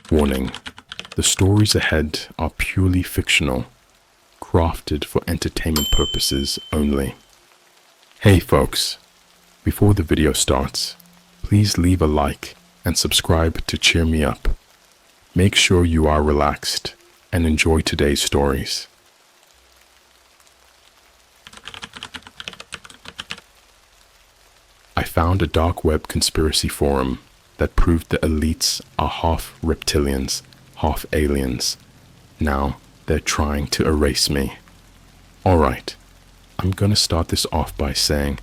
Warning, the stories ahead are purely fictional, crafted for entertainment purposes only. Hey folks, before the video starts, please leave a like and subscribe to cheer me up. Make sure you are relaxed and enjoy today's stories. I found a dark web conspiracy forum that proved the elites are half reptilians, half aliens. Now they're trying to erase me. Alright, I'm gonna start this off by saying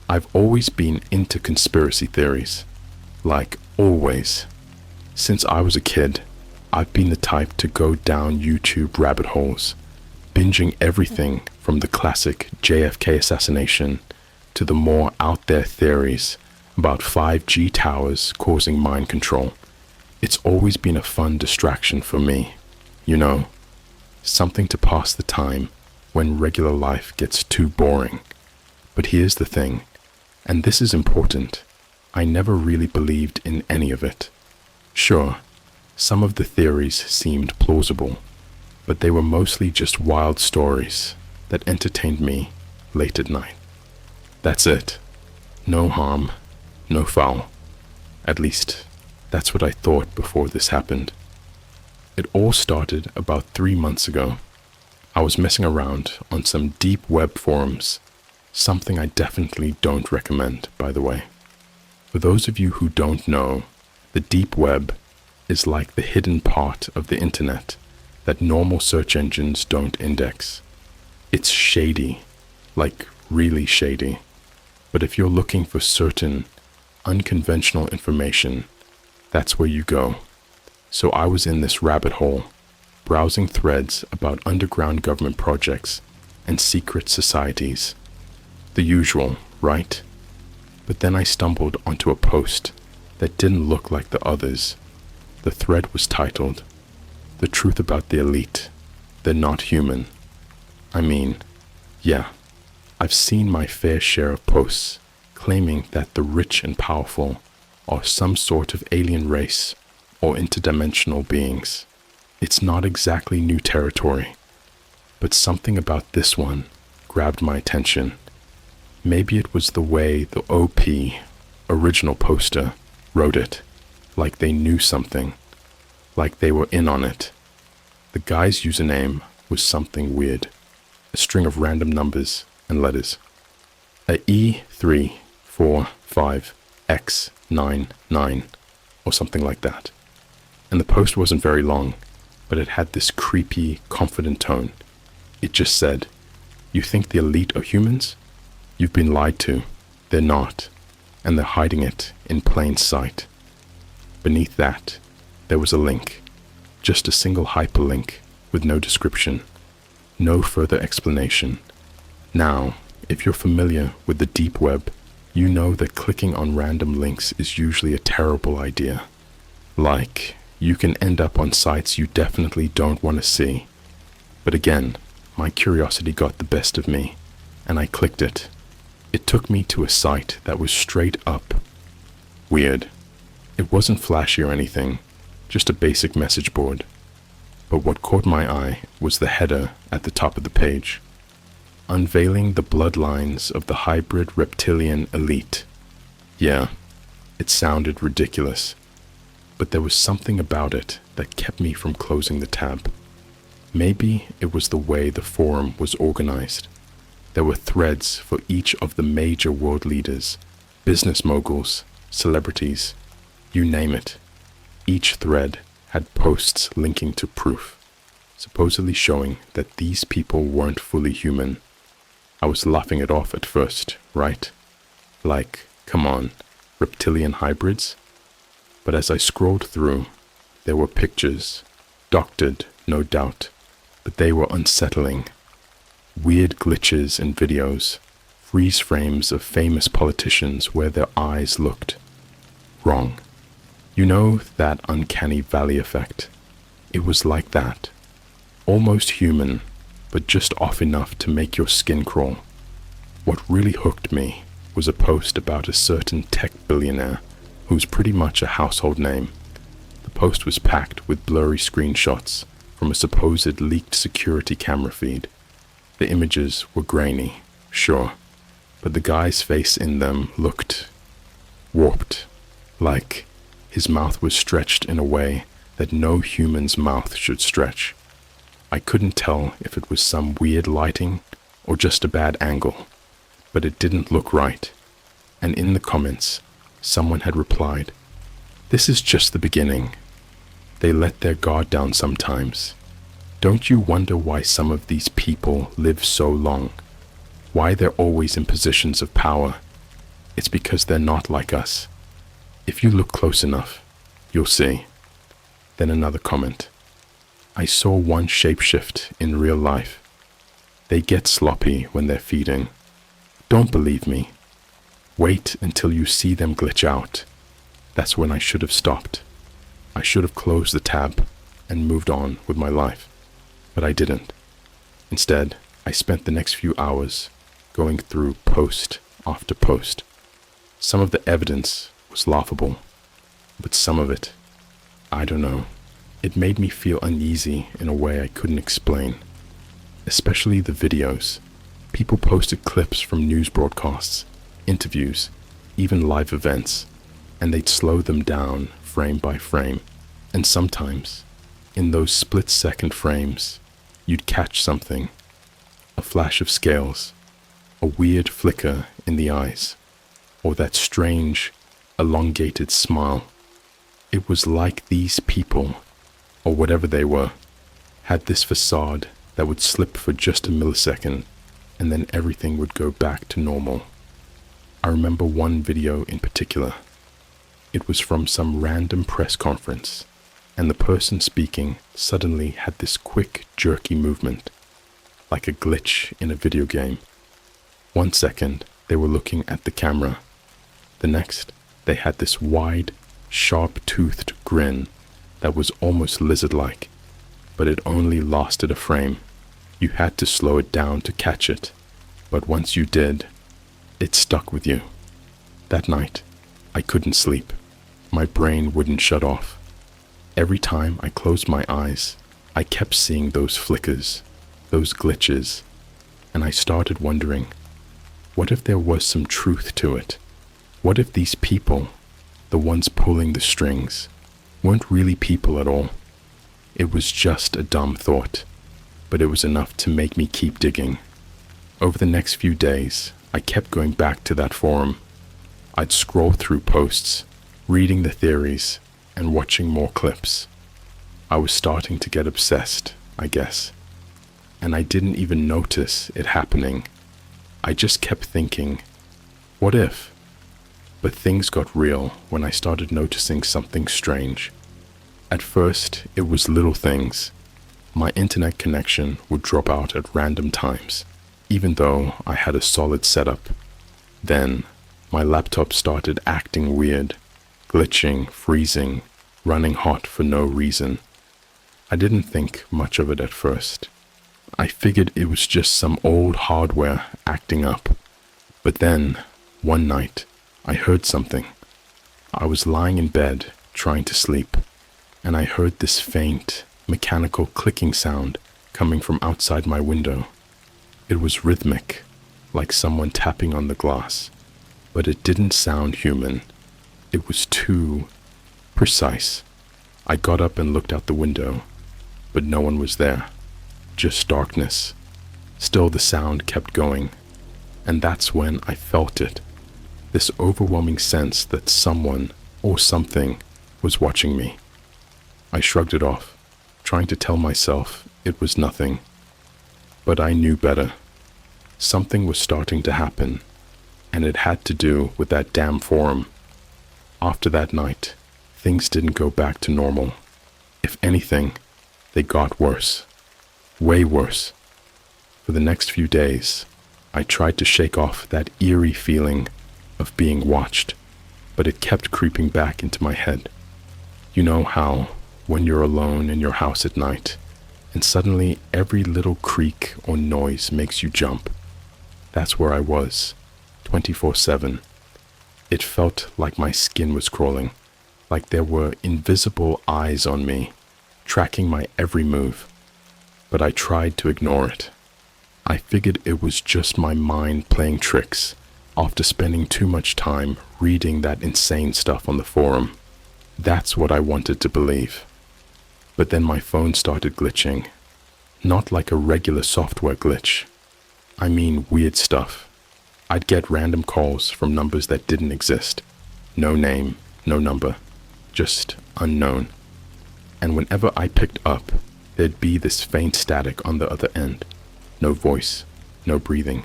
I've always been into conspiracy theories. Like always. Since I was a kid, I've been the type to go down YouTube rabbit holes, binging everything from the classic JFK assassination to the more out there theories about 5G towers causing mind control. It's always been a fun distraction for me. You know, something to pass the time when regular life gets too boring. But here's the thing, and this is important. I never really believed in any of it. Sure, some of the theories seemed plausible, but they were mostly just wild stories that entertained me late at night. That's it. No harm, no foul. At least, that's what I thought before this happened. It all started about 3 months ago. I was messing around on some deep web forums, something I definitely don't recommend, by the way. For those of you who don't know, the deep web is like the hidden part of the internet that normal search engines don't index. It's shady, like really shady. But if you're looking for certain unconventional information, that's where you go. So I was in this rabbit hole, browsing threads about underground government projects and secret societies. The usual, right? But then I stumbled onto a post that didn't look like the others. The thread was titled, "The Truth About the Elite. They're Not Human." I mean, yeah, I've seen my fair share of posts claiming that the rich and powerful are some sort of alien race or interdimensional beings. It's not exactly new territory, but something about this one grabbed my attention. Maybe it was the way the OP, original poster, wrote it, like they knew something, like they were in on it. The guy's username was something weird, a string of random numbers and letters. A E345X99 or something like that. And the post wasn't very long, but it had this creepy, confident tone. It just said, "You think the elite are humans? You've been lied to. They're not, and they're hiding it in plain sight." Beneath that, there was a link, just a single hyperlink with no description, no further explanation. Now, if you're familiar with the deep web, you know that clicking on random links is usually a terrible idea. Like, you can end up on sites you definitely don't want to see. But again, my curiosity got the best of me, and I clicked it. It took me to a site that was straight up weird. It wasn't flashy or anything, just a basic message board. But what caught my eye was the header at the top of the page. Unveiling the bloodlines of the hybrid reptilian elite. Yeah, it sounded ridiculous, but there was something about it that kept me from closing the tab. Maybe it was the way the forum was organized. There were threads for each of the major world leaders, business moguls, celebrities, you name it. Each thread had posts linking to proof, supposedly showing that these people weren't fully human. I was laughing it off at first, right? Like, come on, reptilian hybrids? But as I scrolled through, there were pictures, doctored, no doubt, but they were unsettling. Weird glitches in videos, freeze frames of famous politicians where their eyes looked wrong. You know that uncanny valley effect? It was like that. Almost human, but just off enough to make your skin crawl. What really hooked me was a post about a certain tech billionaire who's pretty much a household name. The post was packed with blurry screenshots from a supposed leaked security camera feed. The images were grainy, sure, but the guy's face in them looked warped, like his mouth was stretched in a way that no human's mouth should stretch. I couldn't tell if it was some weird lighting or just a bad angle, but it didn't look right. And in the comments, someone had replied, "This is just the beginning. They let their guard down sometimes. Don't you wonder why some of these people live so long? Why they're always in positions of power? It's because they're not like us. If you look close enough, you'll see." Then another comment. "I saw one shapeshift in real life. They get sloppy when they're feeding. Don't believe me. Wait until you see them glitch out. That's when I should have stopped. I should have closed the tab and moved on with my life. But I didn't. Instead, I spent the next few hours going through post after post. Some of the evidence was laughable, but some of it, I don't know. It made me feel uneasy in a way I couldn't explain. Especially the videos. People posted clips from news broadcasts, interviews, even live events, and they'd slow them down frame by frame. And sometimes, in those split-second frames, you'd catch something. A flash of scales, a weird flicker in the eyes, or that strange, elongated smile. It was like these people, or whatever they were, had this facade that would slip for just a millisecond, and then everything would go back to normal. I remember one video in particular. It was from some random press conference, and the person speaking suddenly had this quick, jerky movement, like a glitch in a video game. 1 second, they were looking at the camera. The next, they had this wide, sharp-toothed grin that was almost lizard-like, but it only lasted a frame. You had to slow it down to catch it, but once you did, it stuck with you. That night, I couldn't sleep. My brain wouldn't shut off. Every time I closed my eyes, I kept seeing those flickers, those glitches, and I started wondering, what if there was some truth to it? What if these people, the ones pulling the strings, weren't really people at all? It was just a dumb thought, but it was enough to make me keep digging. Over the next few days, I kept going back to that forum. I'd scroll through posts, reading the theories, and watching more clips. I was starting to get obsessed, I guess. And I didn't even notice it happening. I just kept thinking, what if? But things got real when I started noticing something strange. At first, it was little things. My internet connection would drop out at random times, even though I had a solid setup. Then, my laptop started acting weird, glitching, freezing, running hot for no reason. I didn't think much of it at first. I figured it was just some old hardware acting up. But then, one night, I heard something. I was lying in bed, trying to sleep, and I heard this faint, mechanical clicking sound coming from outside my window. It was rhythmic, like someone tapping on the glass, but it didn't sound human. It was too precise. I got up and looked out the window, but no one was there. Just darkness. Still the sound kept going, and that's when I felt it. This overwhelming sense that someone or something was watching me. I shrugged it off, trying to tell myself it was nothing. But I knew better. Something was starting to happen, and it had to do with that damn forum. After that night, things didn't go back to normal. If anything, they got worse. Way worse. For the next few days, I tried to shake off that eerie feeling of being watched, but it kept creeping back into my head. You know how, when you're alone in your house at night, and suddenly every little creak or noise makes you jump? That's where I was, 24/7. It felt like my skin was crawling. like there were invisible eyes on me, tracking my every move. But I tried to ignore it. I figured it was just my mind playing tricks after spending too much time reading that insane stuff on the forum. That's what I wanted to believe. But then my phone started glitching. Not like a regular software glitch. I mean weird stuff. I'd get random calls from numbers that didn't exist. No name, no number, just unknown. And whenever I picked up, there'd be this faint static on the other end. No voice, no breathing,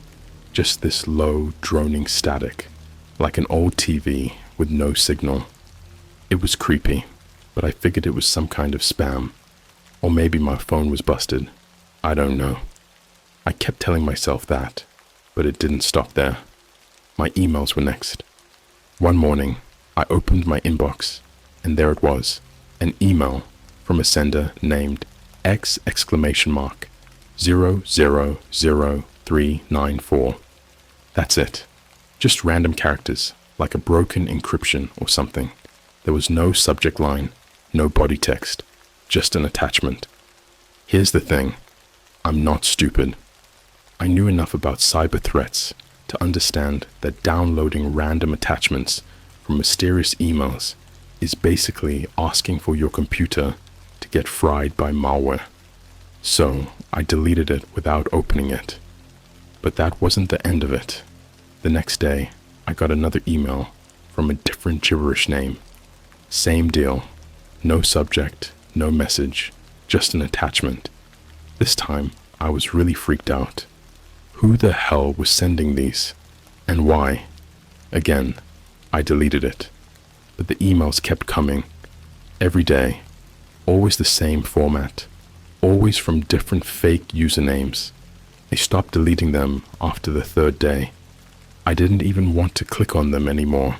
just this low, droning static, like an old TV with no signal. It was creepy, but I figured it was some kind of spam. Or maybe my phone was busted. I don't know. I kept telling myself that, but it didn't stop there. My emails were next. One morning, I opened my inbox, and there it was, an email from a sender named X!000394. That's it. Just random characters, like a broken encryption or something. There was no subject line, no body text, just an attachment. Here's the thing. I'm not stupid. I knew enough about cyber threats to understand that downloading random attachments from mysterious emails is basically asking for your computer to get fried by malware. So I deleted it without opening it. But that wasn't the end of it. The next day, I got another email from a different gibberish name. Same deal. No subject, no message, just an attachment. This time, I was really freaked out. Who the hell was sending these? And why? Again, I deleted it. But the emails kept coming. Every day. Always the same format. Always from different fake usernames. I stopped deleting them after the third day. I didn't even want to click on them anymore.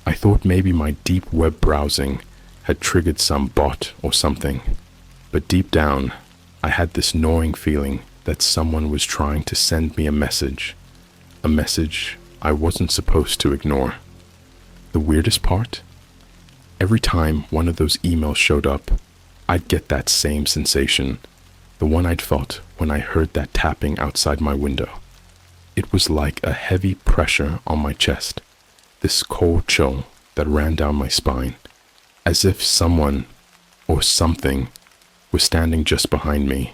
I thought maybe my deep web browsing had triggered some bot or something. But deep down, I had this gnawing feeling that someone was trying to send me a message I wasn't supposed to ignore. The weirdest part? Every time one of those emails showed up, I'd get that same sensation, the one I'd felt when I heard that tapping outside my window. It was like a heavy pressure on my chest, this cold chill that ran down my spine, as if someone or something was standing just behind me,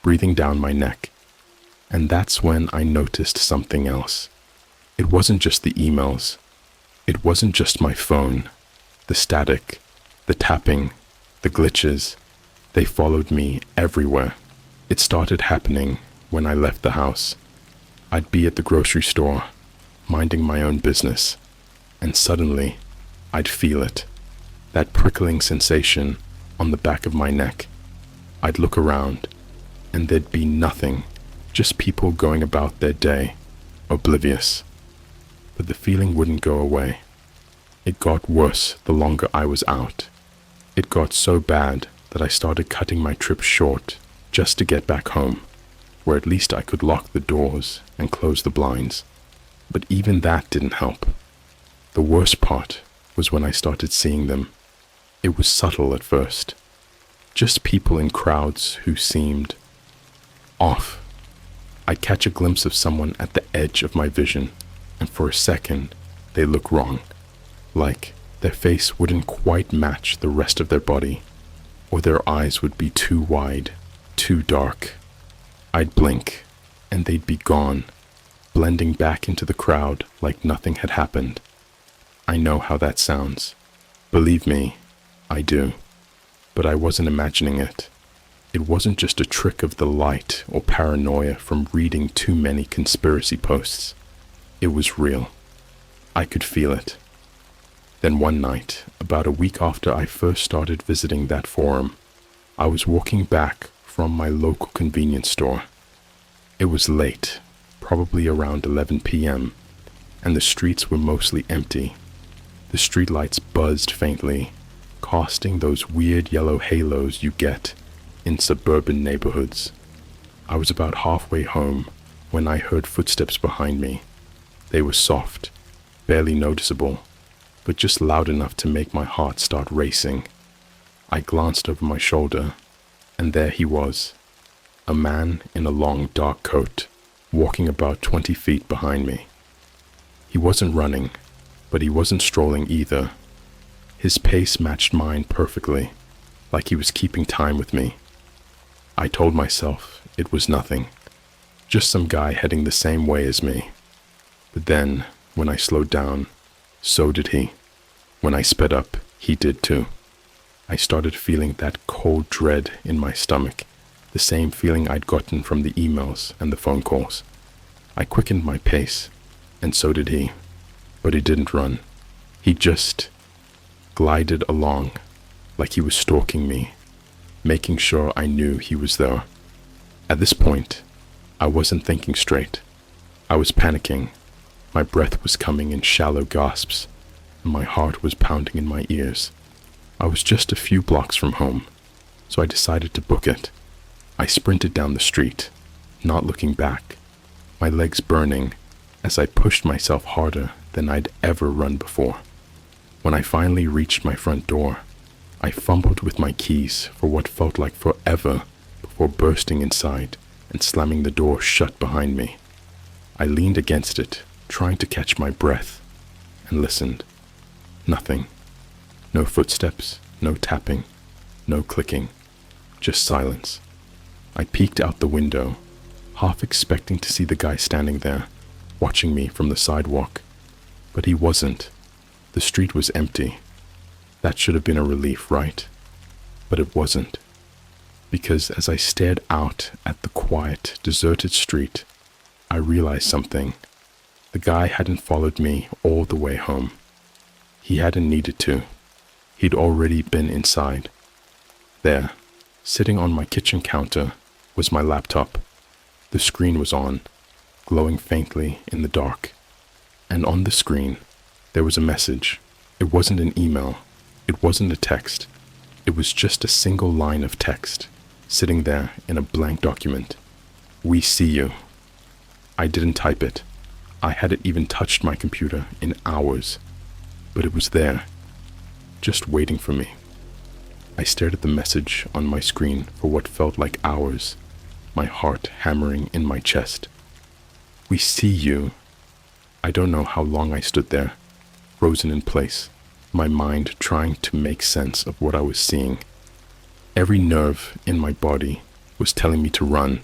breathing down my neck. And that's when I noticed something else. It wasn't just the emails. It wasn't just my phone. The static, the tapping, the glitches, they followed me everywhere. It started happening when I left the house. I'd be at the grocery store, minding my own business, and suddenly I'd feel it, that prickling sensation on the back of my neck. I'd look around, and there'd be nothing, just people going about their day, oblivious. But the feeling wouldn't go away. It got worse the longer I was out. It got so bad that I started cutting my trip short just to get back home, where at least I could lock the doors and close the blinds. But even that didn't help. The worst part was when I started seeing them. It was subtle at first. Just people in crowds who seemed off. I'd catch a glimpse of someone at the edge of my vision, and for a second, they look wrong. Like their face wouldn't quite match the rest of their body, or their eyes would be too wide, too dark. I'd blink, and they'd be gone, blending back into the crowd like nothing had happened. I know how that sounds. Believe me, I do. But I wasn't imagining it. It wasn't just a trick of the light or paranoia from reading too many conspiracy posts. It was real. I could feel it. Then one night, about a week after I first started visiting that forum, I was walking back from my local convenience store. It was late, probably around 11 p.m., and the streets were mostly empty. The streetlights buzzed faintly, casting those weird yellow halos you get in suburban neighborhoods. I was about halfway home when I heard footsteps behind me. They were soft, barely noticeable, but just loud enough to make my heart start racing. I glanced over my shoulder, and there he was, a man in a long dark coat, walking about 20 feet behind me. He wasn't running, but he wasn't strolling either. His pace matched mine perfectly, like he was keeping time with me. I told myself it was nothing, just some guy heading the same way as me. But then, when I slowed down, so did he. When I sped up, he did too. I started feeling that cold dread in my stomach, the same feeling I'd gotten from the emails and the phone calls. I quickened my pace, and so did he. But he didn't run. He just glided along, like he was stalking me, making sure I knew he was there. At this point, I wasn't thinking straight. I was panicking. My breath was coming in shallow gasps, and my heart was pounding in my ears. I was just a few blocks from home, so I decided to book it. I sprinted down the street, not looking back, my legs burning as I pushed myself harder than I'd ever run before. When I finally reached my front door, I fumbled with my keys for what felt like forever before bursting inside and slamming the door shut behind me. I leaned against it, trying to catch my breath, and listened. Nothing. No footsteps, no tapping, no clicking, just silence. I peeked out the window, half expecting to see the guy standing there, watching me from the sidewalk. But he wasn't. The street was empty. That should have been a relief, right? But it wasn't. Because as I stared out at the quiet, deserted street, I realized something. The guy hadn't followed me all the way home. He hadn't needed to. He'd already been inside. There, sitting on my kitchen counter, was my laptop. The screen was on, glowing faintly in the dark. And on the screen, there was a message. It wasn't an email. It wasn't a text. It was just a single line of text, sitting there in a blank document. "We see you." I didn't type it. I hadn't even touched my computer in hours. But it was there, just waiting for me. I stared at the message on my screen for what felt like hours, my heart hammering in my chest. "We see you." I don't know how long I stood there, frozen in place, my mind trying to make sense of what I was seeing. Every nerve in my body was telling me to run,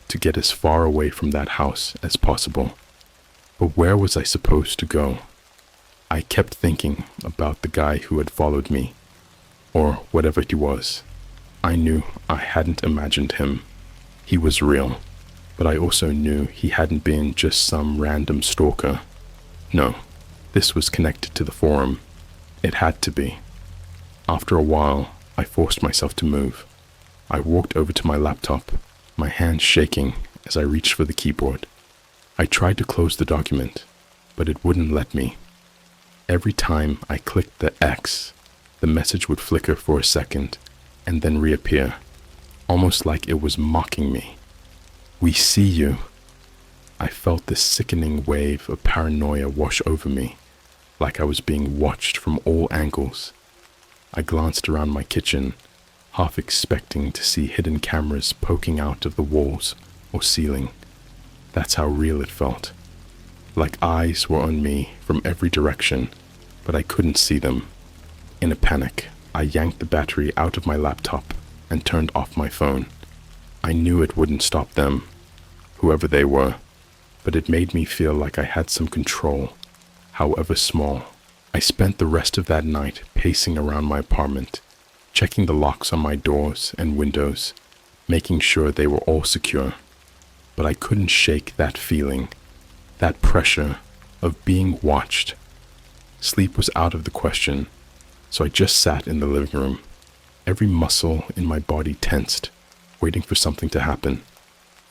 to get as far away from that house as possible. But where was I supposed to go? I kept thinking about the guy who had followed me, or whatever he was. I knew I hadn't imagined him. He was real, but I also knew he hadn't been just some random stalker. No, this was connected to the forum. It had to be. After a while, I forced myself to move. I walked over to my laptop, my hands shaking as I reached for the keyboard. I tried to close the document, but it wouldn't let me. Every time I clicked the X, the message would flicker for a second and then reappear, almost like it was mocking me. "We see you." I felt this sickening wave of paranoia wash over me, like I was being watched from all angles. I glanced around my kitchen, half expecting to see hidden cameras poking out of the walls or ceiling. That's how real it felt. Like eyes were on me from every direction, but I couldn't see them. In a panic, I yanked the battery out of my laptop and turned off my phone. I knew it wouldn't stop them, whoever they were, but it made me feel like I had some control, however small. I spent the rest of that night pacing around my apartment, checking the locks on my doors and windows, making sure they were all secure. But I couldn't shake that feeling, that pressure of being watched. Sleep was out of the question, so I just sat in the living room, every muscle in my body tensed, waiting for something to happen.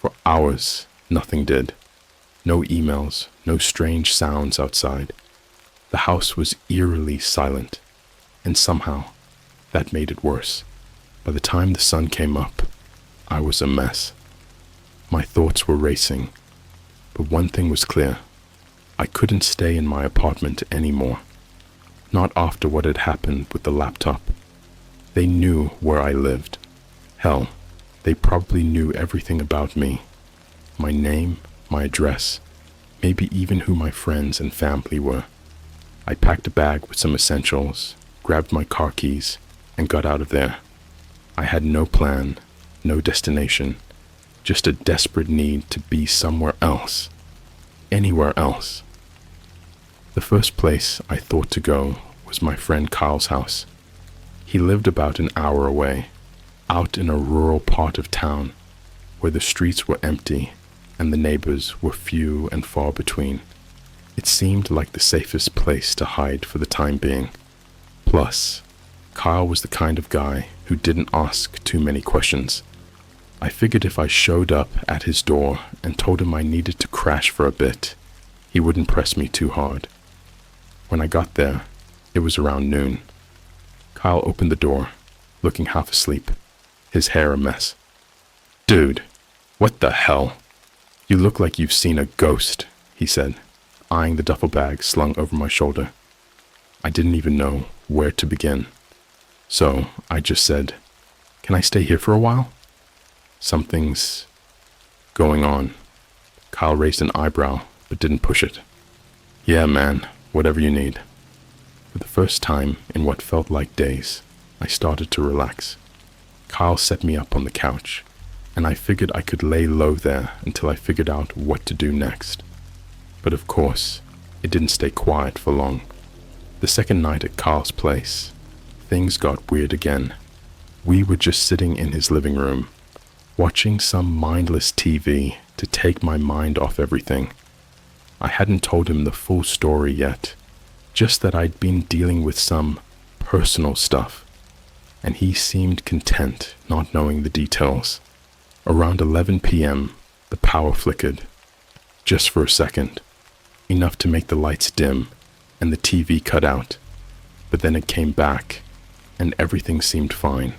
For hours, nothing did. No emails, no strange sounds outside. The house was eerily silent, and somehow that made it worse. By the time the sun came up, I was a mess. My thoughts were racing, but one thing was clear. I couldn't stay in my apartment anymore. Not after what had happened with the laptop. They knew where I lived. Hell, they probably knew everything about me. My name, my address, maybe even who my friends and family were. I packed a bag with some essentials, grabbed my car keys, and got out of there. I had no plan, no destination, just a desperate need to be somewhere else. Anywhere else. The first place I thought to go was my friend Kyle's house. He lived about an hour away, out in a rural part of town, where the streets were empty and the neighbors were few and far between. It seemed like the safest place to hide for the time being. Plus, Kyle was the kind of guy who didn't ask too many questions. I figured if I showed up at his door and told him I needed to crash for a bit, he wouldn't press me too hard. When I got there, it was around noon. Kyle opened the door, looking half asleep, his hair a mess. "Dude, what the hell? You look like you've seen a ghost," he said, eyeing the duffel bag slung over my shoulder. I didn't even know where to begin. So I just said, "Can I stay here for a while?" "Something's going on." Kyle raised an eyebrow, but didn't push it. "Yeah, man, whatever you need." For the first time in what felt like days, I started to relax. Kyle set me up on the couch, and I figured I could lay low there until I figured out what to do next. But of course, it didn't stay quiet for long. The second night at Kyle's place, things got weird again. We were just sitting in his living room, watching some mindless TV to take my mind off everything. I hadn't told him the full story yet, just that I'd been dealing with some personal stuff, and he seemed content not knowing the details. Around 11 p.m., the power flickered, just for a second, enough to make the lights dim and the TV cut out, but then it came back, and everything seemed fine.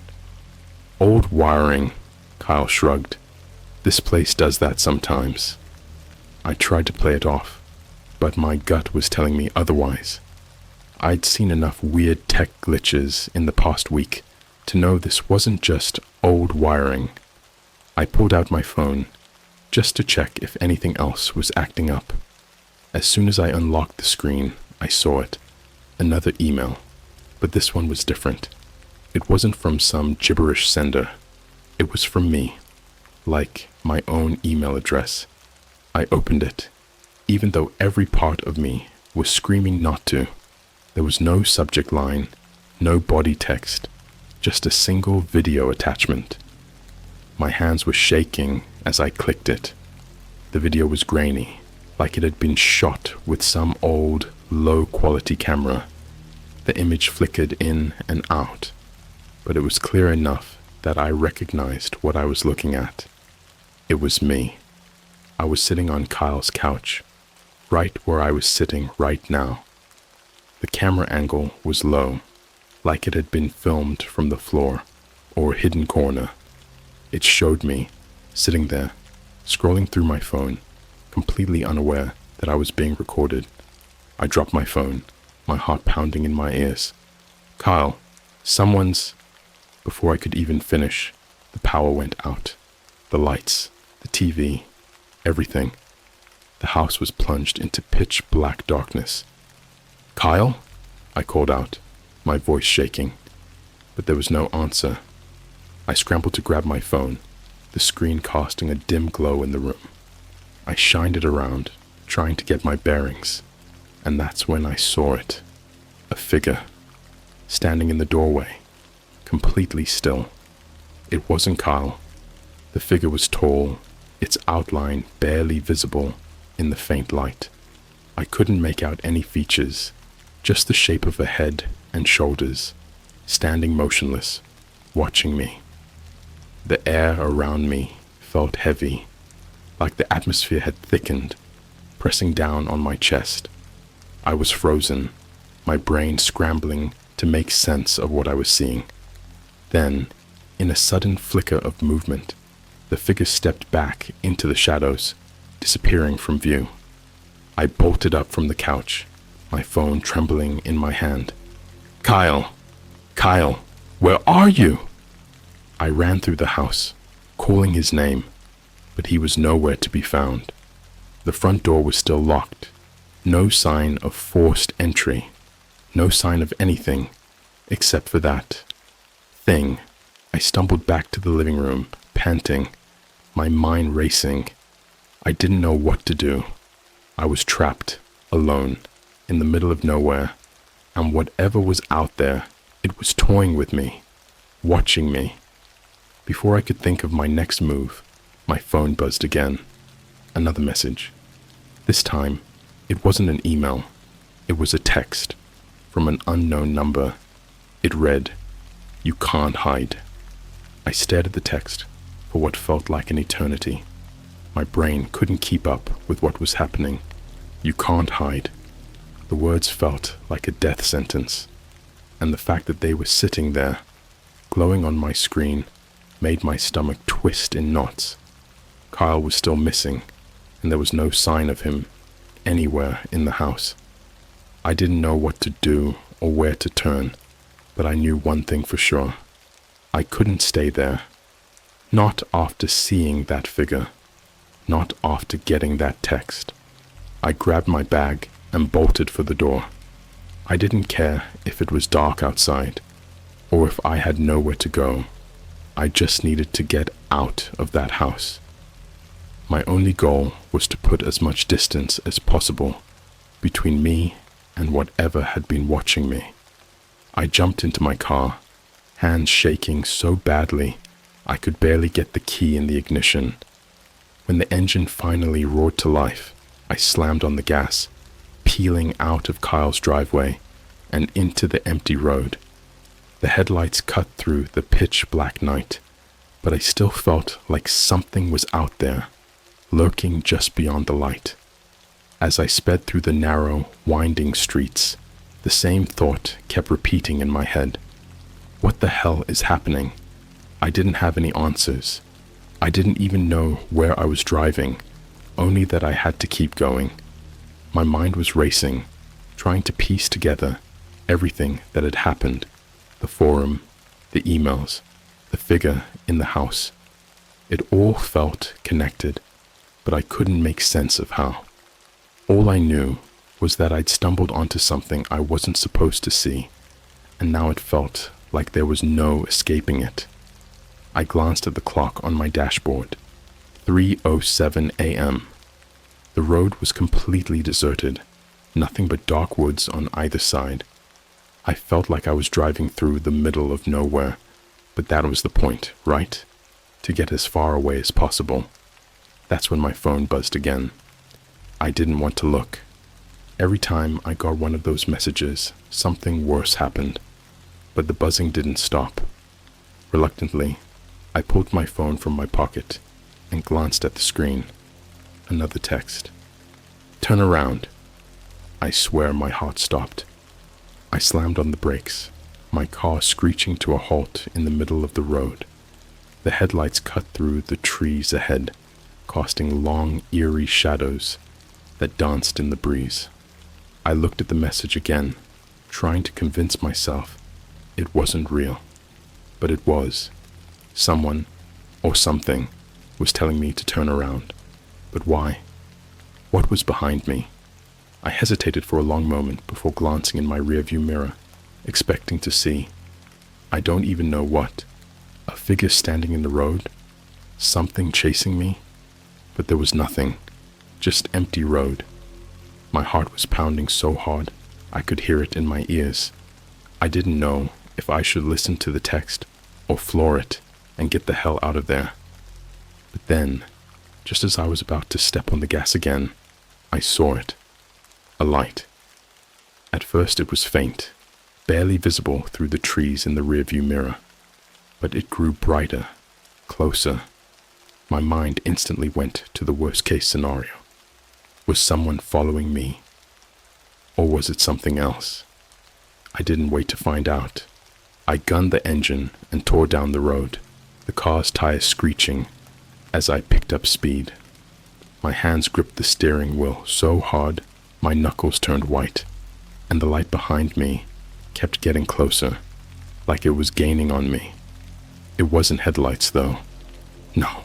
"Old wiring," Kyle shrugged. "This place does that sometimes." I tried to play it off, but my gut was telling me otherwise. I'd seen enough weird tech glitches in the past week to know this wasn't just old wiring. I pulled out my phone, just to check if anything else was acting up. As soon as I unlocked the screen, I saw it. Another email, but this one was different. It wasn't from some gibberish sender. It was from me, like my own email address. I opened it, even though every part of me was screaming not to. There was no subject line, no body text, just a single video attachment. My hands were shaking as I clicked it. The video was grainy, like it had been shot with some old, low-quality camera. The image flickered in and out, but it was clear enough that I recognized what I was looking at. It was me. I was sitting on Kyle's couch, right where I was sitting right now. The camera angle was low, like it had been filmed from the floor or a hidden corner. It showed me, sitting there, scrolling through my phone, completely unaware that I was being recorded. I dropped my phone, my heart pounding in my ears. "Kyle, someone's..." Before I could even finish, the power went out. The lights, the TV, everything. The house was plunged into pitch black darkness. "Kyle?" I called out, my voice shaking, but there was no answer. I scrambled to grab my phone, the screen casting a dim glow in the room. I shined it around, trying to get my bearings, and that's when I saw it. A figure, standing in the doorway, completely still. It wasn't Kyle. The figure was tall, its outline barely visible in the faint light. I couldn't make out any features, just the shape of a head and shoulders, standing motionless, watching me. The air around me felt heavy, like the atmosphere had thickened, pressing down on my chest. I was frozen, my brain scrambling to make sense of what I was seeing. Then, in a sudden flicker of movement, the figure stepped back into the shadows, disappearing from view. I bolted up from the couch, my phone trembling in my hand. Kyle! Kyle! Where are you? I ran through the house, calling his name, but he was nowhere to be found. The front door was still locked. No sign of forced entry. No sign of anything, except for that thing. I stumbled back to the living room, panting, my mind racing. I didn't know what to do. I was trapped, alone, in the middle of nowhere, and whatever was out there, it was toying with me, watching me. Before I could think of my next move, my phone buzzed again. Another message. This time, it wasn't an email. It was a text from an unknown number. It read, "You can't hide." I stared at the text for what felt like an eternity. My brain couldn't keep up with what was happening. You can't hide. The words felt like a death sentence, and the fact that they were sitting there, glowing on my screen, made my stomach twist in knots. Kyle was still missing, and there was no sign of him anywhere in the house. I didn't know what to do or where to turn, but I knew one thing for sure. I couldn't stay there. Not after seeing that figure. Not after getting that text. I grabbed my bag and bolted for the door. I didn't care if it was dark outside, or if I had nowhere to go. I just needed to get out of that house. My only goal was to put as much distance as possible between me and whatever had been watching me. I jumped into my car, hands shaking so badly I could barely get the key in the ignition. When the engine finally roared to life, I slammed on the gas, peeling out of Kyle's driveway and into the empty road. The headlights cut through the pitch black night, but I still felt like something was out there, lurking just beyond the light. As I sped through the narrow, winding streets, the same thought kept repeating in my head. What the hell is happening? I didn't have any answers. I didn't even know where I was driving, only that I had to keep going. My mind was racing, trying to piece together everything that had happened. The forum, the emails, the figure in the house. It all felt connected, but I couldn't make sense of how. All I knew was that I'd stumbled onto something I wasn't supposed to see, and now it felt like there was no escaping it. I glanced at the clock on my dashboard. 3:07 a.m. The road was completely deserted, nothing but dark woods on either side. I felt like I was driving through the middle of nowhere, but that was the point, right? To get as far away as possible. That's when my phone buzzed again. I didn't want to look. Every time I got one of those messages, something worse happened, but the buzzing didn't stop. Reluctantly, I pulled my phone from my pocket and glanced at the screen. Another text. "Turn around." I swear my heart stopped. I slammed on the brakes, my car screeching to a halt in the middle of the road. The headlights cut through the trees ahead, casting long, eerie shadows that danced in the breeze. I looked at the message again, trying to convince myself it wasn't real. But it was. Someone, or something, was telling me to turn around. But why? What was behind me? I hesitated for a long moment before glancing in my rearview mirror, expecting to see, I don't even know what, a figure standing in the road, something chasing me, but there was nothing, just empty road. My heart was pounding so hard I could hear it in my ears. I didn't know if I should listen to the text or floor it and get the hell out of there. But then, just as I was about to step on the gas again, I saw it. A light. At first it was faint, barely visible through the trees in the rearview mirror, but it grew brighter, closer. My mind instantly went to the worst-case scenario. Was someone following me? Or was it something else? I didn't wait to find out. I gunned the engine and tore down the road, the car's tires screeching as I picked up speed. My hands gripped the steering wheel so hard my knuckles turned white, and the light behind me, kept getting closer, like it was gaining on me. It wasn't headlights, though. No,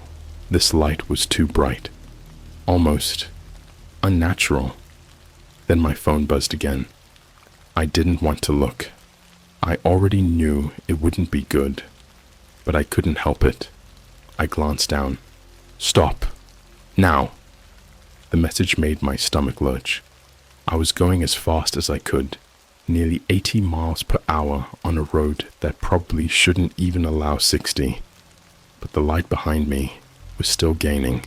this light was too bright, almost unnatural. Then my phone buzzed again. I didn't want to look. I already knew it wouldn't be good, but I couldn't help it. I glanced down. Stop. Now. The message made my stomach lurch. I was going as fast as I could, nearly 80 miles per hour on a road that probably shouldn't even allow 60. But the light behind me was still gaining,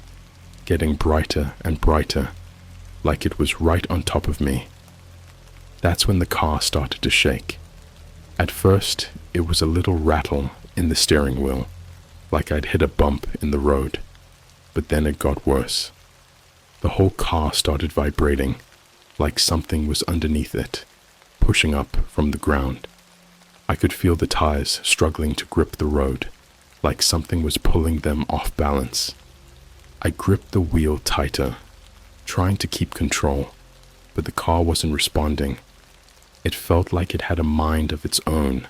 getting brighter and brighter, like it was right on top of me. That's when the car started to shake. At first, it was a little rattle in the steering wheel, like I'd hit a bump in the road. But then it got worse. The whole car started vibrating, like something was underneath it, pushing up from the ground. I could feel the tires struggling to grip the road, like something was pulling them off balance. I gripped the wheel tighter, trying to keep control, but the car wasn't responding. It felt like it had a mind of its own.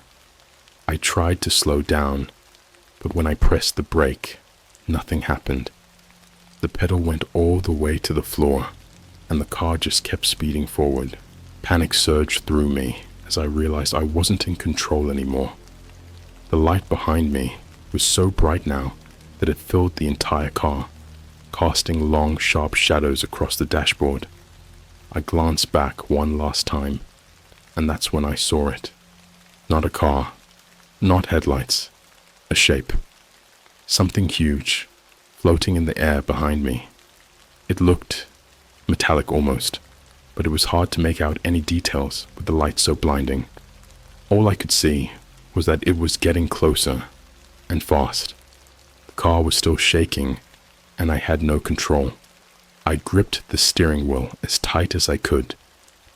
I tried to slow down, but when I pressed the brake, nothing happened. The pedal went all the way to the floor, and the car just kept speeding forward. Panic surged through me as I realized I wasn't in control anymore. The light behind me was so bright now that it filled the entire car, casting long, sharp shadows across the dashboard. I glanced back one last time, and that's when I saw it. Not a car, not headlights, a shape. Something huge, floating in the air behind me. It looked metallic almost, but it was hard to make out any details with the light so blinding. All I could see was that it was getting closer, and fast. The car was still shaking, and I had no control. I gripped the steering wheel as tight as I could,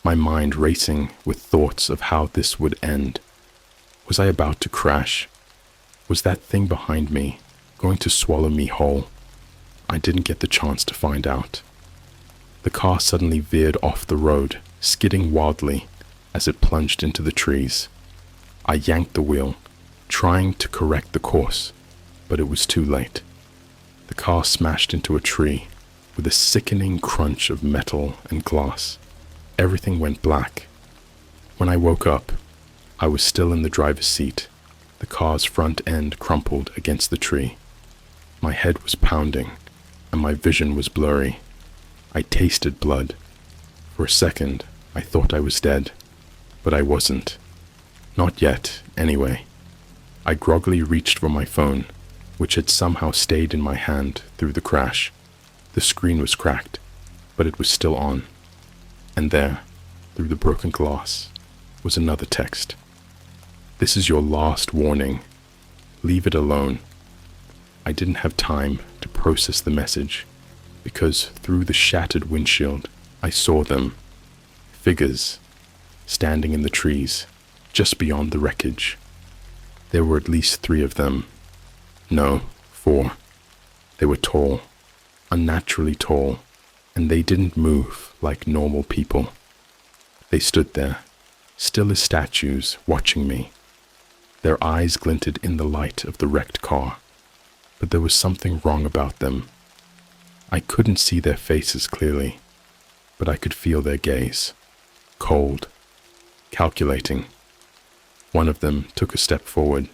my mind racing with thoughts of how this would end. Was I about to crash? Was that thing behind me going to swallow me whole? I didn't get the chance to find out. The car suddenly veered off the road, skidding wildly as it plunged into the trees. I yanked the wheel, trying to correct the course, but it was too late. The car smashed into a tree with a sickening crunch of metal and glass. Everything went black. When I woke up, I was still in the driver's seat, the car's front end crumpled against the tree. My head was pounding, and my vision was blurry. I tasted blood. For a second, I thought I was dead, but I wasn't. Not yet, anyway. I groggily reached for my phone, which had somehow stayed in my hand through the crash. The screen was cracked, but it was still on. And there, through the broken glass, was another text. "This is your last warning. Leave it alone." I didn't have time to process the message, because through the shattered windshield, I saw them. Figures, standing in the trees, just beyond the wreckage. There were at least 3 of them. No, 4. They were tall, unnaturally tall, and they didn't move like normal people. They stood there, still as statues, watching me. Their eyes glinted in the light of the wrecked car, but there was something wrong about them. I couldn't see their faces clearly, but I could feel their gaze. Cold, calculating. One of them took a step forward.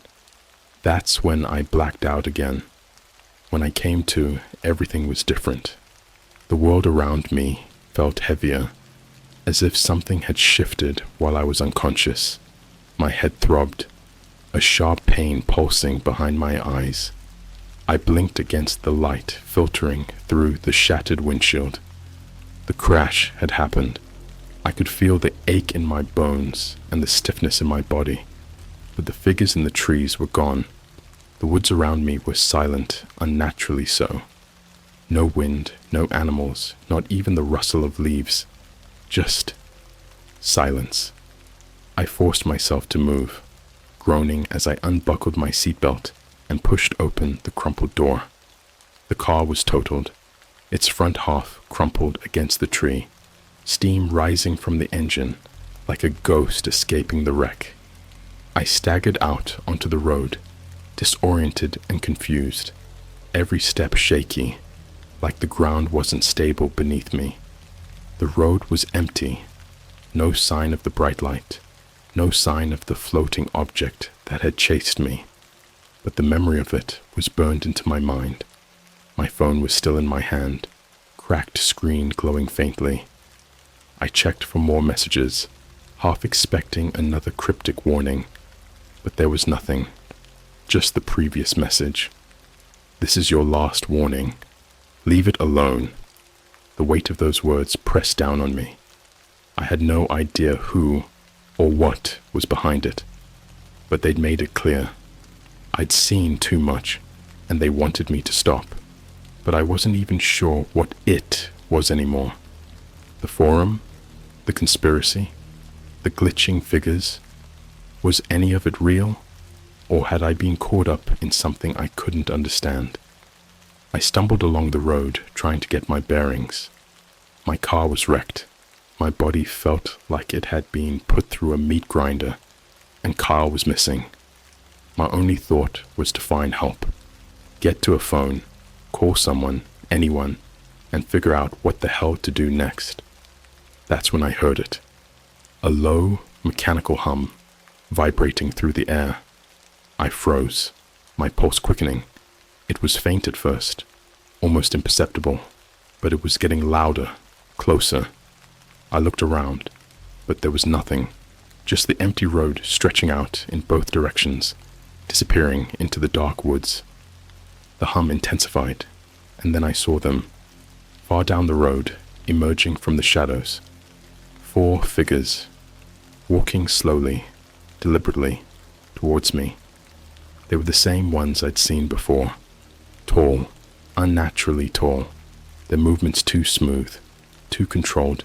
That's when I blacked out again. When I came to, everything was different. The world around me felt heavier, as if something had shifted while I was unconscious. My head throbbed, a sharp pain pulsing behind my eyes. I blinked against the light filtering through the shattered windshield. The crash had happened. I could feel the ache in my bones and the stiffness in my body, but the figures in the trees were gone. The woods around me were silent, unnaturally so. No wind, no animals, not even the rustle of leaves. Just silence. I forced myself to move, groaning as I unbuckled my seatbelt and pushed open the crumpled door. The car was totaled, its front half crumpled against the tree, steam rising from the engine like a ghost escaping the wreck. I staggered out onto the road, disoriented and confused, every step shaky, like the ground wasn't stable beneath me. The road was empty, no sign of the bright light, no sign of the floating object that had chased me, but the memory of it was burned into my mind. My phone was still in my hand, cracked screen glowing faintly. I checked for more messages, half expecting another cryptic warning, but there was nothing, just the previous message. This is your last warning. Leave it alone. The weight of those words pressed down on me. I had no idea who or what was behind it, but they'd made it clear. I'd seen too much, and they wanted me to stop, but I wasn't even sure what it was anymore. The forum? The conspiracy? The glitching figures? Was any of it real, or had I been caught up in something I couldn't understand? I stumbled along the road, trying to get my bearings. My car was wrecked. My body felt like it had been put through a meat grinder, and Kyle was missing. My only thought was to find help, get to a phone, call someone, anyone, and figure out what the hell to do next. That's when I heard it. A low, mechanical hum, vibrating through the air. I froze, my pulse quickening. It was faint at first, almost imperceptible, but it was getting louder, closer. I looked around, but there was nothing, just the empty road stretching out in both directions, disappearing into the dark woods. The hum intensified, and then I saw them, far down the road, emerging from the shadows. 4 figures, walking slowly, deliberately, towards me. They were the same ones I'd seen before. Tall, unnaturally tall, their movements too smooth, too controlled.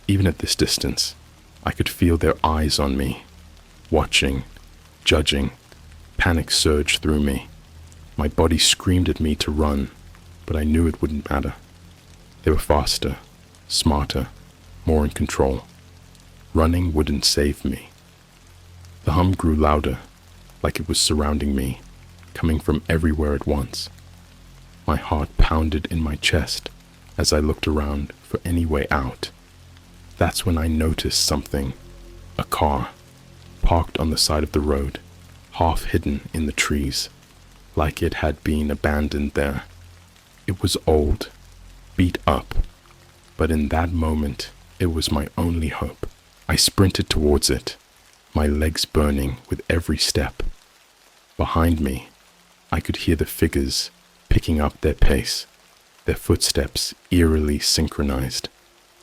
Even at this distance, I could feel their eyes on me, watching, judging. Panic surged through me. My body screamed at me to run, but I knew it wouldn't matter. They were faster, smarter, more in control. Running wouldn't save me. The hum grew louder, like it was surrounding me, coming from everywhere at once. My heart pounded in my chest as I looked around for any way out. That's when I noticed something. A car, parked on the side of the road, half hidden in the trees, like it had been abandoned there. It was old, beat up, but in that moment, it was my only hope. I sprinted towards it, my legs burning with every step. Behind me, I could hear the figures picking up their pace, their footsteps eerily synchronized,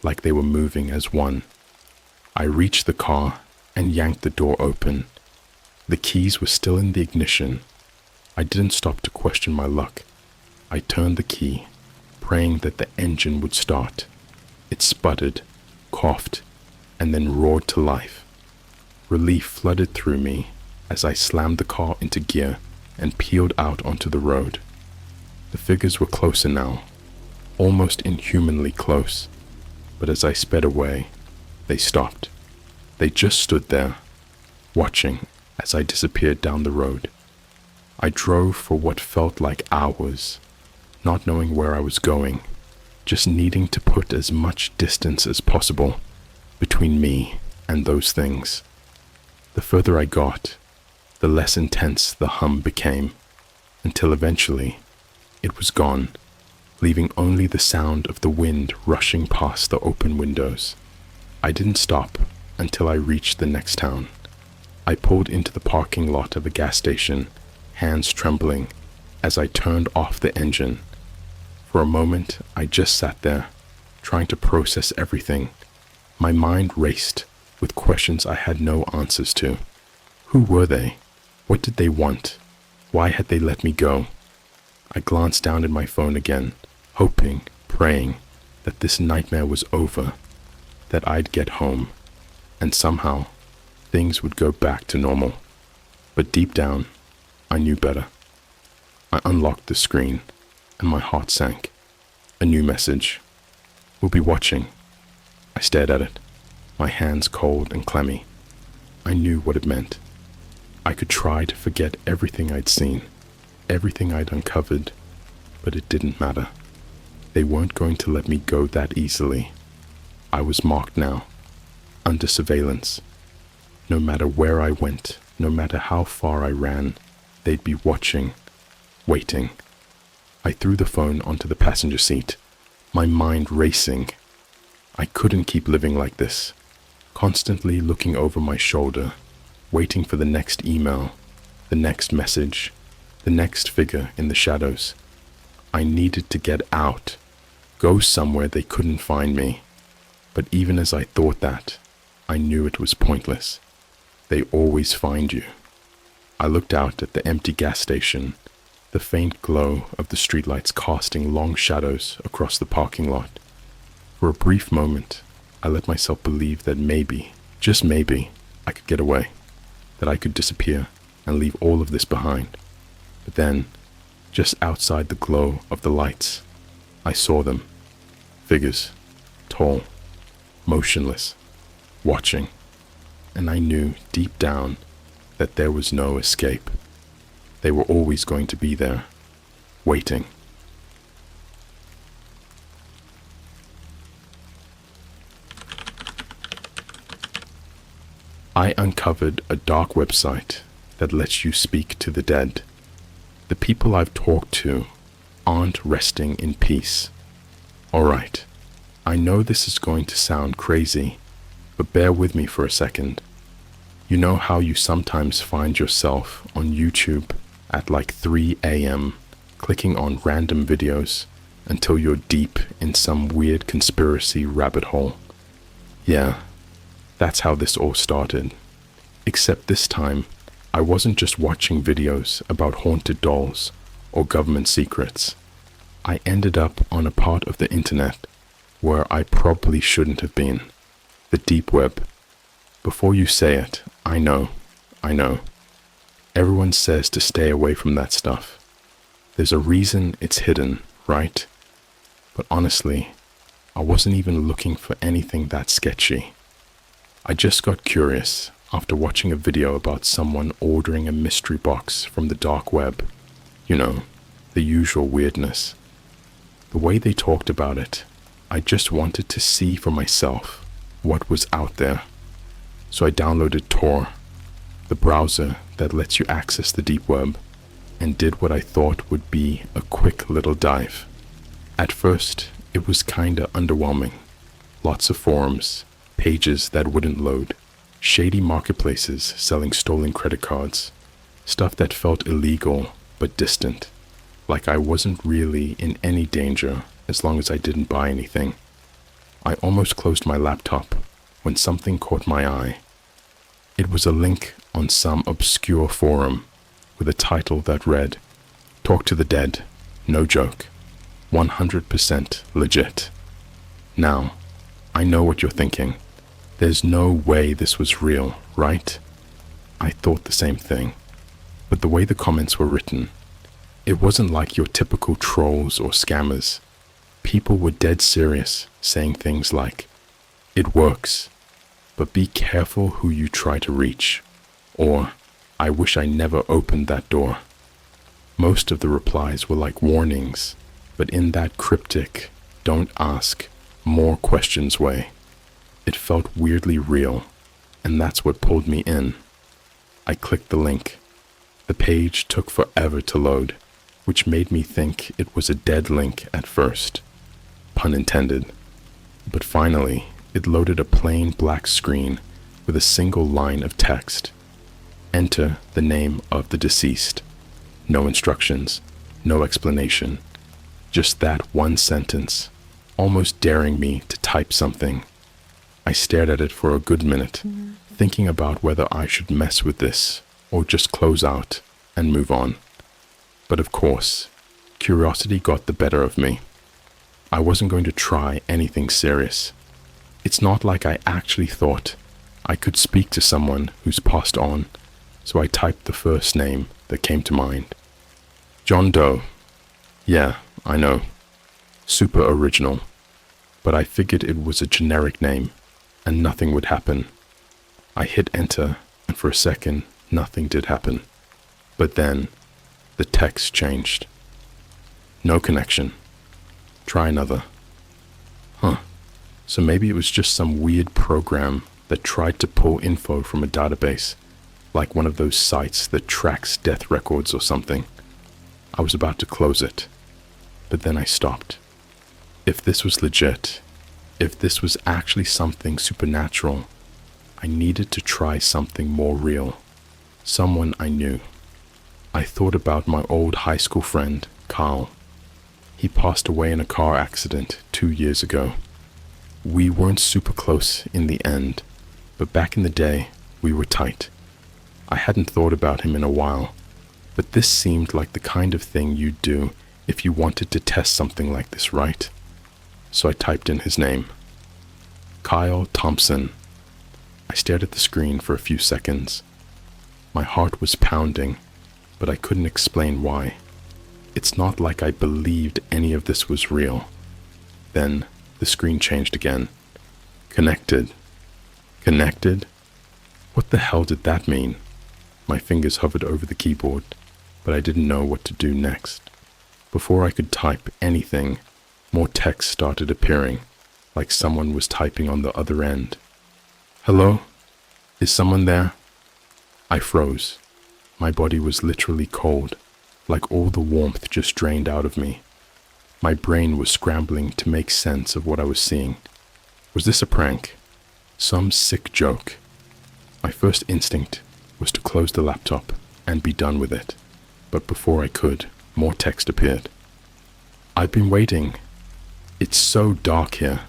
like they were moving as one. I reached the car and yanked the door open. The keys were still in the ignition. I didn't stop to question my luck. I turned the key, praying that the engine would start. It sputtered, coughed, and then roared to life. Relief flooded through me as I slammed the car into gear and peeled out onto the road. The figures were closer now, almost inhumanly close. But as I sped away, they stopped. They just stood there, watching as I disappeared down the road. I drove for what felt like hours, not knowing where I was going, just needing to put as much distance as possible between me and those things. The further I got, the less intense the hum became, until eventually it was gone, leaving only the sound of the wind rushing past the open windows. I didn't stop until I reached the next town. I pulled into the parking lot of a gas station, hands trembling, as I turned off the engine. For a moment, I just sat there, trying to process everything. My mind raced with questions I had no answers to. Who were they? What did they want? Why had they let me go? I glanced down at my phone again, hoping, praying that this nightmare was over, that I'd get home, and somehow things would go back to normal. But deep down, I knew better. I unlocked the screen, and my heart sank. A new message. We'll be watching. I stared at it, my hands cold and clammy. I knew what it meant. I could try to forget everything I'd seen, everything I'd uncovered, but it didn't matter. They weren't going to let me go that easily. I was marked now, under surveillance. No matter where I went, no matter how far I ran, they'd be watching, waiting. I threw the phone onto the passenger seat, my mind racing. I couldn't keep living like this, constantly looking over my shoulder, waiting for the next email, the next message, the next figure in the shadows. I needed to get out, go somewhere they couldn't find me. But even as I thought that, I knew it was pointless. They always find you. I looked out at the empty gas station, the faint glow of the streetlights casting long shadows across the parking lot. For a brief moment, I let myself believe that maybe, just maybe, I could get away, that I could disappear and leave all of this behind. But then, just outside the glow of the lights, I saw them. Figures, tall, motionless, watching, and I knew deep down that there was no escape. They were always going to be there, waiting. I uncovered a dark website that lets you speak to the dead. The people I've talked to aren't resting in peace. Alright, I know this is going to sound crazy, but bear with me for a second. You know how you sometimes find yourself on YouTube at like 3 a.m. clicking on random videos until you're deep in some weird conspiracy rabbit hole? Yeah, that's how this all started. Except this time, I wasn't just watching videos about haunted dolls or government secrets. I ended up on a part of the internet where I probably shouldn't have been. The deep web. Before you say it, I know. Everyone says to stay away from that stuff. There's a reason it's hidden, right? But honestly, I wasn't even looking for anything that sketchy. I just got curious after watching a video about someone ordering a mystery box from the dark web. You know, the usual weirdness. The way they talked about it, I just wanted to see for myself what was out there. So I downloaded Tor, the browser that lets you access the deep web, and did what I thought would be a quick little dive. At first, it was kinda underwhelming. Lots of forums, pages that wouldn't load, shady marketplaces selling stolen credit cards, stuff that felt illegal but distant, like I wasn't really in any danger as long as I didn't buy anything. I almost closed my laptop when something caught my eye. It was a link on some obscure forum with a title that read, "Talk to the Dead, no joke, 100% legit." Now, I know what you're thinking. There's no way this was real, right? I thought the same thing. But the way the comments were written, it wasn't like your typical trolls or scammers. People were dead serious, saying things like, "It works, but be careful who you try to reach," or "I wish I never opened that door." Most of the replies were like warnings, but in that cryptic, don't ask, more questions way. It felt weirdly real, and that's what pulled me in. I clicked the link. The page took forever to load, which made me think it was a dead link at first. Pun intended. But finally, it loaded a plain black screen with a single line of text. Enter the name of the deceased. No instructions, no explanation. Just that one sentence, almost daring me to type something. I stared at it for a good minute, thinking about whether I should mess with this or just close out and move on. But of course, curiosity got the better of me. I wasn't going to try anything serious. It's not like I actually thought I could speak to someone who's passed on, so I typed the first name that came to mind. John Doe. Yeah, I know. Super original. But I figured it was a generic name, and nothing would happen. I hit enter, and for a second, Nothing did happen. But then, the text changed. No connection. Try another. Huh. So maybe it was just some weird program that tried to pull info from a database, like one of those sites that tracks death records or something. I was about to close it, but then I stopped. If this was legit, if this was actually something supernatural, I needed to try something more real. Someone I knew. I thought about my old high school friend, Carl. He passed away in a car accident 2 years ago. We weren't super close in the end, but back in the day, we were tight. I hadn't thought about him in a while, but this seemed like the kind of thing you'd do if you wanted to test something like this, right? So I typed in his name. Kyle Thompson. I stared at the screen for a few seconds. My heart was pounding, but I couldn't explain why. It's not like I believed any of this was real. Then the screen changed again. Connected. Connected? What the hell did that mean? My fingers hovered over the keyboard, but I didn't know what to do next. Before I could type anything, more text started appearing, like someone was typing on the other end. Hello? Is someone there? I froze. My body was literally cold, like all the warmth just drained out of me. My brain was scrambling to make sense of what I was seeing. Was this a prank? Some sick joke? My first instinct was to close the laptop and be done with it, but before I could, more text appeared. I've been waiting. It's so dark here.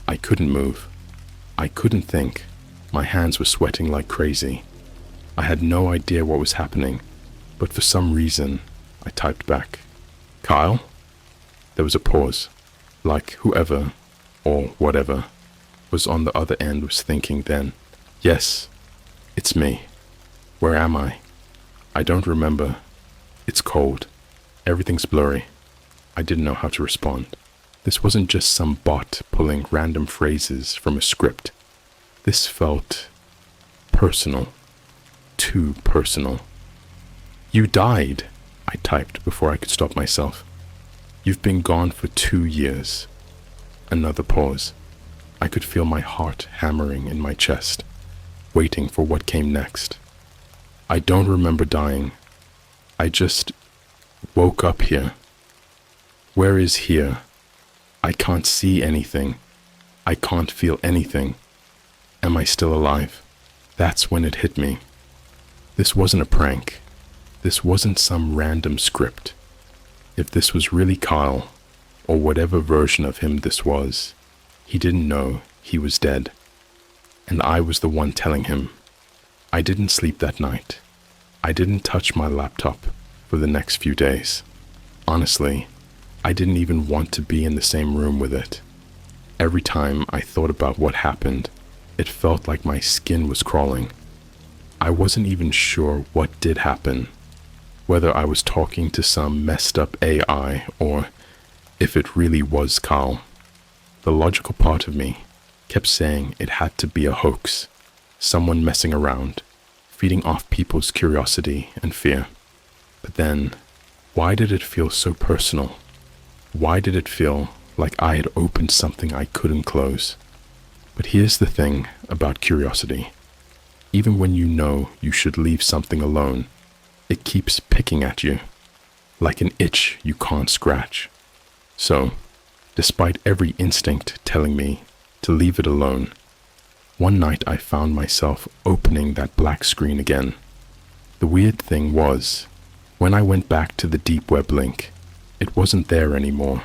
I couldn't move. I couldn't think. My hands were sweating like crazy. I had no idea what was happening, but for some reason, I typed back, Kyle? There was a pause, like whoever, or whatever, was on the other end was thinking then, yes, it's me. Where am I? I don't remember. It's cold. Everything's blurry. I didn't know how to respond. This wasn't just some bot pulling random phrases from a script. This felt personal. Too personal. You died, I typed before I could stop myself. You've been gone for 2 years. Another pause. I could feel my heart hammering in my chest, waiting for what came next. I don't remember dying. I just woke up here. Where is here? I can't see anything. I can't feel anything. Am I still alive? That's when it hit me. This wasn't a prank. This wasn't some random script. If this was really Kyle, or whatever version of him this was, he didn't know he was dead. And I was the one telling him. I didn't sleep that night. I didn't touch my laptop for the next few days. Honestly, I didn't even want to be in the same room with it. Every time I thought about what happened, it felt like my skin was crawling. I wasn't even sure what did happen, whether I was talking to some messed up AI or if it really was Kyle. The logical part of me kept saying it had to be a hoax, someone messing around, feeding off people's curiosity and fear. But then, why did it feel so personal? Why did it feel like I had opened something I couldn't close? But here's the thing about curiosity. Even when you know you should leave something alone, it keeps picking at you, like an itch you can't scratch. So, despite every instinct telling me to leave it alone, one night I found myself opening that black screen again. The weird thing was, when I went back to the deep web link, it wasn't there anymore.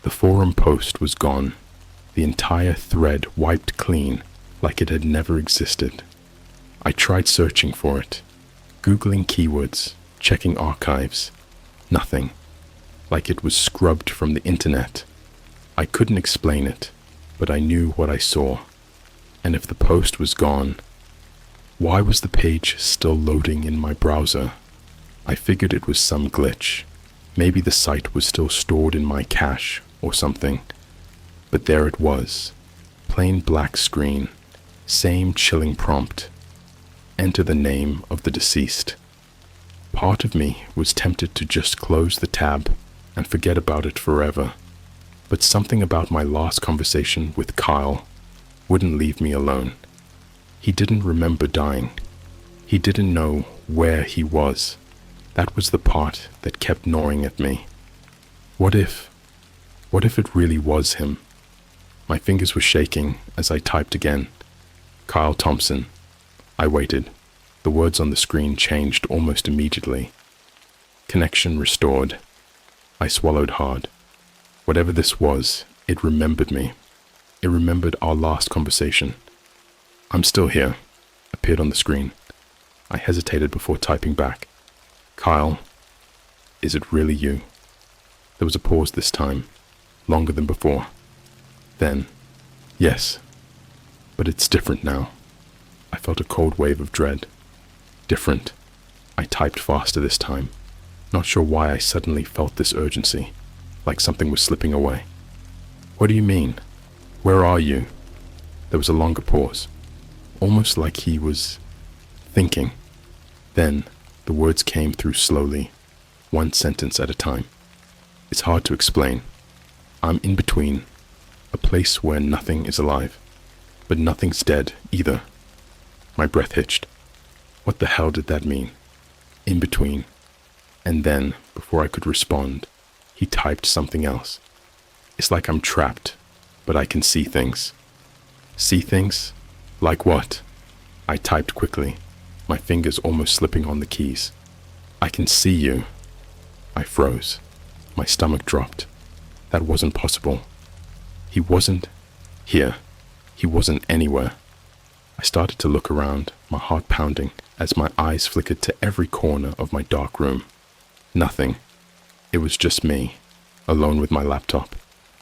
The forum post was gone, the entire thread wiped clean like it had never existed. I tried searching for it, Googling keywords, checking archives. Nothing. Like it was scrubbed from the internet. I couldn't explain it, but I knew what I saw. And if the post was gone, why was the page still loading in my browser? I figured it was some glitch. Maybe the site was still stored in my cache or something. But there it was. Plain black screen. Same chilling prompt. enter the name of the deceased. Part of me was tempted to just close the tab and forget about it forever, but something about my last conversation with Kyle wouldn't leave me alone. He didn't remember dying. He didn't know where he was. That was the part that kept gnawing at me. What if it really was him? My fingers were shaking as I typed again. Kyle Thompson. I waited. The words on the screen changed almost immediately. Connection restored. I swallowed hard. Whatever this was, it remembered me. It remembered our last conversation. I'm still here, appeared on the screen. I hesitated before typing back. Kyle, is it really you? There was a pause this time, longer than before. Then, yes, but it's different now. I felt a cold wave of dread. Different. I typed faster this time, not sure why I suddenly felt this urgency, like something was slipping away. What do you mean? Where are you? There was a longer pause, almost like he was thinking. Then, the words came through slowly, one sentence at a time. It's hard to explain. I'm in between, a place where nothing is alive, but nothing's dead either. My breath hitched. What the hell did that mean? In between. And then, before I could respond, he typed something else. It's like I'm trapped, but I can see things. See things? Like what? I typed quickly, my fingers almost slipping on the keys. I can see you. I froze. My stomach dropped. That wasn't possible. He wasn't here. He wasn't anywhere. I started to look around, my heart pounding, as my eyes flickered to every corner of my dark room. Nothing. It was just me, alone with my laptop,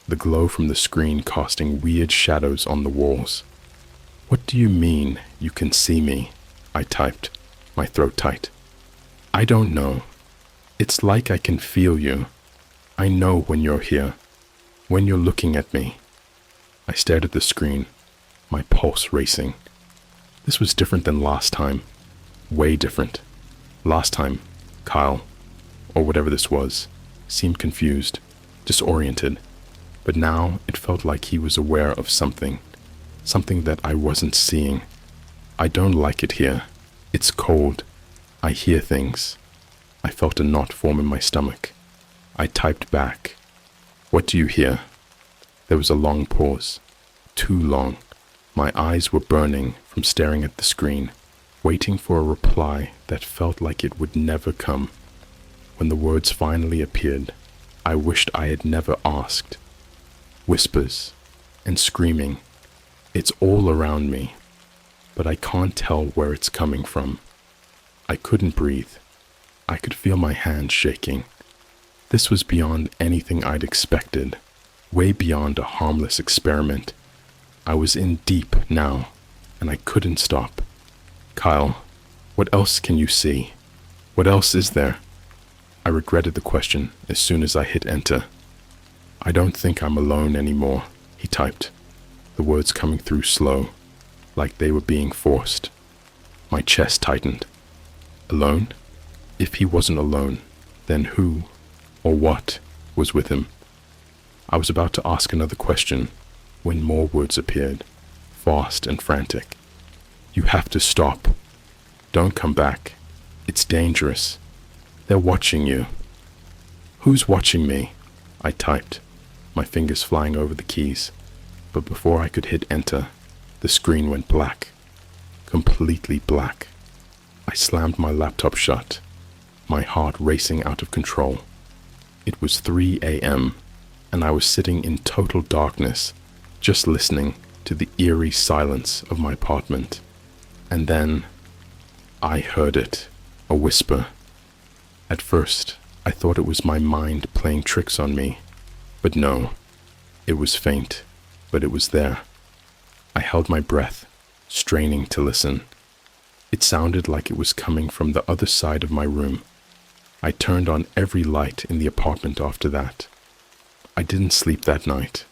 the glow from the screen casting weird shadows on the walls. What do you mean, you can see me? I typed, my throat tight. I don't know. It's like I can feel you. I know when you're here, when you're looking at me. I stared at the screen, my pulse racing. This was different than last time. Way different. Last time, Kyle, or whatever this was, seemed confused, disoriented. But now it felt like he was aware of something that I wasn't seeing. I don't like it here. It's cold. I hear things. I felt a knot form in my stomach. I typed back. What do you hear? There was a long pause. Too long. My eyes were burning from staring at the screen, waiting for a reply that felt like it would never come. When the words finally appeared, I wished I had never asked. Whispers and screaming. It's all around me, but I can't tell where it's coming from. I couldn't breathe. I could feel my hands shaking. This was beyond anything I'd expected, way beyond a harmless experiment. I was in deep now, and I couldn't stop. Kyle, what else can you see? What else is there? I regretted the question as soon as I hit enter. I don't think I'm alone anymore, he typed, the words coming through slow, like they were being forced. My chest tightened. Alone? If he wasn't alone, then who or what was with him? I was about to ask another question when more words appeared, fast and frantic. You have to stop. Don't come back. It's dangerous. They're watching you. Who's watching me? I typed, my fingers flying over the keys. But before I could hit enter, the screen went black. Completely black. I slammed my laptop shut, my heart racing out of control. It was 3 a.m., and I was sitting in total darkness, just listening to the eerie silence of my apartment. And then, I heard it, a whisper. At first, I thought it was my mind playing tricks on me, but no, it was faint, but it was there. I held my breath, straining to listen. It sounded like it was coming from the other side of my room. I turned on every light in the apartment after that. I didn't sleep that night,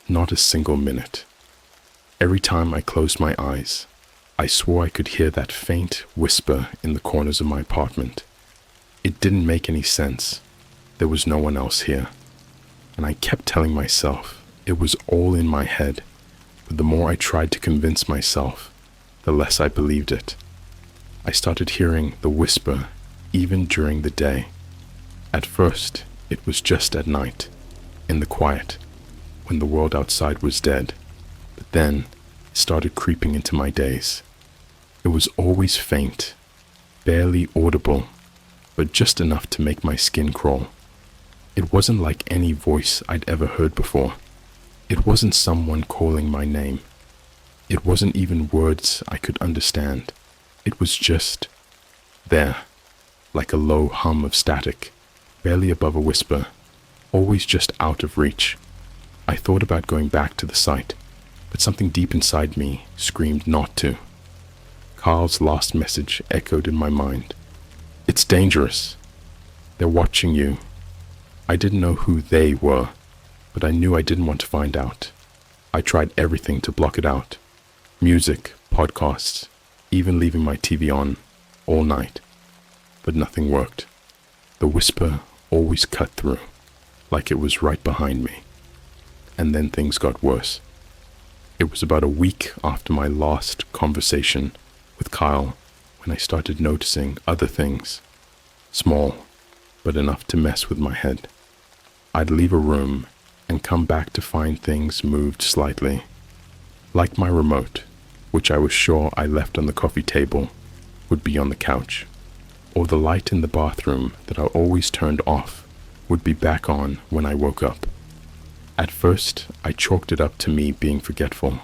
not a single minute. Every time I closed my eyes, I swore I could hear that faint whisper in the corners of my apartment. It didn't make any sense. There was no one else here. And I kept telling myself it was all in my head, but the more I tried to convince myself, the less I believed it. I started hearing the whisper even during the day. At first, it was just at night, in the quiet, when the world outside was dead, but then it started creeping into my days. It was always faint, barely audible, but just enough to make my skin crawl. It wasn't like any voice I'd ever heard before. It wasn't someone calling my name. It wasn't even words I could understand. It was just there, like a low hum of static, barely above a whisper, always just out of reach. I thought about going back to the site, but something deep inside me screamed not to. Carl's last message echoed in my mind. It's dangerous. They're watching you. I didn't know who they were, but I knew I didn't want to find out. I tried everything to block it out. Music, podcasts, even leaving my TV on all night. But nothing worked. The whisper always cut through, like it was right behind me. And then things got worse. It was about a week after my last conversation with Kyle when I started noticing other things. Small, but enough to mess with my head. I'd leave a room and come back to find things moved slightly. Like my remote, which I was sure I left on the coffee table, would be on the couch. Or the light in the bathroom that I always turned off would be back on when I woke up. At first, I chalked it up to me being forgetful.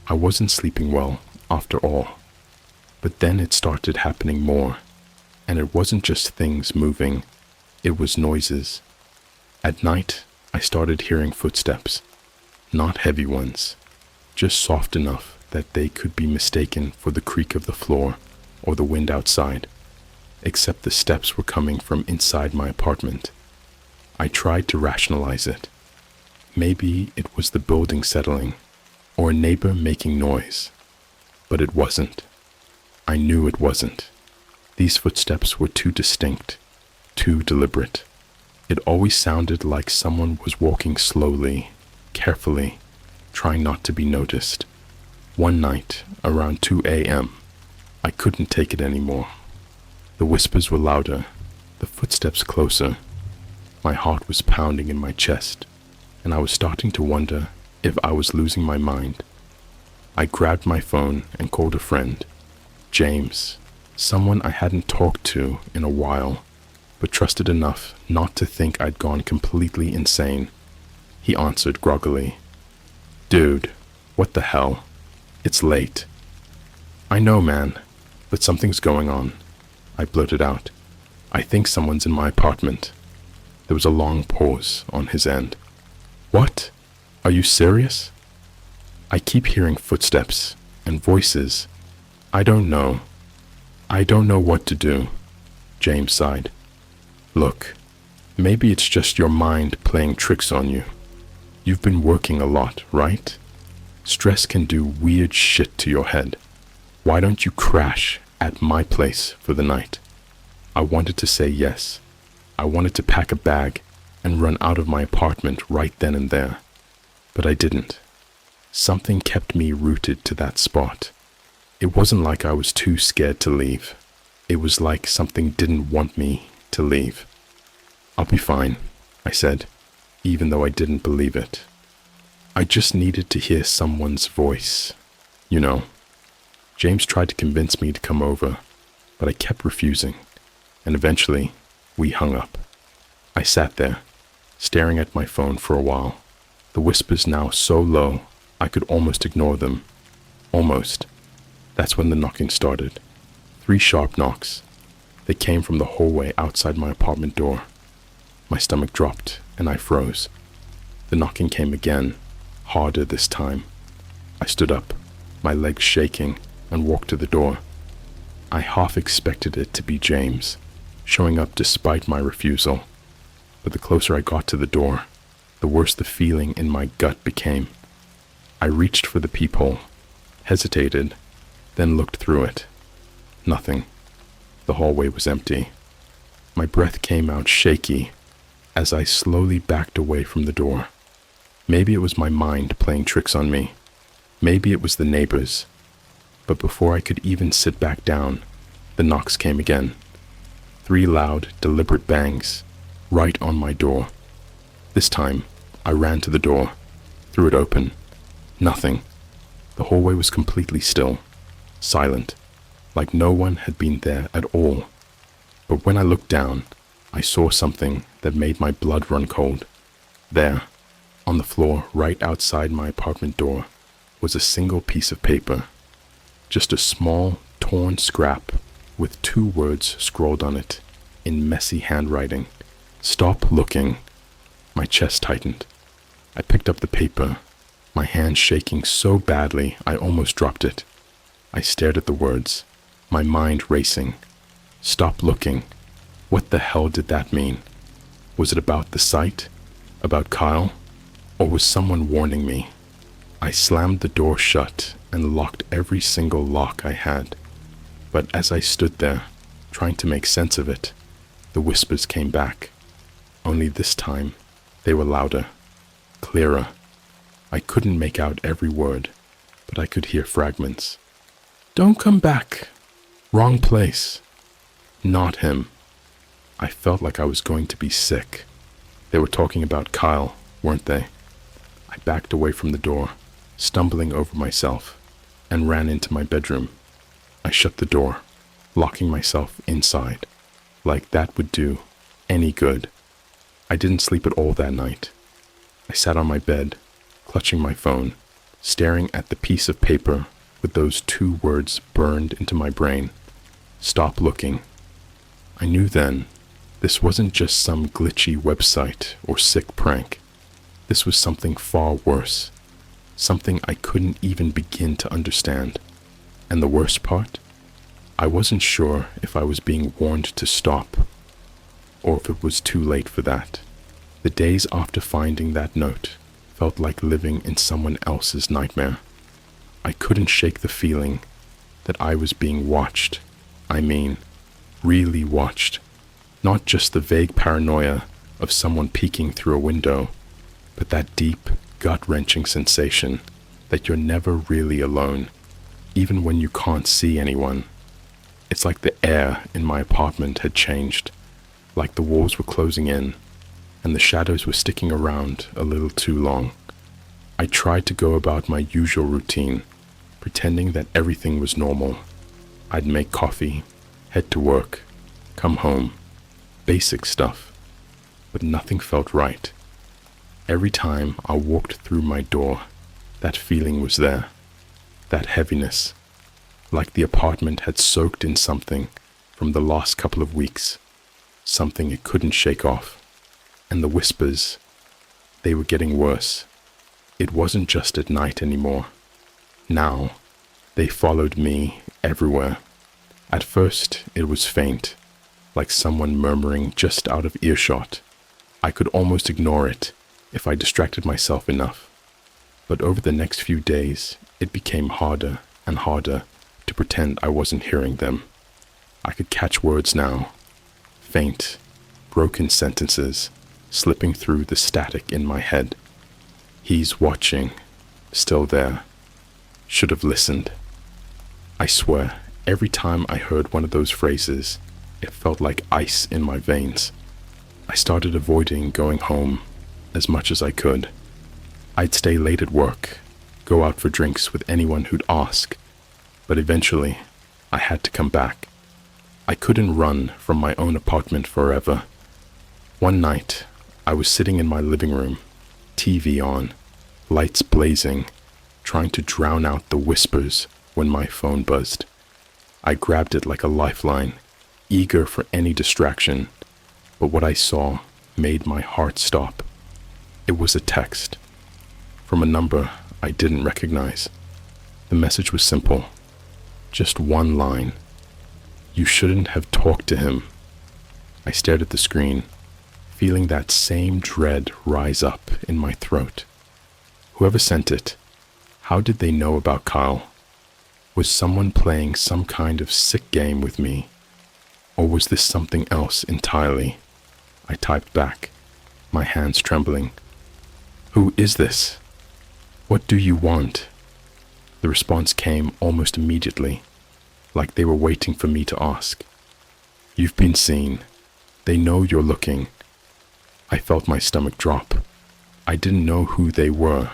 I wasn't sleeping well, after all. But then it started happening more, and it wasn't just things moving, it was noises. At night, I started hearing footsteps, not heavy ones, just soft enough that they could be mistaken for the creak of the floor or the wind outside, except the steps were coming from inside my apartment. I tried to rationalize it. Maybe it was the building settling, or a neighbor making noise. But it wasn't. I knew it wasn't. These footsteps were too distinct, too deliberate. It always sounded like someone was walking slowly, carefully, trying not to be noticed. One night, around 2 a.m., I couldn't take it anymore. The whispers were louder, the footsteps closer. My heart was pounding in my chest, and I was starting to wonder if I was losing my mind. I grabbed my phone and called a friend, James, someone I hadn't talked to in a while, but trusted enough not to think I'd gone completely insane. He answered groggily, "Dude, what the hell? It's late." "I know, man, but something's going on," I blurted out. "I think someone's in my apartment." There was a long pause on his end. "What? Are you serious?" "I keep hearing footsteps and voices. I don't know. I don't know what to do," James sighed. "Look, maybe it's just your mind playing tricks on you. You've been working a lot, right? Stress can do weird shit to your head. Why don't you crash at my place for the night?" I wanted to say yes. I wanted to pack a bag and run out of my apartment right then and there. But I didn't. Something kept me rooted to that spot. It wasn't like I was too scared to leave. It was like something didn't want me to leave. "I'll be fine," I said, even though I didn't believe it. I just needed to hear someone's voice, you know. James tried to convince me to come over, but I kept refusing, and eventually we hung up. I sat there, staring at my phone for a while, the whispers now so low I could almost ignore them. Almost. That's when the knocking started. 3 sharp knocks. They came from the hallway outside my apartment door. My stomach dropped, and I froze. The knocking came again, harder this time. I stood up, my legs shaking, and walked to the door. I half expected it to be James, showing up despite my refusal. But the closer I got to the door, the worse the feeling in my gut became. I reached for the peephole, hesitated, then looked through it. Nothing. The hallway was empty. My breath came out shaky as I slowly backed away from the door. Maybe it was my mind playing tricks on me. Maybe it was the neighbors. But before I could even sit back down, the knocks came again. 3 loud, deliberate bangs, right on my door. This time, I ran to the door, threw it open. Nothing. The hallway was completely still, silent, like no one had been there at all. But when I looked down, I saw something that made my blood run cold. There, on the floor right outside my apartment door, was a single piece of paper. Just a small, torn scrap with 2 words scrawled on it in messy handwriting. "Stop looking." My chest tightened. I picked up the paper, my hand shaking so badly I almost dropped it. I stared at the words, my mind racing. Stop looking. What the hell did that mean? Was it about the site? About Kyle? Or was someone warning me? I slammed the door shut and locked every single lock I had. But as I stood there, trying to make sense of it, the whispers came back. Only this time, they were louder, clearer. I couldn't make out every word, but I could hear fragments. "Don't come back. Wrong place. Not him." I felt like I was going to be sick. They were talking about Kyle, weren't they? I backed away from the door, stumbling over myself, and ran into my bedroom. I shut the door, locking myself inside, like that would do any good. I didn't sleep at all that night. I sat on my bed, clutching my phone, staring at the piece of paper with those 2 words burned into my brain. Stop looking. I knew then this wasn't just some glitchy website or sick prank. This was something far worse, something I couldn't even begin to understand. And the worst part? I wasn't sure if I was being warned to stop, or if it was too late for that. The days after finding that note felt like living in someone else's nightmare. I couldn't shake the feeling that I was being watched. I mean, really watched. Not just the vague paranoia of someone peeking through a window, but that deep, gut-wrenching sensation that you're never really alone, even when you can't see anyone. It's like the air in my apartment had changed, like the walls were closing in, and the shadows were sticking around a little too long. I tried to go about my usual routine, pretending that everything was normal. I'd make coffee, head to work, come home, basic stuff, but nothing felt right. Every time I walked through my door, that feeling was there, that heaviness, like the apartment had soaked in something from the last couple of weeks, something it couldn't shake off. And the whispers, they were getting worse. It wasn't just at night anymore. Now, they followed me everywhere. At first, it was faint, like someone murmuring just out of earshot. I could almost ignore it if I distracted myself enough. But over the next few days, it became harder and harder to pretend I wasn't hearing them. I could catch words now, faint, broken sentences, slipping through the static in my head. He's watching, still there. Should have listened. I swear, every time I heard one of those phrases, it felt like ice in my veins. I started avoiding going home as much as I could. I'd stay late at work, go out for drinks with anyone who'd ask, but eventually, I had to come back. I couldn't run from my own apartment forever. One night, I was sitting in my living room, TV on, lights blazing, trying to drown out the whispers when my phone buzzed. I grabbed it like a lifeline, eager for any distraction, but what I saw made my heart stop. It was a text from a number I didn't recognize. The message was simple, just one line. "You shouldn't have talked to him." I stared at the screen, feeling that same dread rise up in my throat. Whoever sent it, how did they know about Kyle? Was someone playing some kind of sick game with me? Or was this something else entirely? I typed back, my hands trembling. Who is this? What do you want? The response came almost immediately, like they were waiting for me to ask. You've been seen. They know you're looking. I felt my stomach drop. I didn't know who they were,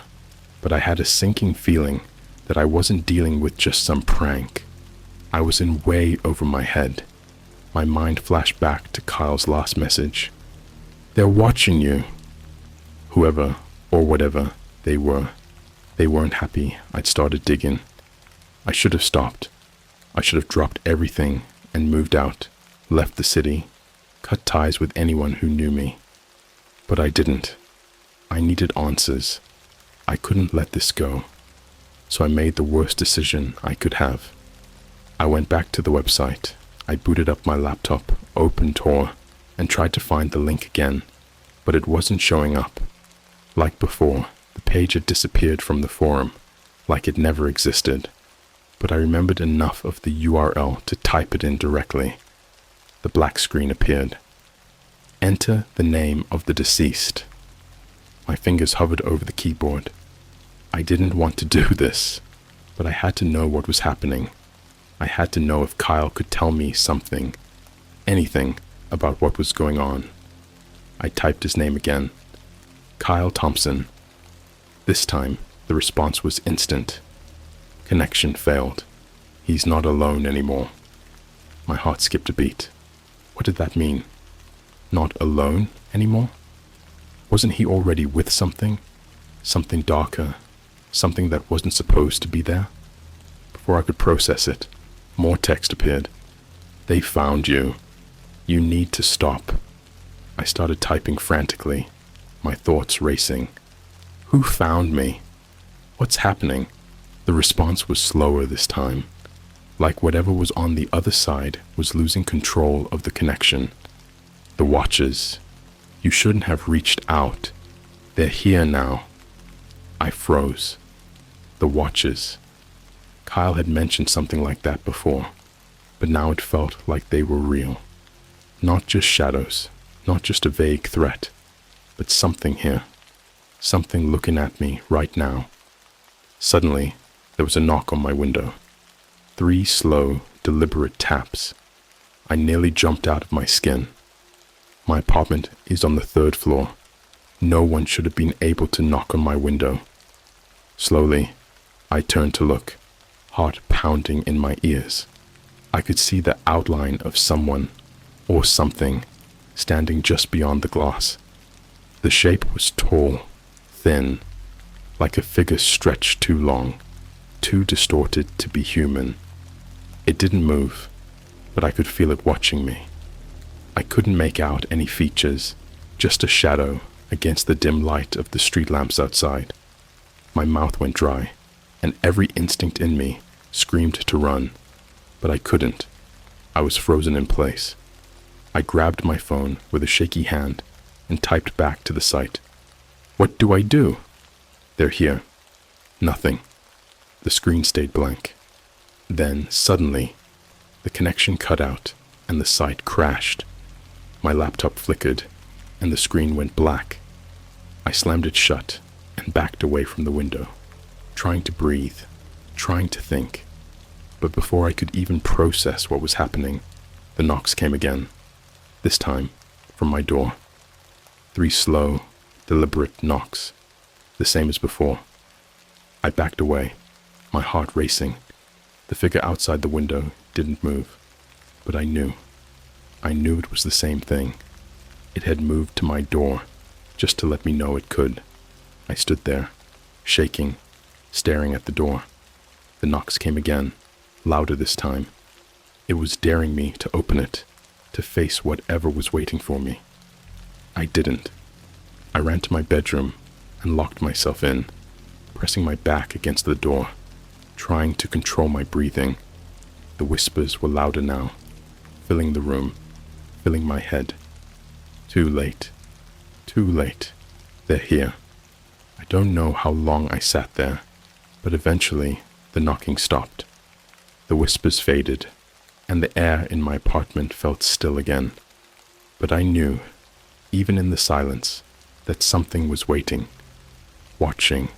but I had a sinking feeling that I wasn't dealing with just some prank. I was in way over my head. My mind flashed back to Kyle's last message. They're watching you. Whoever or whatever they weren't happy I'd started digging. I should have stopped. I should have dropped everything and moved out, left the city, cut ties with anyone who knew me. But I didn't. I needed answers. I couldn't let this go. So I made the worst decision I could have. I went back to the website. I booted up my laptop, opened Tor, and tried to find the link again, but it wasn't showing up. Like before, the page had disappeared from the forum, like it never existed. But I remembered enough of the URL to type it in directly. The black screen appeared. Enter the name of the deceased. My fingers hovered over the keyboard. I didn't want to do this, but I had to know what was happening. I had to know if Kyle could tell me something, anything about what was going on. I typed his name again. Kyle Thompson. This time, the response was instant. Connection failed. He's not alone anymore. My heart skipped a beat. What did that mean? Not alone anymore? Wasn't he already with something? Something darker? Something that wasn't supposed to be there? Before I could process it, more text appeared. They found you. You need to stop. I started typing frantically, my thoughts racing. Who found me? What's happening? The response was slower this time, like whatever was on the other side was losing control of the connection. The Watchers. You shouldn't have reached out. They're here now. I froze. The Watchers. Kyle had mentioned something like that before, but now it felt like they were real. Not just shadows, not just a vague threat, but something here. Something looking at me right now. Suddenly, there was a knock on my window. 3 slow, deliberate taps. I nearly jumped out of my skin. My apartment is on the 3rd floor. No one should have been able to knock on my window. Slowly, I turned to look, heart pounding in my ears. I could see the outline of someone, or something, standing just beyond the glass. The shape was tall, thin, like a figure stretched too long, too distorted to be human. It didn't move, but I could feel it watching me. I couldn't make out any features, just a shadow against the dim light of the street lamps outside. My mouth went dry, and every instinct in me screamed to run, but I couldn't. I was frozen in place. I grabbed my phone with a shaky hand and typed back to the site. What do I do? They're here. Nothing. The screen stayed blank. Then, suddenly, the connection cut out and the site crashed. My laptop flickered and the screen went black. I slammed it shut and backed away from the window, trying to breathe, trying to think. But before I could even process what was happening, the knocks came again, this time from my door. 3 slow, deliberate knocks, the same as before. I backed away, my heart racing. The figure outside the window didn't move, but I knew it was the same thing. It had moved to my door, just to let me know it could. I stood there, shaking, staring at the door. The knocks came again, louder this time. It was daring me to open it, to face whatever was waiting for me. I didn't. I ran to my bedroom and locked myself in, pressing my back against the door, trying to control my breathing. The whispers were louder now, filling the room, filling my head. Too late. Too late. They're here. I don't know how long I sat there, but eventually the knocking stopped. The whispers faded, and the air in my apartment felt still again. But I knew, even in the silence, that something was waiting, watching.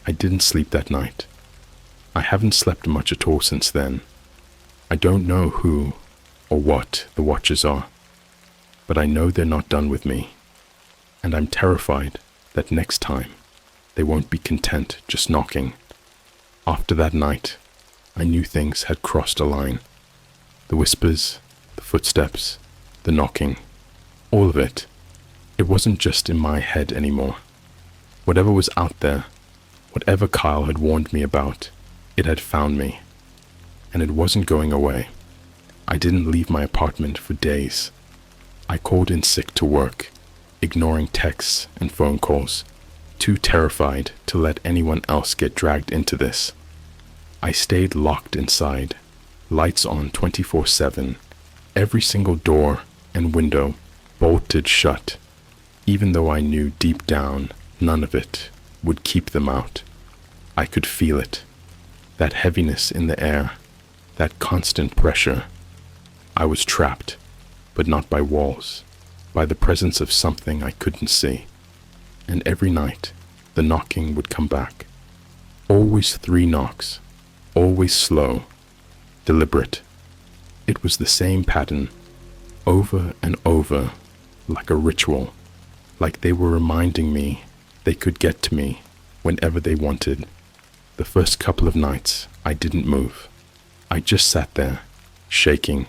I didn't sleep that night. I haven't slept much at all since then. I don't know who or what the watchers are, but I know they're not done with me, and I'm terrified that next time they won't be content just knocking. After that night, I knew things had crossed a line. The whispers, the footsteps, the knocking, all of it. It wasn't just in my head anymore. Whatever was out there, whatever Kyle had warned me about, it had found me, and it wasn't going away. I didn't leave my apartment for days. I called in sick to work, ignoring texts and phone calls, too terrified to let anyone else get dragged into this. I stayed locked inside, lights on 24/7, every single door and window bolted shut, even though I knew deep down none of it would keep them out. I could feel it, that heaviness in the air, that constant pressure. I was trapped, but not by walls, by the presence of something I couldn't see. And every night, the knocking would come back. Always 3 knocks, always slow, deliberate. It was the same pattern, over and over, like a ritual, like they were reminding me they could get to me whenever they wanted. The first couple of nights, I didn't move. I just sat there, shaking,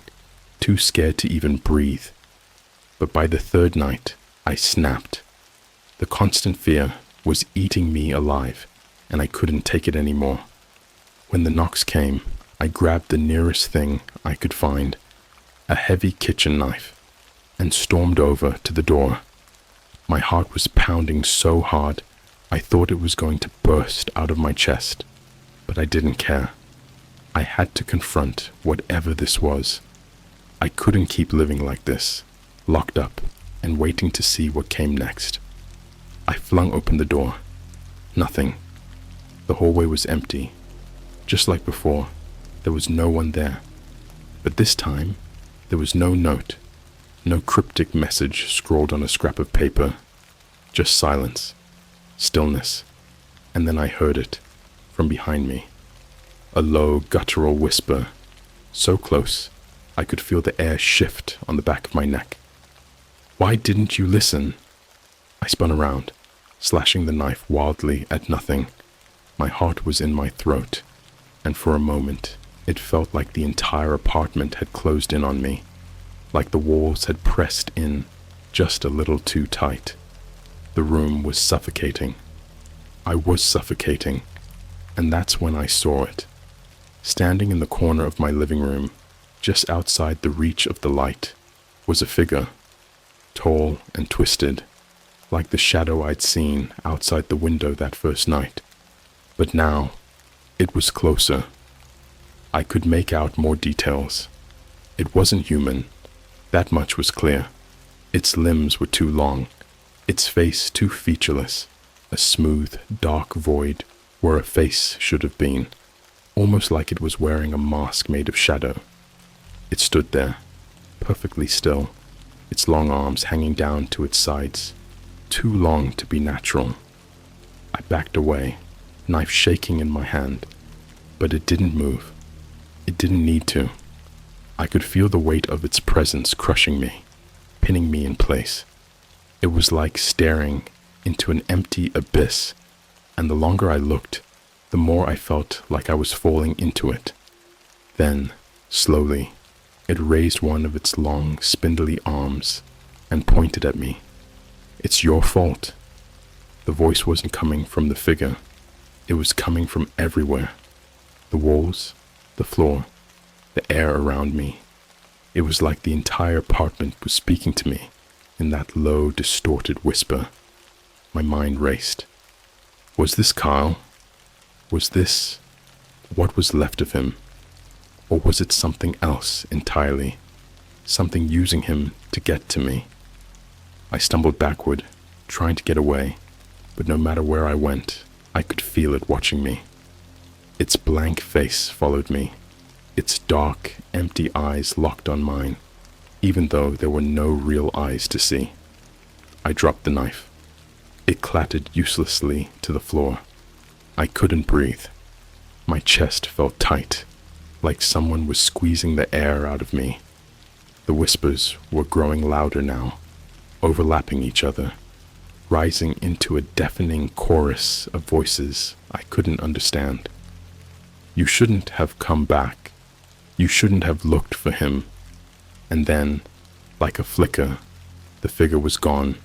too scared to even breathe. But by the 3rd night, I snapped. The constant fear was eating me alive, and I couldn't take it anymore. When the knocks came, I grabbed the nearest thing I could find, a heavy kitchen knife, and stormed over to the door. My heart was pounding so hard, I thought it was going to burst out of my chest, but I didn't care. I had to confront whatever this was. I couldn't keep living like this, locked up and waiting to see what came next. I flung open the door. Nothing. The hallway was empty. Just like before, there was no one there. But this time, there was no note, no cryptic message scrawled on a scrap of paper. Just silence, stillness, and then I heard it, from behind me. A low, guttural whisper, so close, I could feel the air shift on the back of my neck. "Why didn't you listen?" I spun around, slashing the knife wildly at nothing. My heart was in my throat, and for a moment, it felt like the entire apartment had closed in on me, like the walls had pressed in just a little too tight. The room was suffocating. I was suffocating, and that's when I saw it. Standing in the corner of my living room, just outside the reach of the light, was a figure, tall and twisted, like the shadow I'd seen outside the window that first night. But now, it was closer. I could make out more details. It wasn't human, that much was clear. Its limbs were too long, its face too featureless, a smooth, dark void where a face should have been, almost like it was wearing a mask made of shadow. It stood there, perfectly still, its long arms hanging down to its sides, too long to be natural. I backed away, knife shaking in my hand, but it didn't move. It didn't need to. I could feel the weight of its presence crushing me, pinning me in place. It was like staring into an empty abyss, and the longer I looked, the more I felt like I was falling into it. Then, slowly, it raised one of its long, spindly arms and pointed at me. "It's your fault." The voice wasn't coming from the figure. It was coming from everywhere. The walls, the floor, the air around me. It was like the entire apartment was speaking to me in that low, distorted whisper. My mind raced. Was this Kyle? Was this what was left of him? Or was it something else entirely? Something using him to get to me? I stumbled backward, trying to get away, but no matter where I went, I could feel it watching me. Its blank face followed me, its dark, empty eyes locked on mine, even though there were no real eyes to see. I dropped the knife. It clattered uselessly to the floor. I couldn't breathe. My chest felt tight, like someone was squeezing the air out of me. The whispers were growing louder now, overlapping each other, rising into a deafening chorus of voices I couldn't understand. You shouldn't have come back. You shouldn't have looked for him. And then, like a flicker, the figure was gone.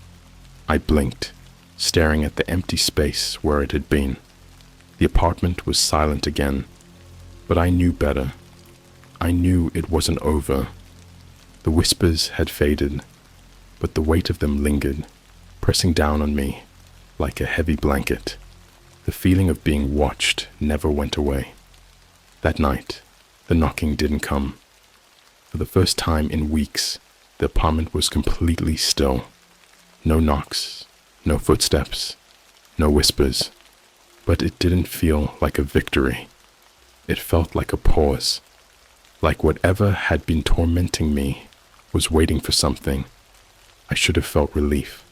I blinked, staring at the empty space where it had been. The apartment was silent again, but I knew better. I knew it wasn't over. The whispers had faded, but the weight of them lingered, pressing down on me like a heavy blanket. The feeling of being watched never went away. That night, the knocking didn't come. For the first time in weeks, the apartment was completely still. No knocks, no footsteps, no whispers. But it didn't feel like a victory. It felt like a pause, like whatever had been tormenting me was waiting for something. I should have felt relief.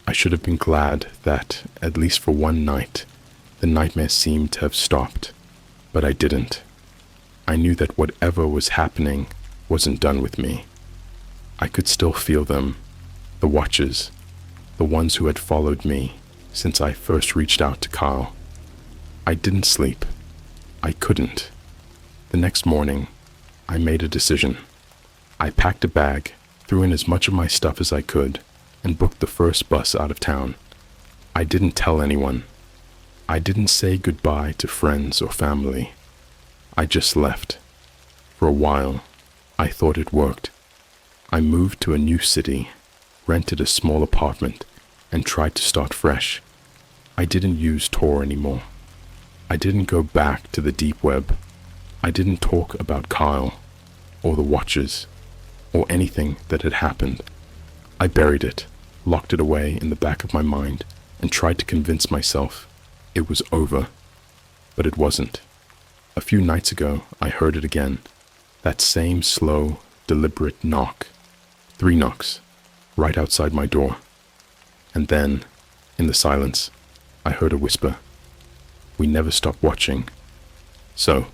I should have been glad that, at least for one night, the nightmare seemed to have stopped. But I didn't. I knew that whatever was happening wasn't done with me. I could still feel them, the watchers, the ones who had followed me since I first reached out to Kyle. I didn't sleep. I couldn't. The next morning, I made a decision. I packed a bag, threw in as much of my stuff as I could, and booked the first bus out of town. I didn't tell anyone. I didn't say goodbye to friends or family. I just left. For a while, I thought it worked. I moved to a new city, rented a small apartment, and tried to start fresh. I didn't use Tor anymore. I didn't go back to the deep web. I didn't talk about Kyle, or the Watchers, or anything that had happened. I buried it, locked it away in the back of my mind, and tried to convince myself it was over. But it wasn't. A few nights ago, I heard it again. That same slow, deliberate knock. 3 knocks, right outside my door. And then, in the silence, I heard a whisper. We never stop watching. So,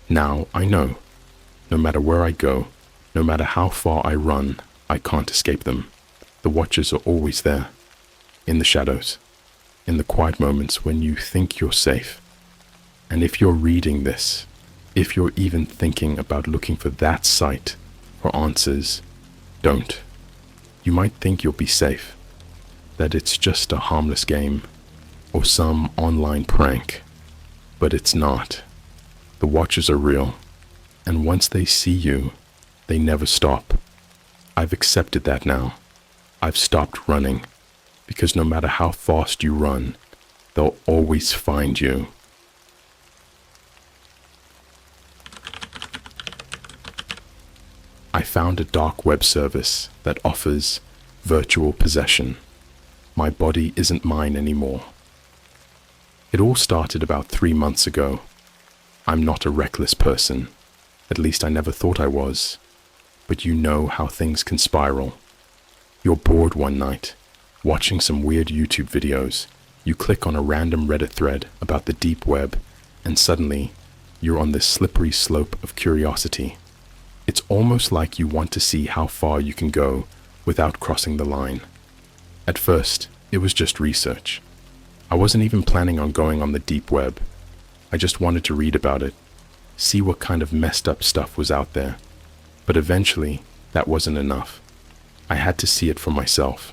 now I know. No matter where I go, no matter how far I run, I can't escape them. The Watchers are always there. In the shadows. In the quiet moments when you think you're safe. And if you're reading this, if you're even thinking about looking for that site for answers, don't. You might think you'll be safe. That it's just a harmless game. Or some online prank. But it's not. The Watchers are real. And once they see you, they never stop. I've accepted that now. I've stopped running. Because no matter how fast you run, they'll always find you. I found a dark web service that offers virtual possession. My body isn't mine anymore. It all started about 3 months ago. I'm not a reckless person. At least I never thought I was. But you know how things can spiral. You're bored one night, watching some weird YouTube videos. You click on a random Reddit thread about the deep web, and suddenly, you're on this slippery slope of curiosity. It's almost like you want to see how far you can go without crossing the line. At first, it was just research. I wasn't even planning on going on the deep web. I just wanted to read about it, see what kind of messed up stuff was out there. But eventually, that wasn't enough. I had to see it for myself.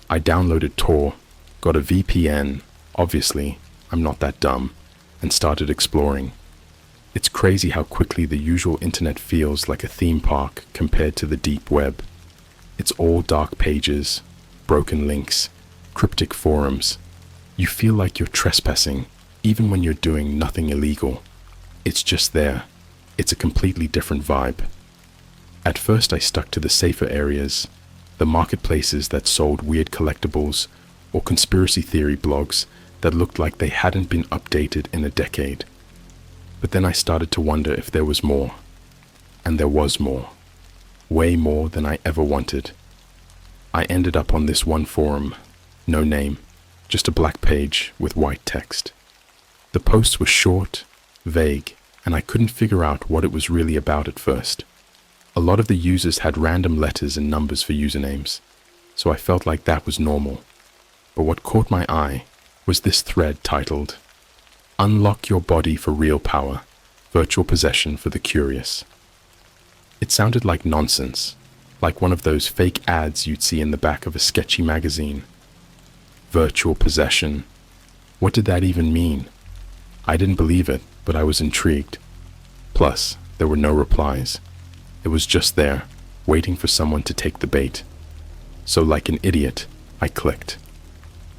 I downloaded Tor, got a VPN, obviously, I'm not that dumb, and started exploring. It's crazy how quickly the usual internet feels like a theme park compared to the deep web. It's all dark pages, broken links, cryptic forums. You feel like you're trespassing, even when you're doing nothing illegal. It's just there. It's a completely different vibe. At first I stuck to the safer areas, the marketplaces that sold weird collectibles or conspiracy theory blogs that looked like they hadn't been updated in a decade. But then I started to wonder if there was more. And there was more. Way more than I ever wanted. I ended up on this one forum. No name. Just a black page with white text. The posts were short, vague, and I couldn't figure out what it was really about at first. A lot of the users had random letters and numbers for usernames, so I felt like that was normal. But what caught my eye was this thread titled, "Unlock Your Body for Real Power, Virtual Possession for the Curious." It sounded like nonsense, like one of those fake ads you'd see in the back of a sketchy magazine. Virtual possession. What did that even mean? I didn't believe it, but I was intrigued. Plus, there were no replies. It was just there, waiting for someone to take the bait. So like an idiot, I clicked.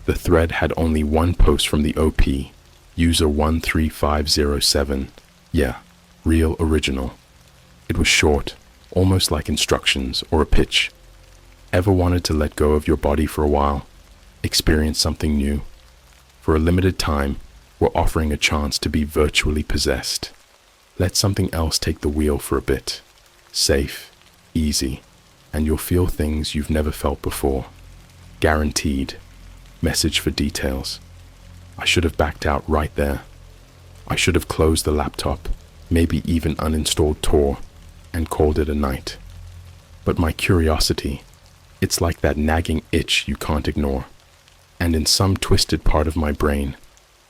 The thread had only one post from the OP, user 13507. Yeah, real original. It was short, almost like instructions or a pitch. Ever wanted to let go of your body for a while? Experience something new? For a limited time, we're offering a chance to be virtually possessed. Let something else take the wheel for a bit. Safe, easy, and you'll feel things you've never felt before. Guaranteed. Message for details. I should have backed out right there. I should have closed the laptop, maybe even uninstalled Tor, and called it a night. But my curiosity, it's like that nagging itch you can't ignore. And in some twisted part of my brain,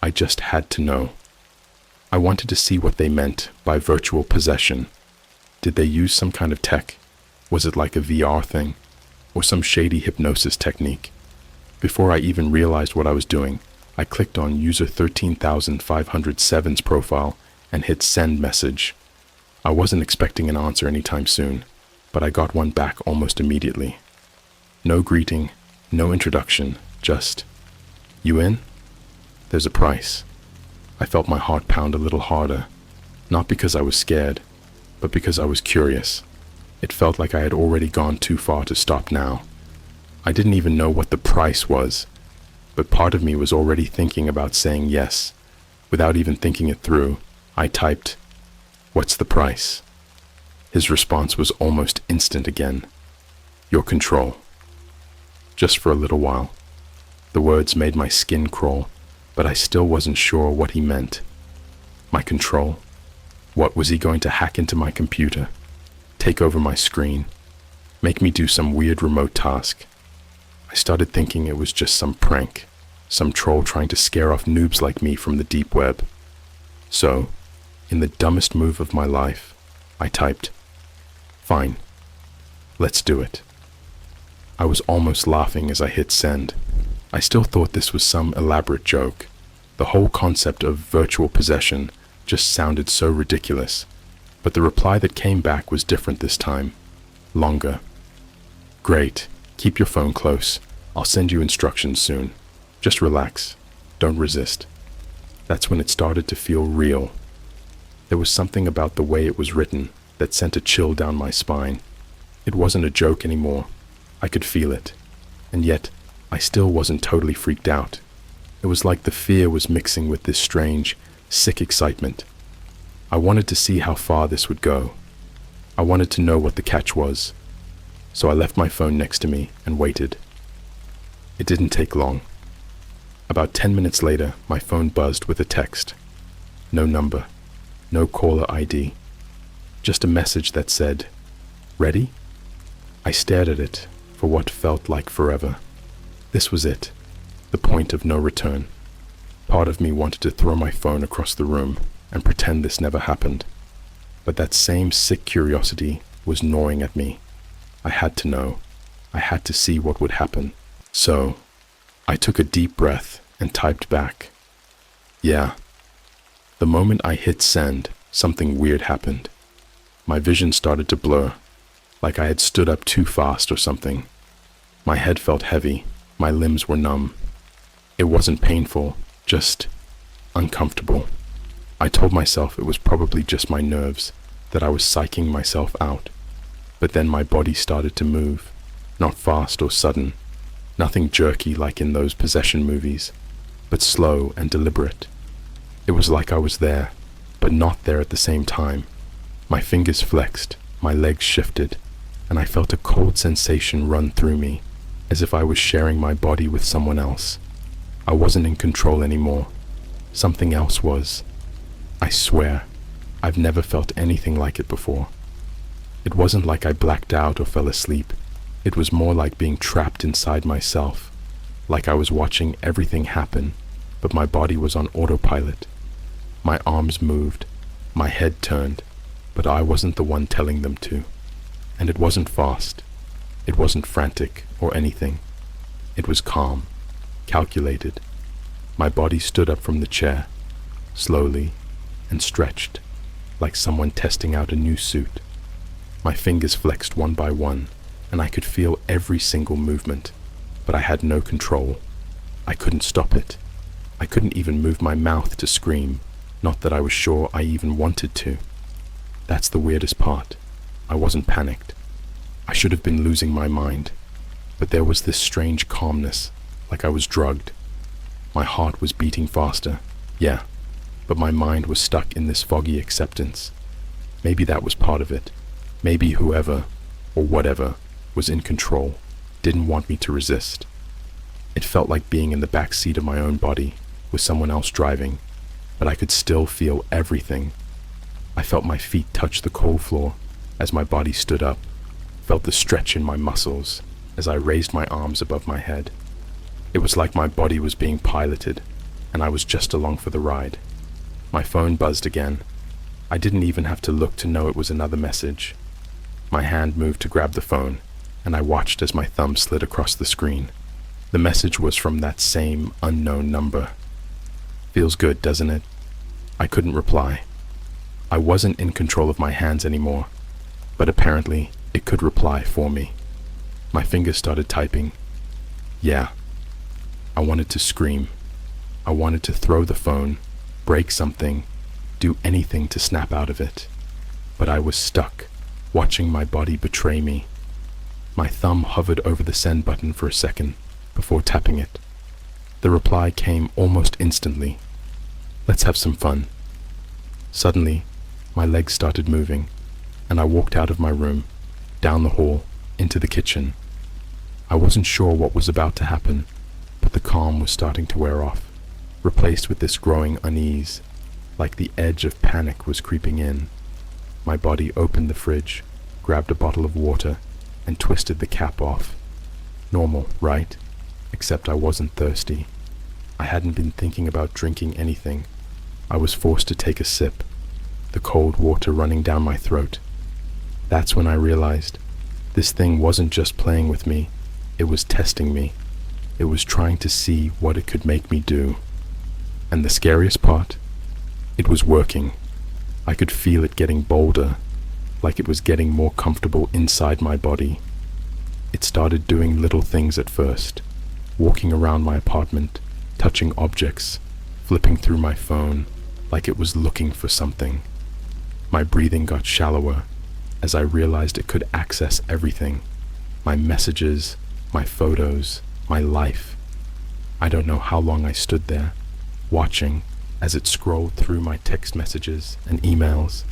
I just had to know. I wanted to see what they meant by virtual possession. Did they use some kind of tech? Was it like a VR thing? Or some shady hypnosis technique? Before I even realized what I was doing, I clicked on user 13507's profile and hit send message. I wasn't expecting an answer anytime soon, but I got one back almost immediately. No greeting, no introduction, just, "You in? There's a price." I felt my heart pound a little harder, not because I was scared, but because I was curious. It felt like I had already gone too far to stop now. I didn't even know what the price was, but part of me was already thinking about saying yes. Without even thinking it through, I typed, "What's the price?" His response was almost instant again. "Your control." Just for a little while. The words made my skin crawl, but I still wasn't sure what he meant. My control? What, was he going to hack into my computer? Take over my screen? Make me do some weird remote task? I started thinking it was just some prank, some troll trying to scare off noobs like me from the deep web. So, in the dumbest move of my life, I typed, "Fine, let's do it." I was almost laughing as I hit send. I still thought this was some elaborate joke. The whole concept of virtual possession just sounded so ridiculous. But the reply that came back was different this time. Longer. "Great. Keep your phone close. I'll send you instructions soon. Just relax. Don't resist." That's when it started to feel real. There was something about the way it was written that sent a chill down my spine. It wasn't a joke anymore. I could feel it. And yet, I still wasn't totally freaked out. It was like the fear was mixing with this strange, sick excitement. I wanted to see how far this would go. I wanted to know what the catch was. So I left my phone next to me and waited. It didn't take long. About 10 minutes later, my phone buzzed with a text. No number, no caller ID. Just a message that said, "Ready?" I stared at it for what felt like forever. This was it, the point of no return. Part of me wanted to throw my phone across the room and pretend this never happened. But that same sick curiosity was gnawing at me. I had to know. I had to see what would happen. So, I took a deep breath and typed back, "Yeah." The moment I hit send, something weird happened. My vision started to blur, like I had stood up too fast or something. My head felt heavy, my limbs were numb. It wasn't painful, just uncomfortable. I told myself it was probably just my nerves, that I was psyching myself out. But then my body started to move, not fast or sudden, nothing jerky like in those possession movies, but slow and deliberate. It was like I was there, but not there at the same time. My fingers flexed, My legs shifted, and I felt a cold sensation run through me, as if I was sharing my body with someone else. I wasn't in control anymore. Something else was. I swear, I've never felt anything like it before. It wasn't like I blacked out or fell asleep. It was more like being trapped inside myself, like I was watching everything happen, but my body was on autopilot. My arms moved, my head turned, but I wasn't the one telling them to. And it wasn't fast. It wasn't frantic or anything. It was calm, calculated. My body stood up from the chair, slowly, and stretched, like someone testing out a new suit. My fingers flexed one by one, and I could feel every single movement, but I had no control. I couldn't stop it. I couldn't even move my mouth to scream, not that I was sure I even wanted to. That's the weirdest part. I wasn't panicked. I should have been losing my mind, but there was this strange calmness, like I was drugged. My heart was beating faster, yeah, but my mind was stuck in this foggy acceptance. Maybe that was part of it. Maybe whoever, or whatever, was in control didn't want me to resist. It felt like being in the back seat of my own body, with someone else driving, but I could still feel everything. I felt my feet touch the cold floor as my body stood up, felt the stretch in my muscles as I raised my arms above my head. It was like my body was being piloted, and I was just along for the ride. My phone buzzed again. I didn't even have to look to know it was another message. My hand moved to grab the phone, and I watched as my thumb slid across the screen. The message was from that same unknown number. Feels good, doesn't it? I couldn't reply. I wasn't in control of my hands anymore, but apparently it could reply for me. My fingers started typing. Yeah. I wanted to scream. I wanted to throw the phone, break something, do anything to snap out of it. But I was stuck, watching my body betray me. My thumb hovered over the send button for a second before tapping it. The reply came almost instantly. Let's have some fun. Suddenly, my legs started moving, and I walked out of my room, down the hall, into the kitchen. I wasn't sure what was about to happen, but the calm was starting to wear off, replaced with this growing unease, like the edge of panic was creeping in. My body opened the fridge, grabbed a bottle of water, and twisted the cap off. Normal, right? Except I wasn't thirsty. I hadn't been thinking about drinking anything. I was forced to take a sip, the cold water running down my throat. That's when I realized this thing wasn't just playing with me, it was testing me. It was trying to see what it could make me do. And the scariest part? It was working. I could feel it getting bolder, like it was getting more comfortable inside my body. It started doing little things at first, walking around my apartment, touching objects, flipping through my phone, like it was looking for something. My breathing got shallower as I realized it could access everything. My messages, my photos, my life. I don't know how long I stood there, watching as it scrolled through my text messages and emails.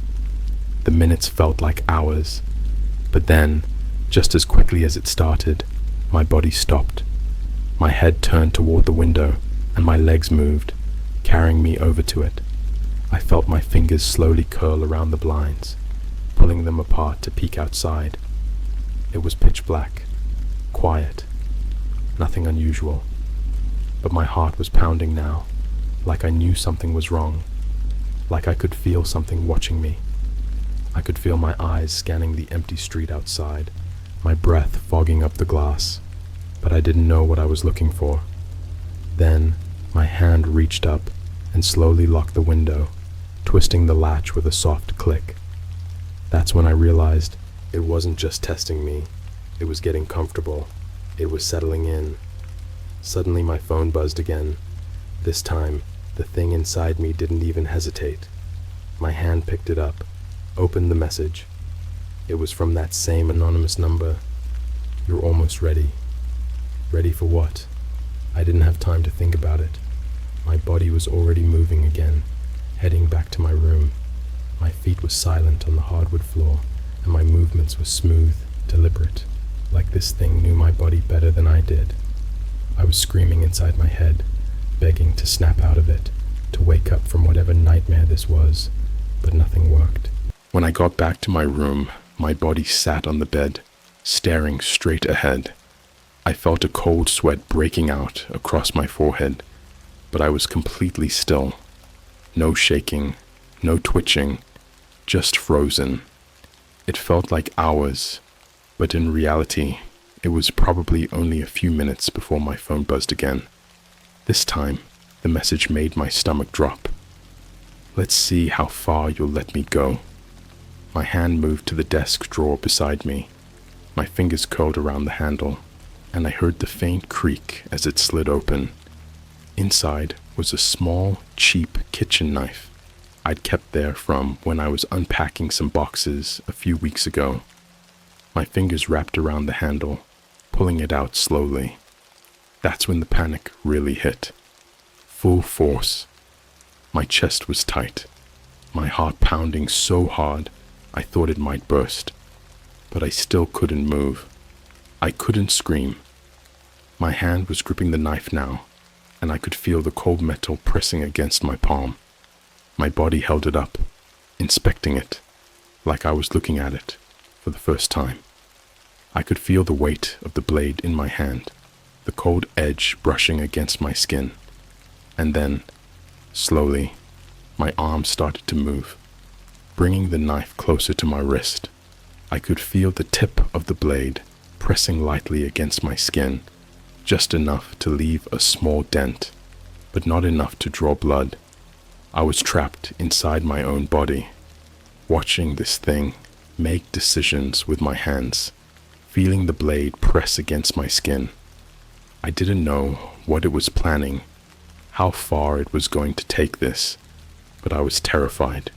The minutes felt like hours, but then, just as quickly as it started, my body stopped. My head turned toward the window, and my legs moved, carrying me over to it. I felt my fingers slowly curl around the blinds, pulling them apart to peek outside. It was pitch black, quiet, nothing unusual, but my heart was pounding now, like I knew something was wrong, like I could feel something watching me. I could feel my eyes scanning the empty street outside, my breath fogging up the glass, but I didn't know what I was looking for. Then, my hand reached up and slowly locked the window, twisting the latch with a soft click. That's when I realized it wasn't just testing me, it was getting comfortable, it was settling in. Suddenly my phone buzzed again. This time, the thing inside me didn't even hesitate. My hand picked it up, opened the message. It was from that same anonymous number. You're almost ready. Ready for what? I didn't have time to think about it. My body was already moving again, heading back to my room. My feet were silent on the hardwood floor, and my movements were smooth, deliberate, like this thing knew my body better than I did. I was screaming inside my head, begging to snap out of it, to wake up from whatever nightmare this was, but nothing worked. When I got back to my room, my body sat on the bed, staring straight ahead. I felt a cold sweat breaking out across my forehead, but I was completely still. No shaking, no twitching, just frozen. It felt like hours, but in reality, it was probably only a few minutes before my phone buzzed again. This time, the message made my stomach drop. "Let's see how far you'll let me go." My hand moved to the desk drawer beside me. My fingers curled around the handle, and I heard the faint creak as it slid open. Inside was a small, cheap kitchen knife I'd kept there from when I was unpacking some boxes a few weeks ago. My fingers wrapped around the handle, pulling it out slowly. That's when the panic really hit. Full force. My chest was tight, my heart pounding so hard I thought it might burst, but I still couldn't move. I couldn't scream. My hand was gripping the knife now, and I could feel the cold metal pressing against my palm. My body held it up, inspecting it, like I was looking at it for the first time. I could feel the weight of the blade in my hand, the cold edge brushing against my skin. And then, slowly, my arm started to move, bringing the knife closer to my wrist. I could feel the tip of the blade pressing lightly against my skin, just enough to leave a small dent, but not enough to draw blood. I was trapped inside my own body, watching this thing make decisions with my hands, feeling the blade press against my skin. I didn't know what it was planning, how far it was going to take this, but I was terrified.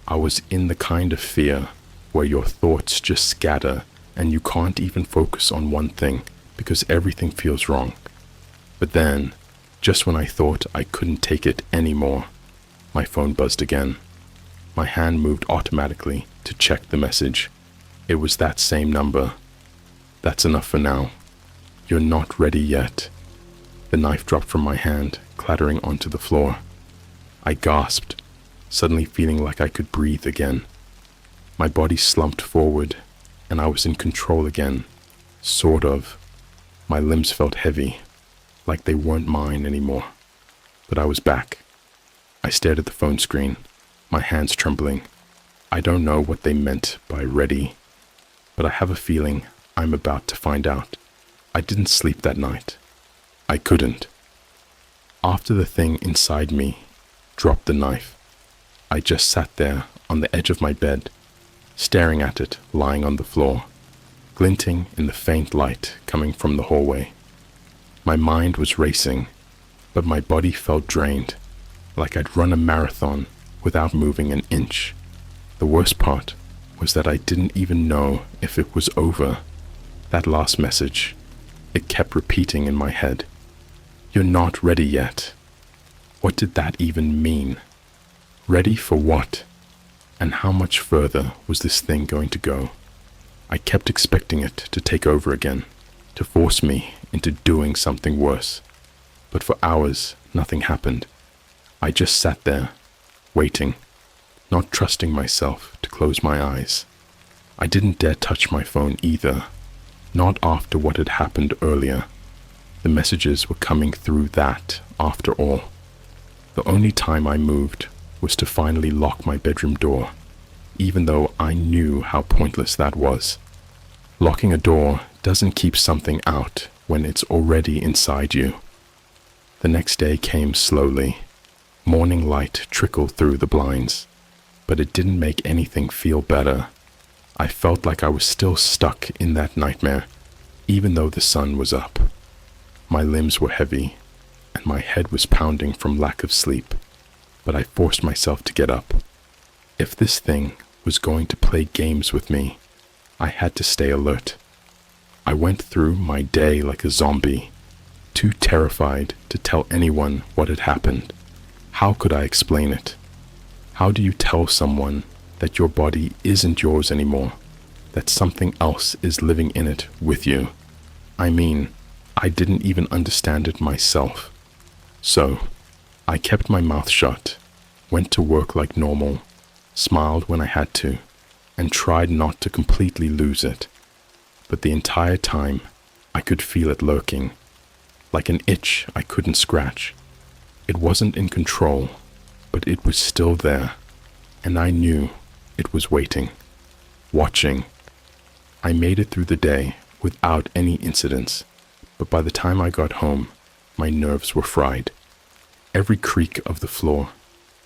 I was in the kind of fear where your thoughts just scatter and you can't even focus on one thing because everything feels wrong. But then, just when I thought I couldn't take it anymore, my phone buzzed again. My hand moved automatically to check the message. It was that same number. "That's enough for now. You're not ready yet." The knife dropped from my hand, clattering onto the floor. I gasped, suddenly feeling like I could breathe again. My body slumped forward, and I was in control again. Sort of. My limbs felt heavy, like they weren't mine anymore. But I was back. I stared at the phone screen, my hands trembling. I don't know what they meant by ready, but I have a feeling I'm about to find out. I didn't sleep that night. I couldn't. After the thing inside me dropped the knife, I just sat there on the edge of my bed, staring at it lying on the floor, glinting in the faint light coming from the hallway. My mind was racing, but my body felt drained, like I'd run a marathon without moving an inch. The worst part was that I didn't even know if it was over. That last message, it kept repeating in my head. "You're not ready yet." What did that even mean? Ready for what? And how much further was this thing going to go? I kept expecting it to take over again, to force me into doing something worse. But for hours, nothing happened. I just sat there, waiting, not trusting myself to close my eyes. I didn't dare touch my phone either, not after what had happened earlier. The messages were coming through that, after all. The only time I moved was to finally lock my bedroom door, even though I knew how pointless that was. Locking a door doesn't keep something out when it's already inside you. The next day came slowly. Morning light trickled through the blinds, but it didn't make anything feel better. I felt like I was still stuck in that nightmare, even though the sun was up. My limbs were heavy, and my head was pounding from lack of sleep, but I forced myself to get up. If this thing was going to play games with me, I had to stay alert. I went through my day like a zombie, too terrified to tell anyone what had happened. How could I explain it? How do you tell someone that your body isn't yours anymore that something else is living in it with you. I mean, I didn't even understand it myself. So, I kept my mouth shut, went to work like normal, smiled when I had to, and tried not to completely lose it. But the entire time, I could feel it lurking, like an itch I couldn't scratch. It wasn't in control, but it was still there, and I knew it was waiting, watching. I made it through the day without any incidents, but by the time I got home, my nerves were fried. Every creak of the floor,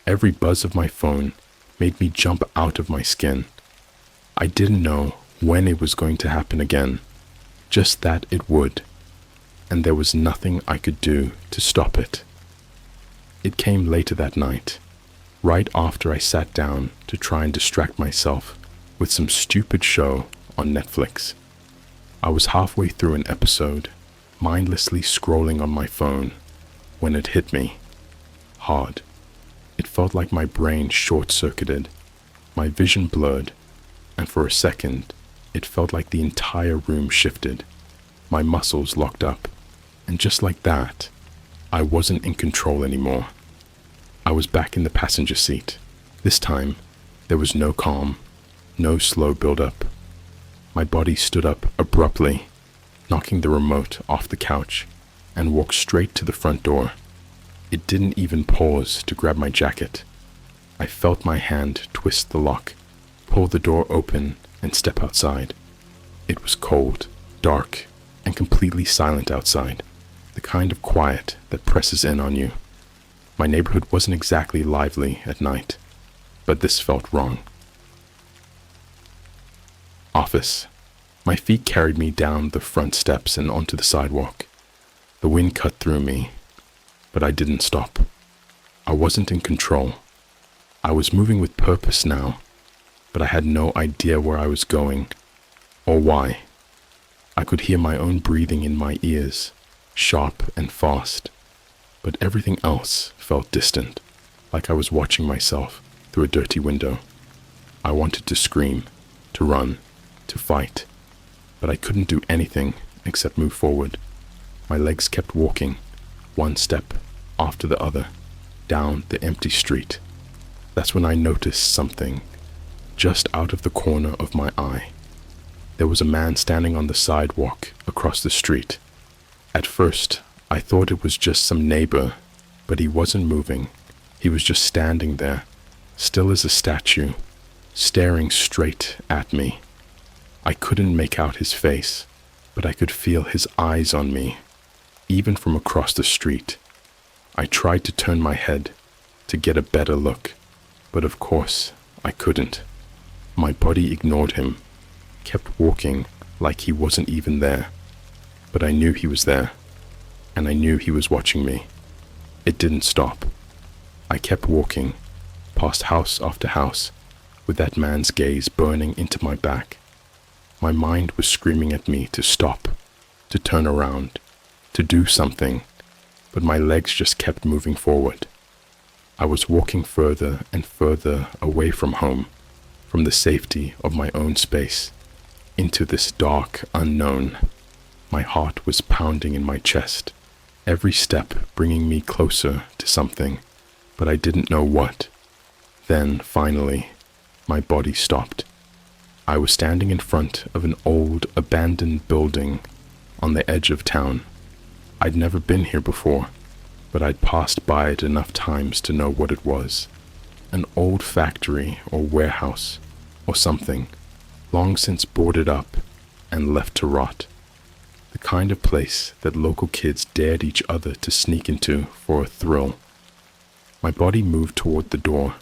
every buzz of my phone made me jump out of my skin. I didn't know when it was going to happen again, just that it would, and there was nothing I could do to stop it. It came later that night, right after I sat down to try and distract myself with some stupid show on Netflix. I was halfway through an episode, mindlessly scrolling on my phone, when it hit me. Hard. It felt like my brain short-circuited, my vision blurred, and for a second, it felt like the entire room shifted. My muscles locked up, and just like that, I wasn't in control anymore. I was back in the passenger seat. This time, there was no calm, no slow build-up. My body stood up abruptly, knocking the remote off the couch, and walked straight to the front door. It didn't even pause to grab my jacket. I felt my hand twist the lock, pull the door open, and step outside. It was cold, dark, and completely silent outside, the kind of quiet that presses in on you. My neighborhood wasn't exactly lively at night, but this felt wrong. Office. My feet carried me down the front steps and onto the sidewalk. The wind cut through me, but I didn't stop. I wasn't in control. I was moving with purpose now, but I had no idea where I was going or why. I could hear my own breathing in my ears, sharp and fast, but everything else felt distant, like I was watching myself through a dirty window. I wanted to scream, to run, to fight, but I couldn't do anything except move forward. My legs kept walking, one step after the other, down the empty street. That's when I noticed something just out of the corner of my eye. There was a man standing on the sidewalk across the street. At first, I thought it was just some neighbor, but he wasn't moving. He was just standing there, still as a statue, staring straight at me. I couldn't make out his face, but I could feel his eyes on me, even from across the street. I tried to turn my head to get a better look, but of course I couldn't. My body ignored him, kept walking like he wasn't even there. But I knew he was there, and I knew he was watching me. It didn't stop. I kept walking, past house after house, with that man's gaze burning into my back. My mind was screaming at me to stop, to turn around, to do something, but my legs just kept moving forward. I was walking further and further away from home, from the safety of my own space, into this dark unknown. My heart was pounding in my chest, every step bringing me closer to something, but I didn't know what. Then, finally, my body stopped. I was standing in front of an old, abandoned building on the edge of town. I'd never been here before, but I'd passed by it enough times to know what it was. An old factory or warehouse or something, long since boarded up and left to rot. The kind of place that local kids dared each other to sneak into for a thrill. My body moved toward the door,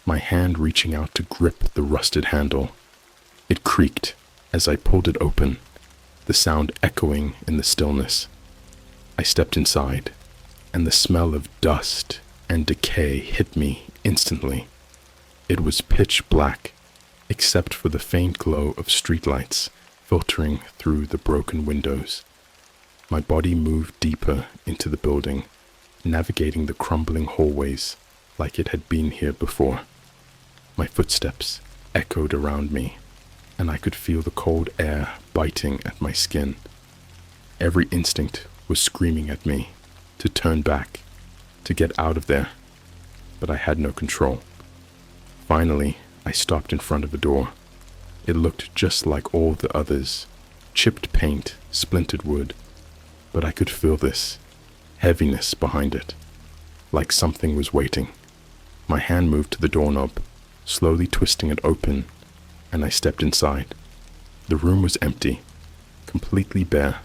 my hand reaching out to grip the rusted handle. It creaked as I pulled it open, the sound echoing in the stillness. I stepped inside, and the smell of dust and decay hit me instantly. It was pitch black, except for the faint glow of streetlights filtering through the broken windows. My body moved deeper into the building, navigating the crumbling hallways like it had been here before. My footsteps echoed around me, and I could feel the cold air biting at my skin. Every instinct was screaming at me to turn back, to get out of there, but I had no control. Finally, I stopped in front of a door. It looked just like all the others, chipped paint, splintered wood, but I could feel this heaviness behind it, like something was waiting. My hand moved to the doorknob, slowly twisting it open, and I stepped inside. The room was empty, completely bare,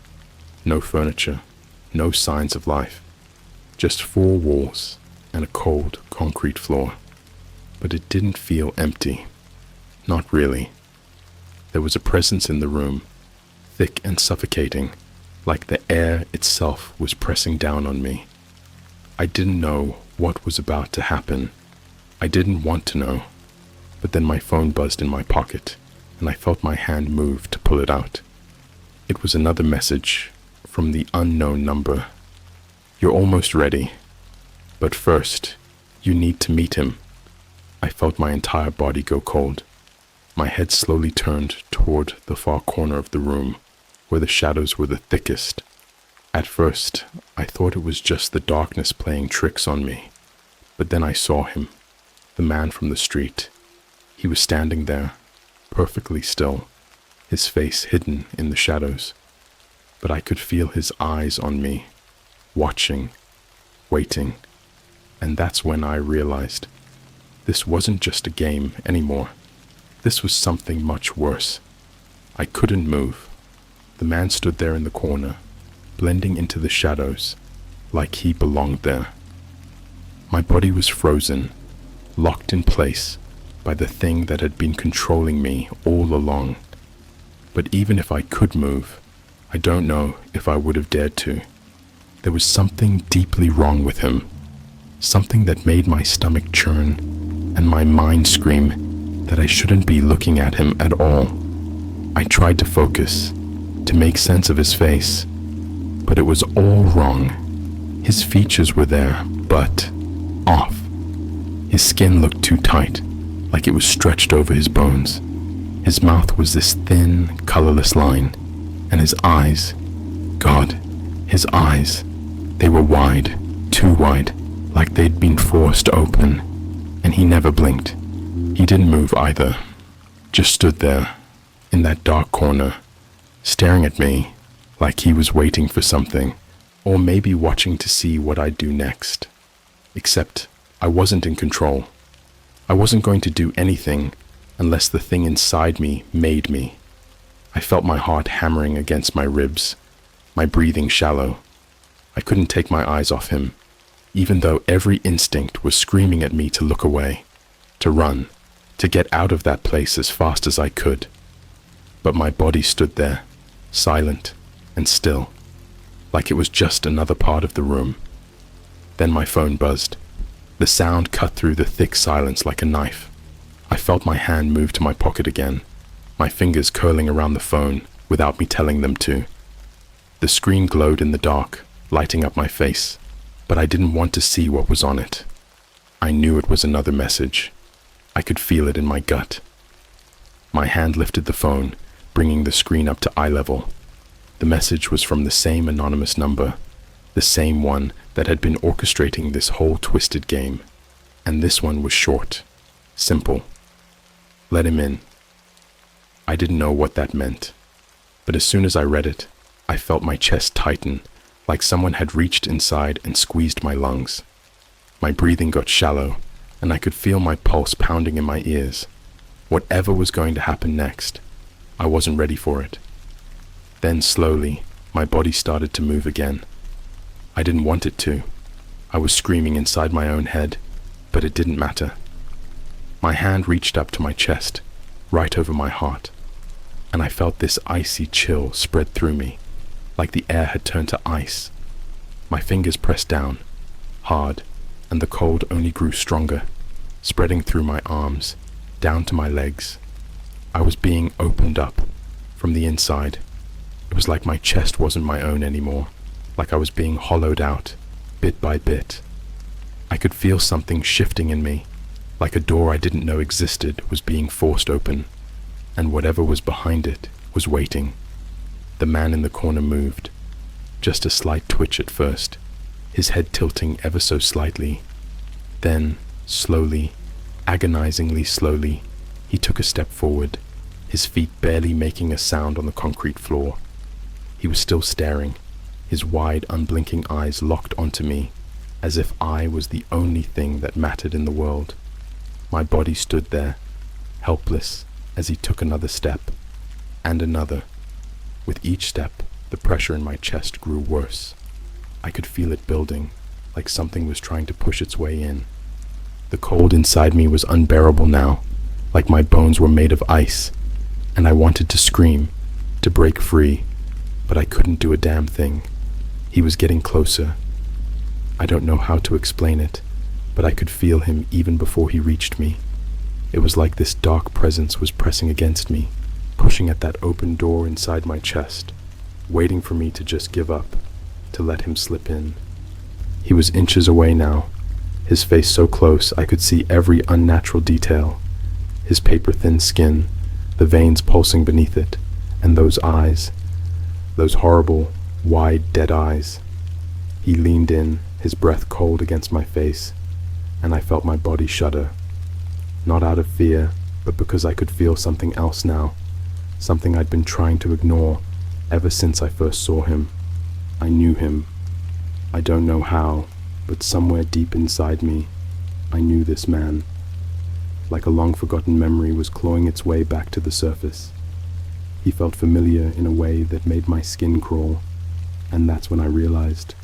no furniture, no signs of life, just four walls and a cold concrete floor. But it didn't feel empty. Not really. There was a presence in the room, thick and suffocating, like the air itself was pressing down on me. I didn't know what was about to happen. I didn't want to know. But then my phone buzzed in my pocket, and I felt my hand move to pull it out. It was another message from the unknown number. You're almost ready, but first, you need to meet him. I felt my entire body go cold. My head slowly turned toward the far corner of the room, where the shadows were the thickest. At first, I thought it was just the darkness playing tricks on me, but then I saw him, the man from the street. He was standing there, perfectly still, his face hidden in the shadows. But I could feel his eyes on me, watching, waiting, and that's when I realized this wasn't just a game anymore. This was something much worse. I couldn't move. The man stood there in the corner, blending into the shadows, like he belonged there. My body was frozen, locked in place by the thing that had been controlling me all along. But even if I could move, I don't know if I would have dared to. There was something deeply wrong with him, something that made my stomach churn and my mind scream that I shouldn't be looking at him at all. I tried to focus, to make sense of his face, but it was all wrong. His features were there, but off. His skin looked too tight, like it was stretched over his bones. His mouth was this thin, colorless line, and his eyes, God, his eyes, they were wide, too wide, like they'd been forced open, and he never blinked. He didn't move either, just stood there, in that dark corner, staring at me like he was waiting for something, or maybe watching to see what I'd do next. Except I wasn't in control. I wasn't going to do anything unless the thing inside me made me. I felt my heart hammering against my ribs, my breathing shallow. I couldn't take my eyes off him, even though every instinct was screaming at me to look away, to run, to get out of that place as fast as I could. But my body stood there, silent and still, like it was just another part of the room. Then my phone buzzed. The sound cut through the thick silence like a knife. I felt my hand move to my pocket again, my fingers curling around the phone without me telling them to. The screen glowed in the dark, lighting up my face, but I didn't want to see what was on it. I knew it was another message. I could feel it in my gut. My hand lifted the phone, bringing the screen up to eye level. The message was from the same anonymous number, the same one that had been orchestrating this whole twisted game. And this one was short, simple. Let him in. I didn't know what that meant, but as soon as I read it, I felt my chest tighten, like someone had reached inside and squeezed my lungs. My breathing got shallow, and I could feel my pulse pounding in my ears. Whatever was going to happen next, I wasn't ready for it. Then slowly, my body started to move again. I didn't want it to. I was screaming inside my own head, but it didn't matter. My hand reached up to my chest, right over my heart, and I felt this icy chill spread through me, like the air had turned to ice. My fingers pressed down, hard, and the cold only grew stronger, spreading through my arms, down to my legs. I was being opened up from the inside. It was like my chest wasn't my own anymore, like I was being hollowed out, bit by bit. I could feel something shifting in me, like a door I didn't know existed was being forced open. and whatever was behind it was waiting. The man in the corner moved, just a slight twitch at first, his head tilting ever so slightly. Then, slowly, agonizingly slowly, he took a step forward, his feet barely making a sound on the concrete floor. He was still staring, his wide, unblinking eyes locked onto me, as if I was the only thing that mattered in the world. My body stood there, helpless, as he took another step, and another. With each step, the pressure in my chest grew worse. I could feel it building, like something was trying to push its way in. The cold inside me was unbearable now, like my bones were made of ice, and I wanted to scream, to break free, but I couldn't do a damn thing. He was getting closer. I don't know how to explain it, but I could feel him even before he reached me. It was like this dark presence was pressing against me, pushing at that open door inside my chest, waiting for me to just give up, to let him slip in. He was inches away now, his face so close I could see every unnatural detail. His paper-thin skin, the veins pulsing beneath it, and those eyes, those horrible, wide, dead eyes. He leaned in, his breath cold against my face, and I felt my body shudder. Not out of fear, but because I could feel something else now, something I'd been trying to ignore ever since I first saw him. I knew him. I don't know how, but somewhere deep inside me, I knew this man. Like a long-forgotten memory was clawing its way back to the surface. He felt familiar in a way that made my skin crawl, and that's when I realized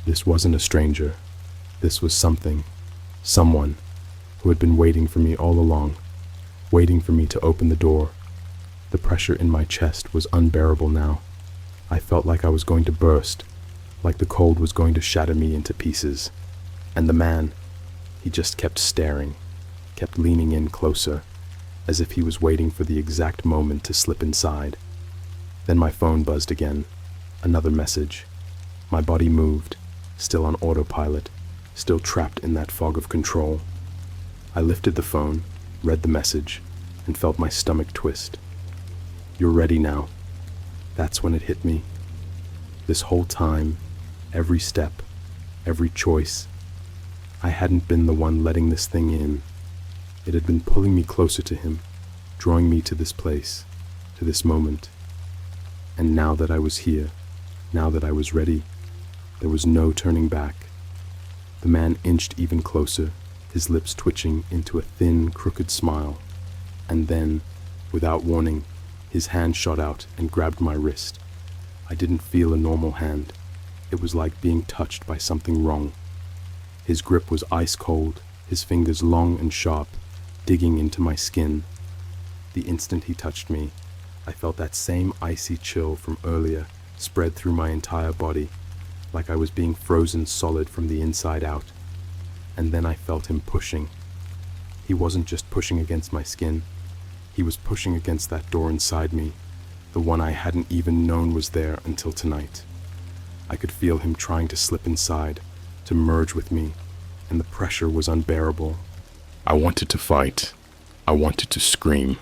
this wasn't a stranger. This was something, someone, who had been waiting for me all along, waiting for me to open the door. The pressure in my chest was unbearable now. I felt like I was going to burst, like the cold was going to shatter me into pieces. And the man, he just kept staring, kept leaning in closer, as if he was waiting for the exact moment to slip inside. Then my phone buzzed again, another message. My body moved, still on autopilot, still trapped in that fog of control. I lifted the phone, read the message, and felt my stomach twist. "You're ready now." That's when it hit me. This whole time, every step, every choice, I hadn't been the one letting this thing in. It had been pulling me closer to him, drawing me to this place, to this moment. And now that I was here, now that I was ready, there was no turning back. The man inched even closer, his lips twitching into a thin, crooked smile. And then, without warning, his hand shot out and grabbed my wrist. I didn't feel a normal hand. It was like being touched by something wrong. His grip was ice cold, his fingers long and sharp, digging into my skin. The instant he touched me, I felt that same icy chill from earlier spread through my entire body, like I was being frozen solid from the inside out. And then I felt him pushing. He wasn't just pushing against my skin. He was pushing against that door inside me, the one I hadn't even known was there until tonight. I could feel him trying to slip inside, to merge with me, and the pressure was unbearable. I wanted to fight. I wanted to scream,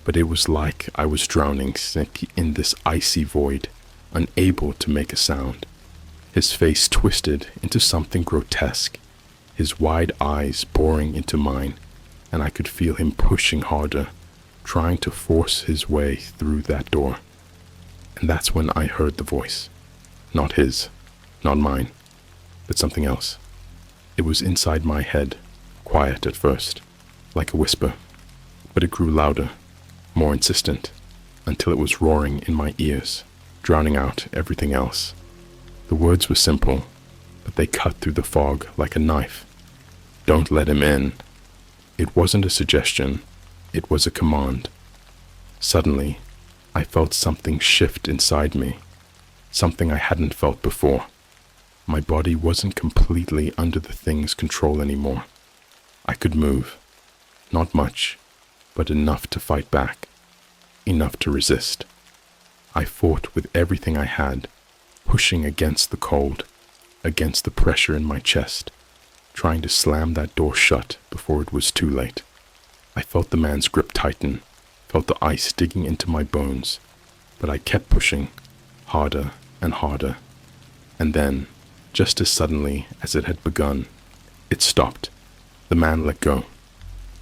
but it was like I was drowning in this icy void, unable to make a sound. His face twisted into something grotesque, his wide eyes boring into mine, and I could feel him pushing harder, trying to force his way through that door. And that's when I heard the voice. Not his, not mine, but something else. It was inside my head, quiet at first, like a whisper, but it grew louder, more insistent, until it was roaring in my ears, drowning out everything else. The words were simple, but they cut through the fog like a knife. Don't let him in. It wasn't a suggestion, it was a command. Suddenly, I felt something shift inside me, something I hadn't felt before. My body wasn't completely under the thing's control anymore. I could move, not much, but enough to fight back, enough to resist. I fought with everything I had, pushing against the cold, against the pressure in my chest, trying to slam that door shut before it was too late. I felt the man's grip tighten, felt the ice digging into my bones, but I kept pushing, harder and harder. And then, just as suddenly as it had begun, it stopped. The man let go.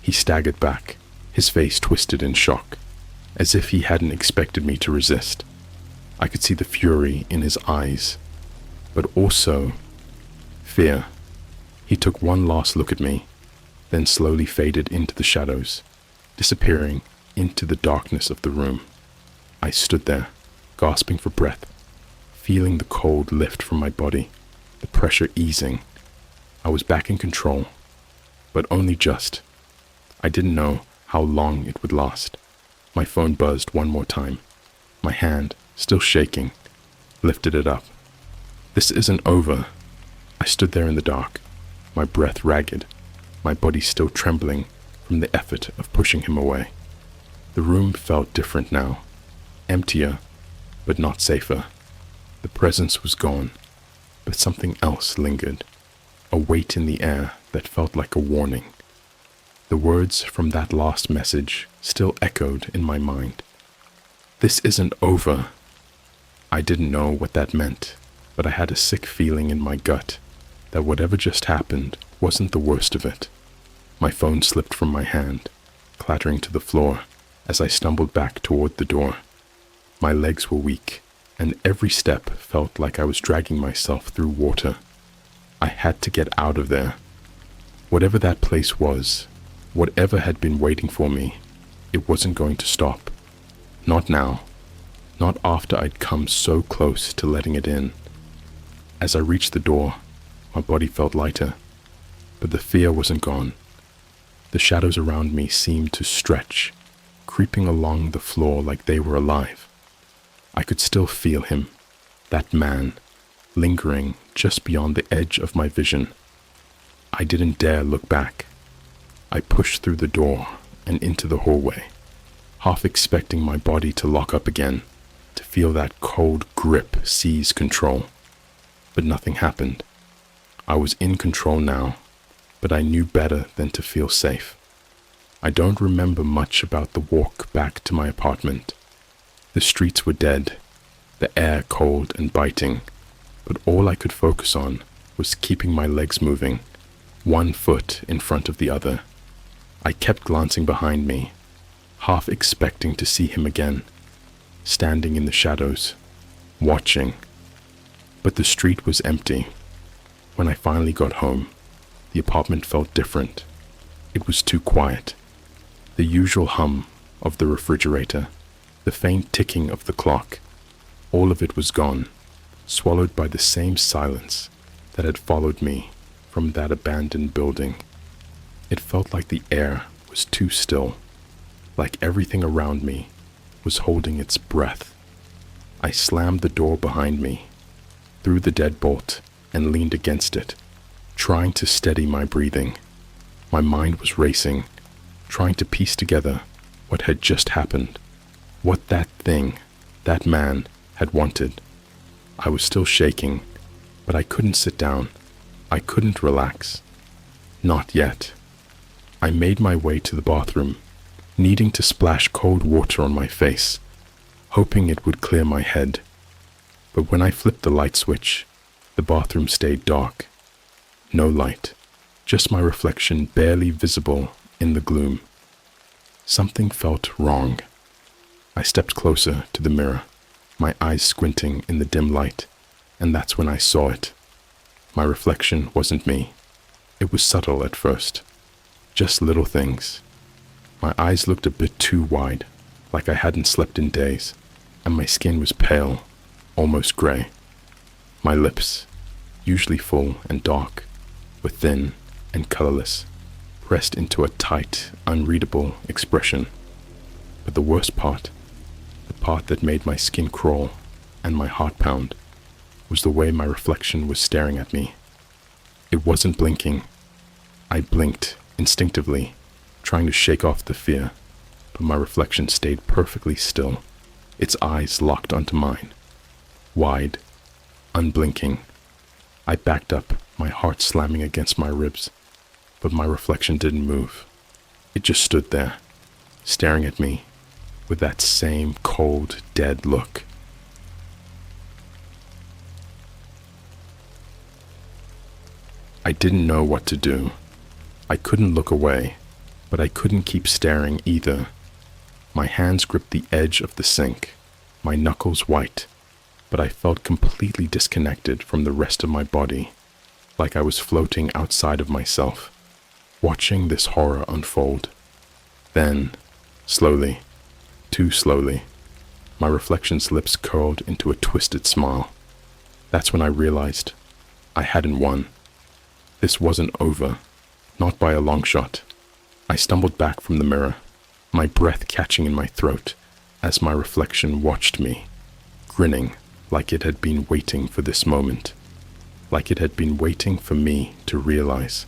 He staggered back, his face twisted in shock, as if he hadn't expected me to resist. I could see the fury in his eyes, but also fear. He took one last look at me, then slowly faded into the shadows, disappearing into the darkness of the room. I stood there, gasping for breath, feeling the cold lift from my body, the pressure easing. I was back in control, but only just. I didn't know how long it would last. My phone buzzed one more time. My hand, still shaking, lifted it up. This isn't over. I stood there in the dark, my breath ragged, my body still trembling from the effort of pushing him away. The room felt different now, emptier, but not safer. The presence was gone, but something else lingered, a weight in the air that felt like a warning. The words from that last message still echoed in my mind. This isn't over. I didn't know what that meant, but I had a sick feeling in my gut that whatever just happened wasn't the worst of it. My phone slipped from my hand, clattering to the floor as I stumbled back toward the door. My legs were weak, and every step felt like I was dragging myself through water. I had to get out of there. Whatever that place was, whatever had been waiting for me, it wasn't going to stop. Not now. Not after I'd come so close to letting it in. As I reached the door, my body felt lighter, but the fear wasn't gone. The shadows around me seemed to stretch, creeping along the floor like they were alive. I could still feel him, that man, lingering just beyond the edge of my vision. I didn't dare look back. I pushed through the door and into the hallway, half expecting my body to lock up again, to feel that cold grip seize control. But nothing happened. I was in control now, but I knew better than to feel safe. I don't remember much about the walk back to my apartment. The streets were dead, the air cold and biting, but all I could focus on was keeping my legs moving, one foot in front of the other. I kept glancing behind me, half expecting to see him again, standing in the shadows, watching. But the street was empty. When I finally got home, the apartment felt different. It was too quiet. The usual hum of the refrigerator, the faint ticking of the clock, all of it was gone, swallowed by the same silence that had followed me from that abandoned building. It felt like the air was too still, like everything around me was holding its breath. I slammed the door behind me, threw the deadbolt, and leaned against it, trying to steady my breathing. My mind was racing, trying to piece together what had just happened, what that thing, that man, had wanted. I was still shaking, but I couldn't sit down. I couldn't relax. Not yet. I made my way to the bathroom, needing to splash cold water on my face, hoping it would clear my head. But when I flipped the light switch, the bathroom stayed dark. No light, just my reflection barely visible in the gloom. Something felt wrong. I stepped closer to the mirror, my eyes squinting in the dim light, and that's when I saw it. My reflection wasn't me. It was subtle at first, just little things. My eyes looked a bit too wide, like I hadn't slept in days, and my skin was pale, almost gray. My lips, usually full and dark, were thin and colorless, pressed into a tight, unreadable expression. But the worst part, the part that made my skin crawl and my heart pound, was the way my reflection was staring at me. It wasn't blinking. I blinked instinctively, trying to shake off the fear, but my reflection stayed perfectly still, its eyes locked onto mine, wide, unblinking. I backed up, my heart slamming against my ribs, but my reflection didn't move. It just stood there, staring at me, with that same cold, dead look. I didn't know what to do. I couldn't look away, but I couldn't keep staring either. My hands gripped the edge of the sink, my knuckles white, but I felt completely disconnected from the rest of my body, like I was floating outside of myself, watching this horror unfold. Then, slowly, too slowly, my reflection's lips curled into a twisted smile. That's when I realized I hadn't won. This wasn't over, not by a long shot. I stumbled back from the mirror, my breath catching in my throat as my reflection watched me, grinning like it had been waiting for this moment, like it had been waiting for me to realize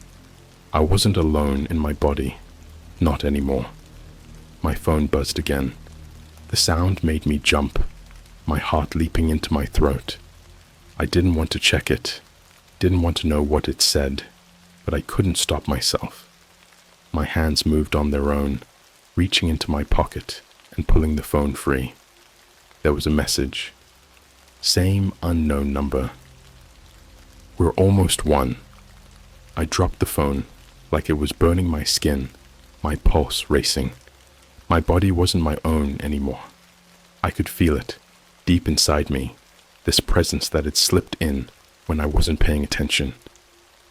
I wasn't alone in my body, not anymore. My phone buzzed again. The sound made me jump, my heart leaping into my throat. I didn't want to check it, didn't want to know what it said, but I couldn't stop myself. My hands moved on their own, reaching into my pocket and pulling the phone free. There was a message. Same unknown number. We're almost won. I dropped the phone like it was burning my skin, my pulse racing. My body wasn't my own anymore. I could feel it, deep inside me, this presence that had slipped in when I wasn't paying attention.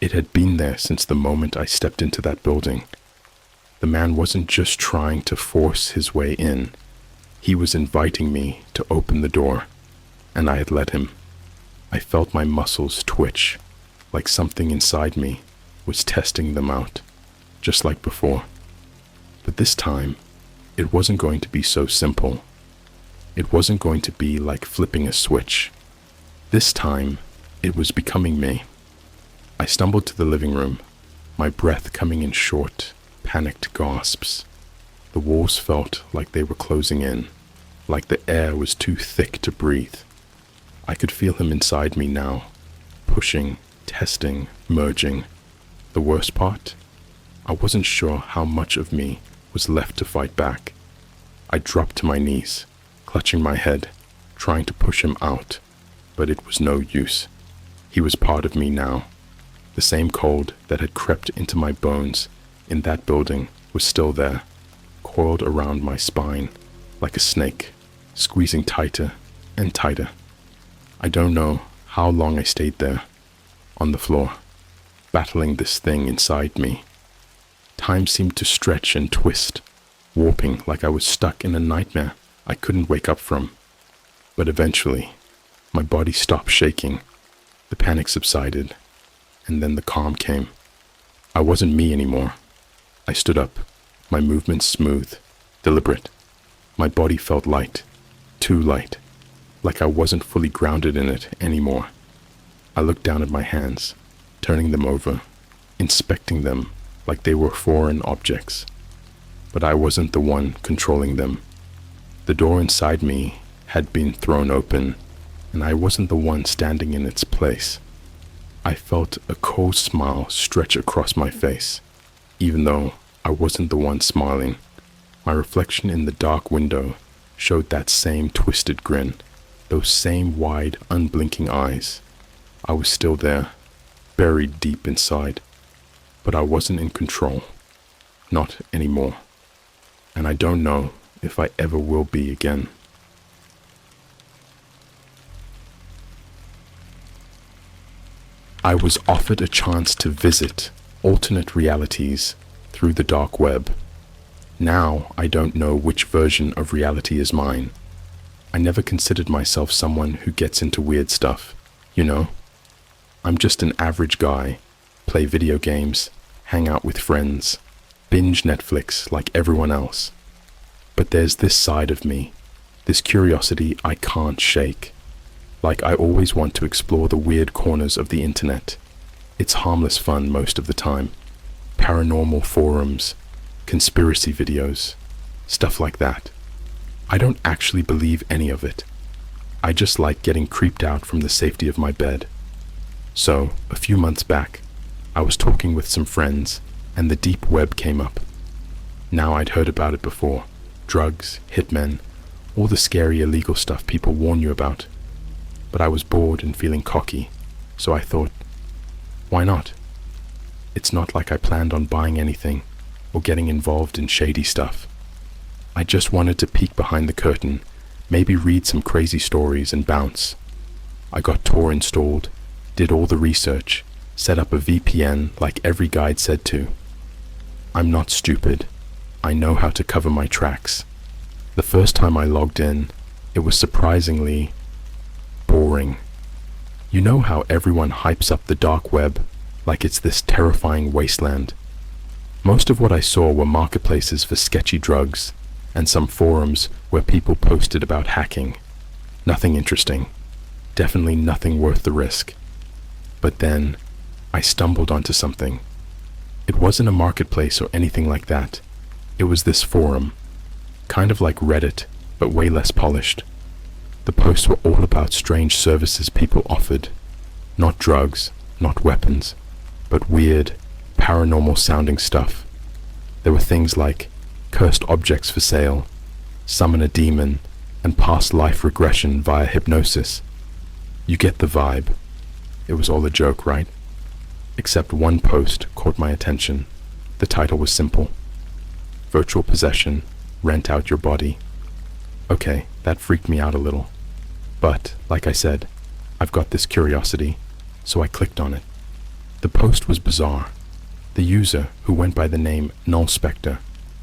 It had been there since the moment I stepped into that building. The man wasn't just trying to force his way in. He was inviting me to open the door, and I had let him. I felt my muscles twitch, like something inside me was testing them out, just like before. But this time, it wasn't going to be so simple. It wasn't going to be like flipping a switch. This time, it was becoming me. I stumbled to the living room, my breath coming in short, panicked gasps. The walls felt like they were closing in, like the air was too thick to breathe. I could feel him inside me now, pushing, testing, merging. The worst part? I wasn't sure how much of me was left to fight back. I dropped to my knees, clutching my head, trying to push him out, but it was no use. He was part of me now. The same cold that had crept into my bones in that building was still there, coiled around my spine like a snake, squeezing tighter and tighter. I don't know how long I stayed there, on the floor, battling this thing inside me. Time seemed to stretch and twist, warping like I was stuck in a nightmare I couldn't wake up from. But eventually, my body stopped shaking, the panic subsided, and then the calm came. I wasn't me anymore. I stood up, my movements smooth, deliberate. My body felt light, too light, like I wasn't fully grounded in it anymore. I looked down at my hands, turning them over, inspecting them like they were foreign objects. But I wasn't the one controlling them. The door inside me had been thrown open, and I wasn't the one standing in its place. I felt a cold smile stretch across my face, even though I wasn't the one smiling. My reflection in the dark window showed that same twisted grin, those same wide, unblinking eyes. I was still there, buried deep inside, but I wasn't in control. Not anymore. And I don't know if I ever will be again. I was offered a chance to visit alternate realities through the dark web. Now I don't know which version of reality is mine. I never considered myself someone who gets into weird stuff, you know? I'm just an average guy, play video games, hang out with friends, binge Netflix like everyone else. But there's this side of me, this curiosity I can't shake. Like I always want to explore the weird corners of the internet. It's harmless fun most of the time. Paranormal forums, conspiracy videos, stuff like that. I don't actually believe any of it. I just like getting creeped out from the safety of my bed. So, a few months back, I was talking with some friends and the deep web came up. Now I'd heard about it before, drugs, hitmen, all the scary illegal stuff people warn you about. But I was bored and feeling cocky, so I thought, why not? It's not like I planned on buying anything or getting involved in shady stuff. I just wanted to peek behind the curtain, maybe read some crazy stories and bounce. I got Tor installed, did all the research, set up a VPN like every guide said to. I'm not stupid. I know how to cover my tracks. The first time I logged in, it was surprisingly boring. You know how everyone hypes up the dark web like it's this terrifying wasteland? Most of what I saw were marketplaces for sketchy drugs and some forums where people posted about hacking. Nothing interesting. Definitely nothing worth the risk. But then, I stumbled onto something. It wasn't a marketplace or anything like that. It was this forum. Kind of like Reddit, but way less polished. The posts were all about strange services people offered. Not drugs, not weapons, but weird, paranormal sounding stuff. There were things like cursed objects for sale, summon a demon, and past life regression via hypnosis. You get the vibe. It was all a joke, right? Except one post caught my attention. The title was simple. Virtual possession, rent out your body. Okay, that freaked me out a little. But, like I said, I've got this curiosity, so I clicked on it. The post was bizarre. The user, who went by the name Null Spectre,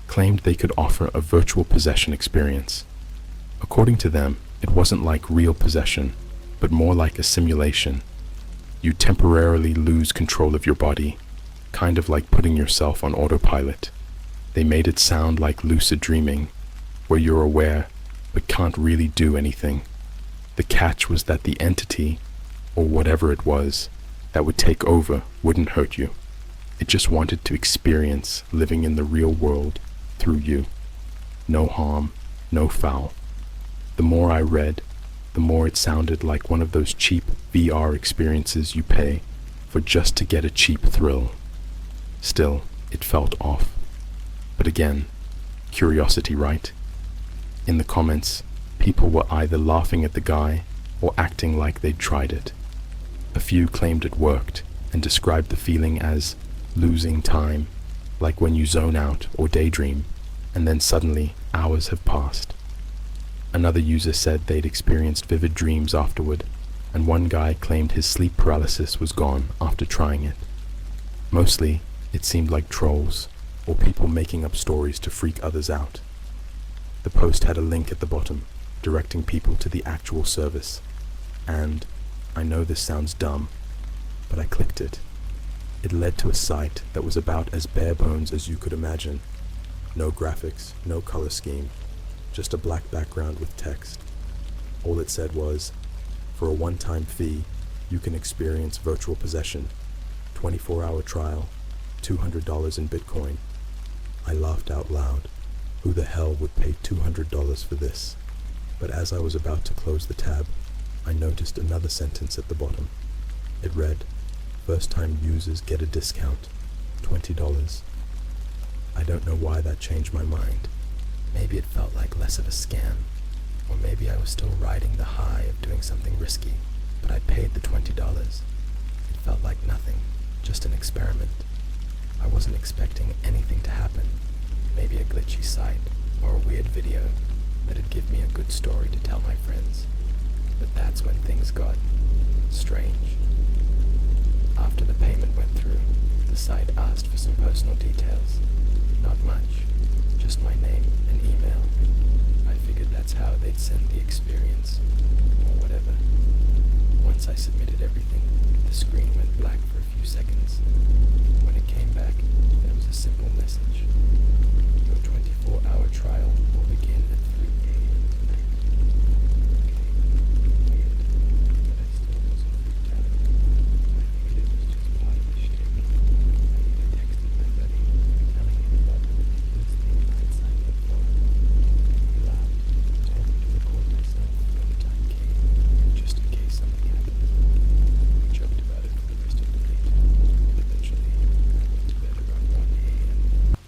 claimed they could offer a virtual possession experience. According to them, it wasn't like real possession, but more like a simulation. You temporarily lose control of your body, kind of like putting yourself on autopilot. They made it sound like lucid dreaming, where you're aware but can't really do anything. The catch was that the entity, or whatever it was, that would take over wouldn't hurt you. It just wanted to experience living in the real world through you. No harm, no foul. The more I read, the more it sounded like one of those cheap VR experiences you pay for just to get a cheap thrill. Still, it felt off. But again, curiosity, right? In the comments, people were either laughing at the guy or acting like they'd tried it. A few claimed it worked and described the feeling as losing time, like when you zone out or daydream, and then suddenly hours have passed. Another user said they'd experienced vivid dreams afterward, and one guy claimed his sleep paralysis was gone after trying it. Mostly, it seemed like trolls, or people making up stories to freak others out. The post had a link at the bottom, directing people to the actual service, and I know this sounds dumb, but I clicked it. It led to a site that was about as bare bones as you could imagine. No graphics, no color scheme, just a black background with text. All it said was, for a one-time fee, you can experience virtual possession, 24-hour trial, $200 in Bitcoin. I laughed out loud. Who the hell would pay $200 for this? But as I was about to close the tab, I noticed another sentence at the bottom. It read, first-time users get a discount, $20. I don't know why that changed my mind. Maybe it felt like less of a scam, or maybe I was still riding the high of doing something risky, but I paid the $20. It felt like nothing, just an experiment. I wasn't expecting anything to happen, maybe a glitchy site or a weird video that'd give me a good story to tell my friends. But that's when things got strange. After the payment went through, the site asked for some personal details. Not much, just my name and email. I figured that's how they'd send the experience, or whatever. Once I submitted everything, the screen went black for a few seconds. When it came back, there was a simple message. Your 24-hour trial will begin at 3 a.m.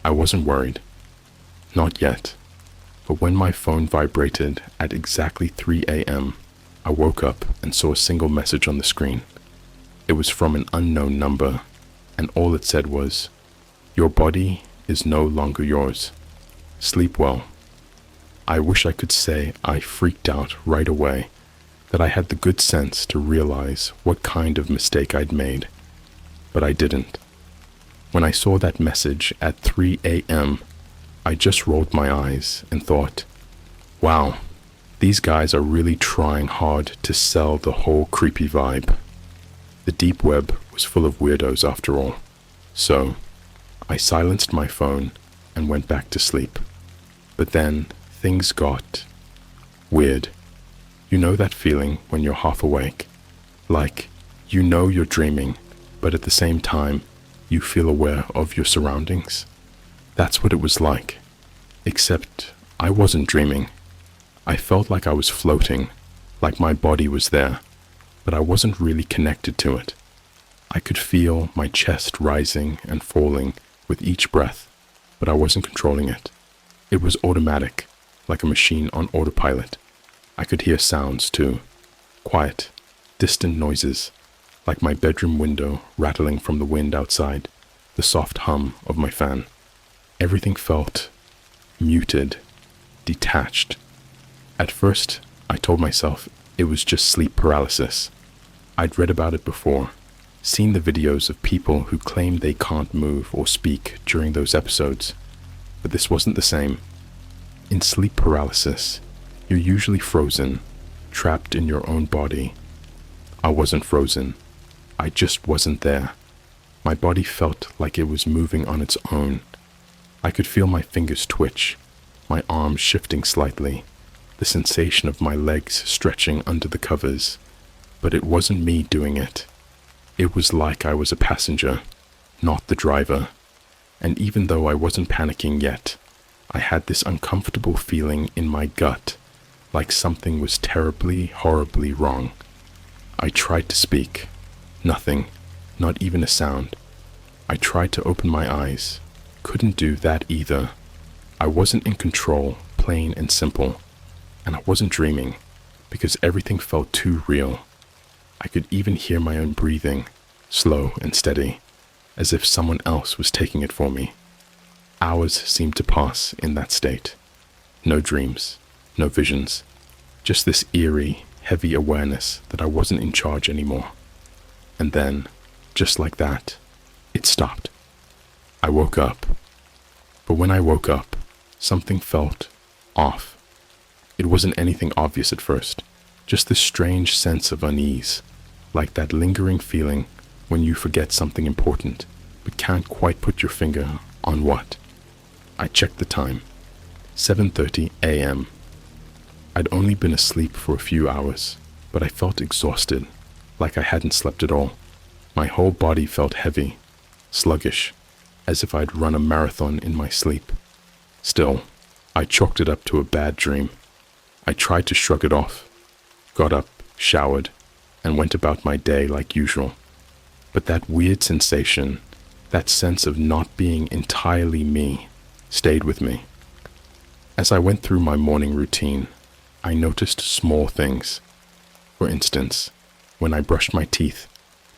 I wasn't worried. Not yet. But when my phone vibrated at exactly 3 a.m., I woke up and saw a single message on the screen. It was from an unknown number, and all it said was, "Your body is no longer yours. Sleep well." I wish I could say I freaked out right away, that I had the good sense to realize what kind of mistake I'd made, but I didn't. When I saw that message at 3 a.m., I just rolled my eyes and thought, wow, these guys are really trying hard to sell the whole creepy vibe. The deep web was full of weirdos after all. So, I silenced my phone and went back to sleep. But then, things got weird. You know that feeling when you're half awake? Like, you know you're dreaming, but at the same time, you feel aware of your surroundings? That's what it was like. Except, I wasn't dreaming. I felt like I was floating, like my body was there, but I wasn't really connected to it. I could feel my chest rising and falling with each breath, but I wasn't controlling it. It was automatic, like a machine on autopilot. I could hear sounds too. Quiet, distant noises, like my bedroom window rattling from the wind outside, the soft hum of my fan. Everything felt muted, detached. At first, I told myself it was just sleep paralysis. I'd read about it before, seen the videos of people who claim they can't move or speak during those episodes, but this wasn't the same. In sleep paralysis, you're usually frozen, trapped in your own body. I wasn't frozen. I just wasn't there. My body felt like it was moving on its own. I could feel my fingers twitch, my arms shifting slightly, the sensation of my legs stretching under the covers. But it wasn't me doing it. It was like I was a passenger, not the driver. And even though I wasn't panicking yet, I had this uncomfortable feeling in my gut, like something was terribly, horribly wrong. I tried to speak. Nothing, not even a sound. I tried to open my eyes. Couldn't do that either. I wasn't in control, plain and simple. And I wasn't dreaming, because everything felt too real. I could even hear my own breathing, slow and steady, as if someone else was taking it for me. Hours seemed to pass in that state. No dreams, no visions, just this eerie, heavy awareness that I wasn't in charge anymore. And then, just like that, it stopped. I woke up. But when I woke up, something felt off. It wasn't anything obvious at first, just this strange sense of unease, like that lingering feeling when you forget something important, but can't quite put your finger on what. I checked the time, 7:30 a.m. I'd only been asleep for a few hours, but I felt exhausted, like I hadn't slept at all. My whole body felt heavy, sluggish, as if I'd run a marathon in my sleep. Still, I chalked it up to a bad dream. I tried to shrug it off, got up, showered, and went about my day like usual. But that weird sensation, that sense of not being entirely me, stayed with me. As I went through my morning routine, I noticed small things. For instance, when I brushed my teeth,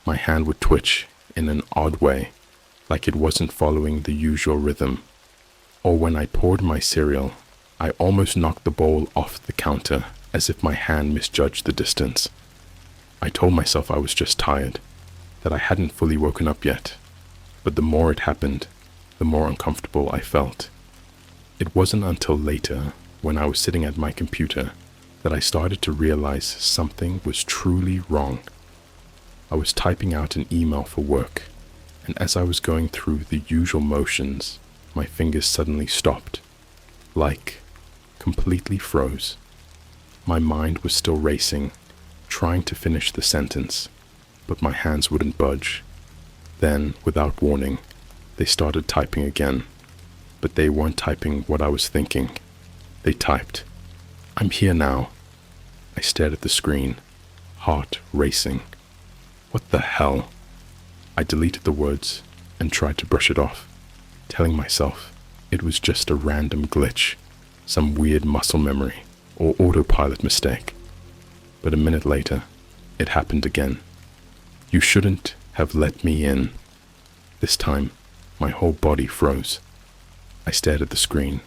my hand would twitch in an odd way, like it wasn't following the usual rhythm. Or when I poured my cereal, I almost knocked the bowl off the counter as if my hand misjudged the distance. I told myself I was just tired, that I hadn't fully woken up yet. But the more it happened, the more uncomfortable I felt. It wasn't until later, when I was sitting at my computer, that I started to realize something was truly wrong. I was typing out an email for work, and as I was going through the usual motions, my fingers suddenly stopped, like completely froze. My mind was still racing, trying to finish the sentence, but my hands wouldn't budge. Then, without warning, they started typing again, but they weren't typing what I was thinking. They typed, "I'm here now." I stared at the screen, heart racing. What the hell? I deleted the words and tried to brush it off, telling myself it was just a random glitch, some weird muscle memory or autopilot mistake. But a minute later, it happened again. You shouldn't have let me in. This time, my whole body froze. I stared at the screen,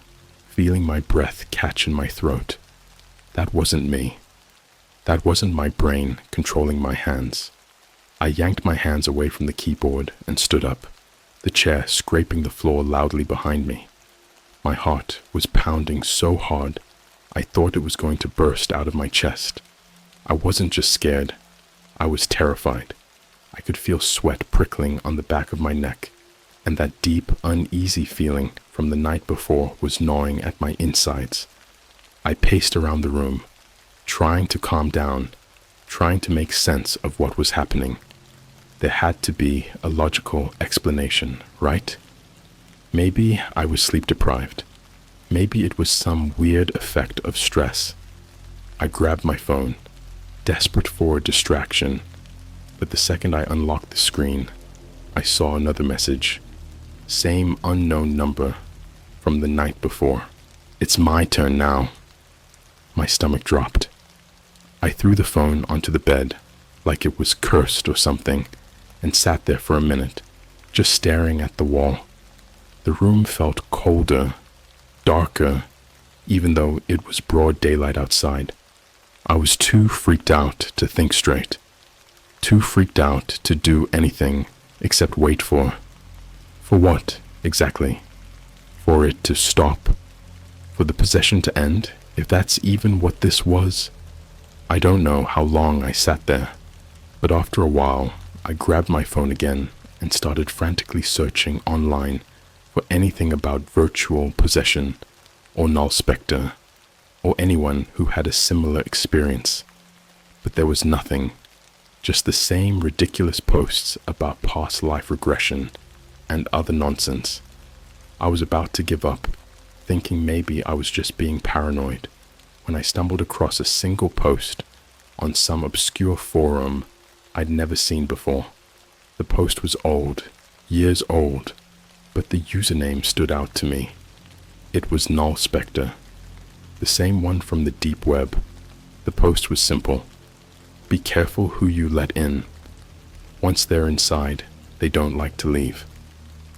feeling my breath catch in my throat. That wasn't me. That wasn't my brain controlling my hands. I yanked my hands away from the keyboard and stood up, the chair scraping the floor loudly behind me. My heart was pounding so hard, I thought it was going to burst out of my chest. I wasn't just scared, I was terrified. I could feel sweat prickling on the back of my neck, and that deep, uneasy feeling from the night before was gnawing at my insides. I paced around the room, trying to calm down, trying to make sense of what was happening. There had to be a logical explanation, right? Maybe I was sleep deprived. Maybe it was some weird effect of stress. I grabbed my phone, desperate for a distraction, but the second I unlocked the screen, I saw another message. Same unknown number from the night before. It's my turn now. My stomach dropped. I threw the phone onto the bed like it was cursed or something and sat there for a minute, just staring at the wall. The room felt colder, darker, even though it was broad daylight outside. I was too freaked out to think straight, too freaked out to do anything except wait for what, exactly? For it to stop? For the possession to end, if that's even what this was? I don't know how long I sat there, but after a while, I grabbed my phone again and started frantically searching online for anything about virtual possession or null specter or anyone who had a similar experience. But there was nothing, just the same ridiculous posts about past life regression and other nonsense. I was about to give up, thinking maybe I was just being paranoid, when I stumbled across a single post on some obscure forum I'd never seen before. The post was old, years old, but the username stood out to me. It was Null Spectre, the same one from the deep web. The post was simple. Be careful who you let in. Once they're inside, they don't like to leave.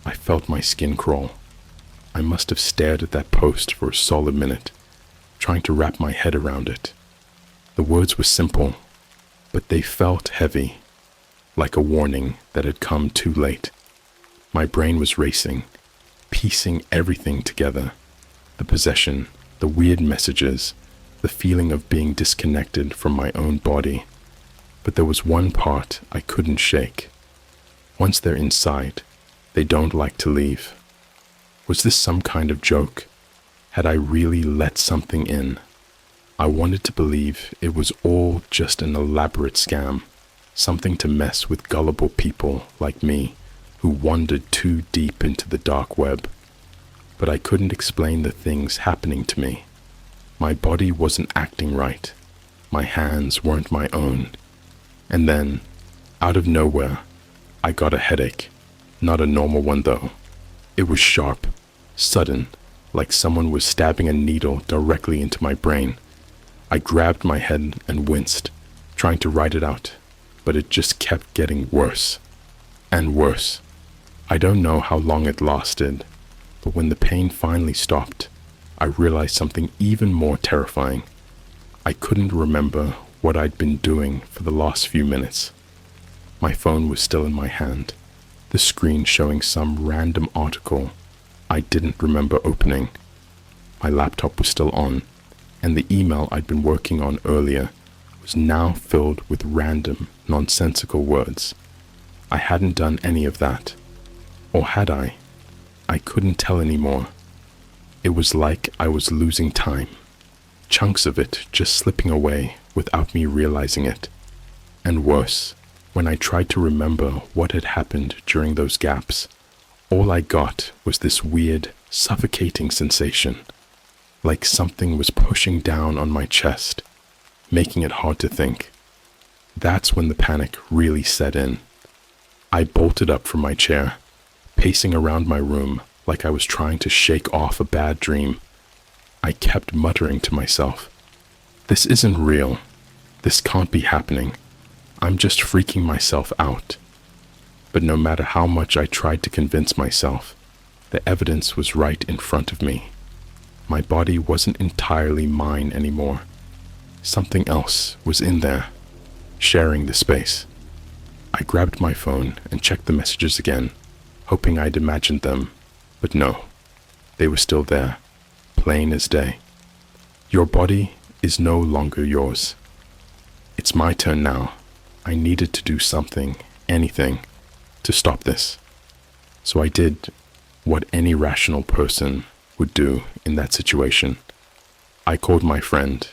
I felt my skin crawl. I must have stared at that post for a solid minute, trying to wrap my head around it. The words were simple, but they felt heavy, like a warning that had come too late. My brain was racing, piecing everything together. The possession, the weird messages, the feeling of being disconnected from my own body. But there was one part I couldn't shake. Once they're inside, they don't like to leave. Was this some kind of joke? Had I really let something in? I wanted to believe it was all just an elaborate scam, something to mess with gullible people like me who wandered too deep into the dark web. But I couldn't explain the things happening to me. My body wasn't acting right. My hands weren't my own. And then, out of nowhere, I got a headache. Not a normal one though. It was sharp, sudden, like someone was stabbing a needle directly into my brain. I grabbed my head and winced, trying to write it out, but it just kept getting worse and worse. I don't know how long it lasted, but when the pain finally stopped, I realized something even more terrifying. I couldn't remember what I'd been doing for the last few minutes. My phone was still in my hand, the screen showing some random article I didn't remember opening. My laptop was still on, and the email I'd been working on earlier was now filled with random, nonsensical words. I hadn't done any of that. Or had I? I couldn't tell anymore. It was like I was losing time. Chunks of it just slipping away without me realizing it. And worse, when I tried to remember what had happened during those gaps, all I got was this weird, suffocating sensation, like something was pushing down on my chest, making it hard to think. That's when the panic really set in. I bolted up from my chair, pacing around my room like I was trying to shake off a bad dream. I kept muttering to myself, "This isn't real. This can't be happening. I'm just freaking myself out." But no matter how much I tried to convince myself, the evidence was right in front of me. My body wasn't entirely mine anymore. Something else was in there, sharing the space. I grabbed my phone and checked the messages again, hoping I'd imagined them, but no, they were still there, plain as day. "Your body is no longer yours. It's my turn now. I needed to do something, anything, to stop this." So I did what any rational person would do in that situation. I called my friend,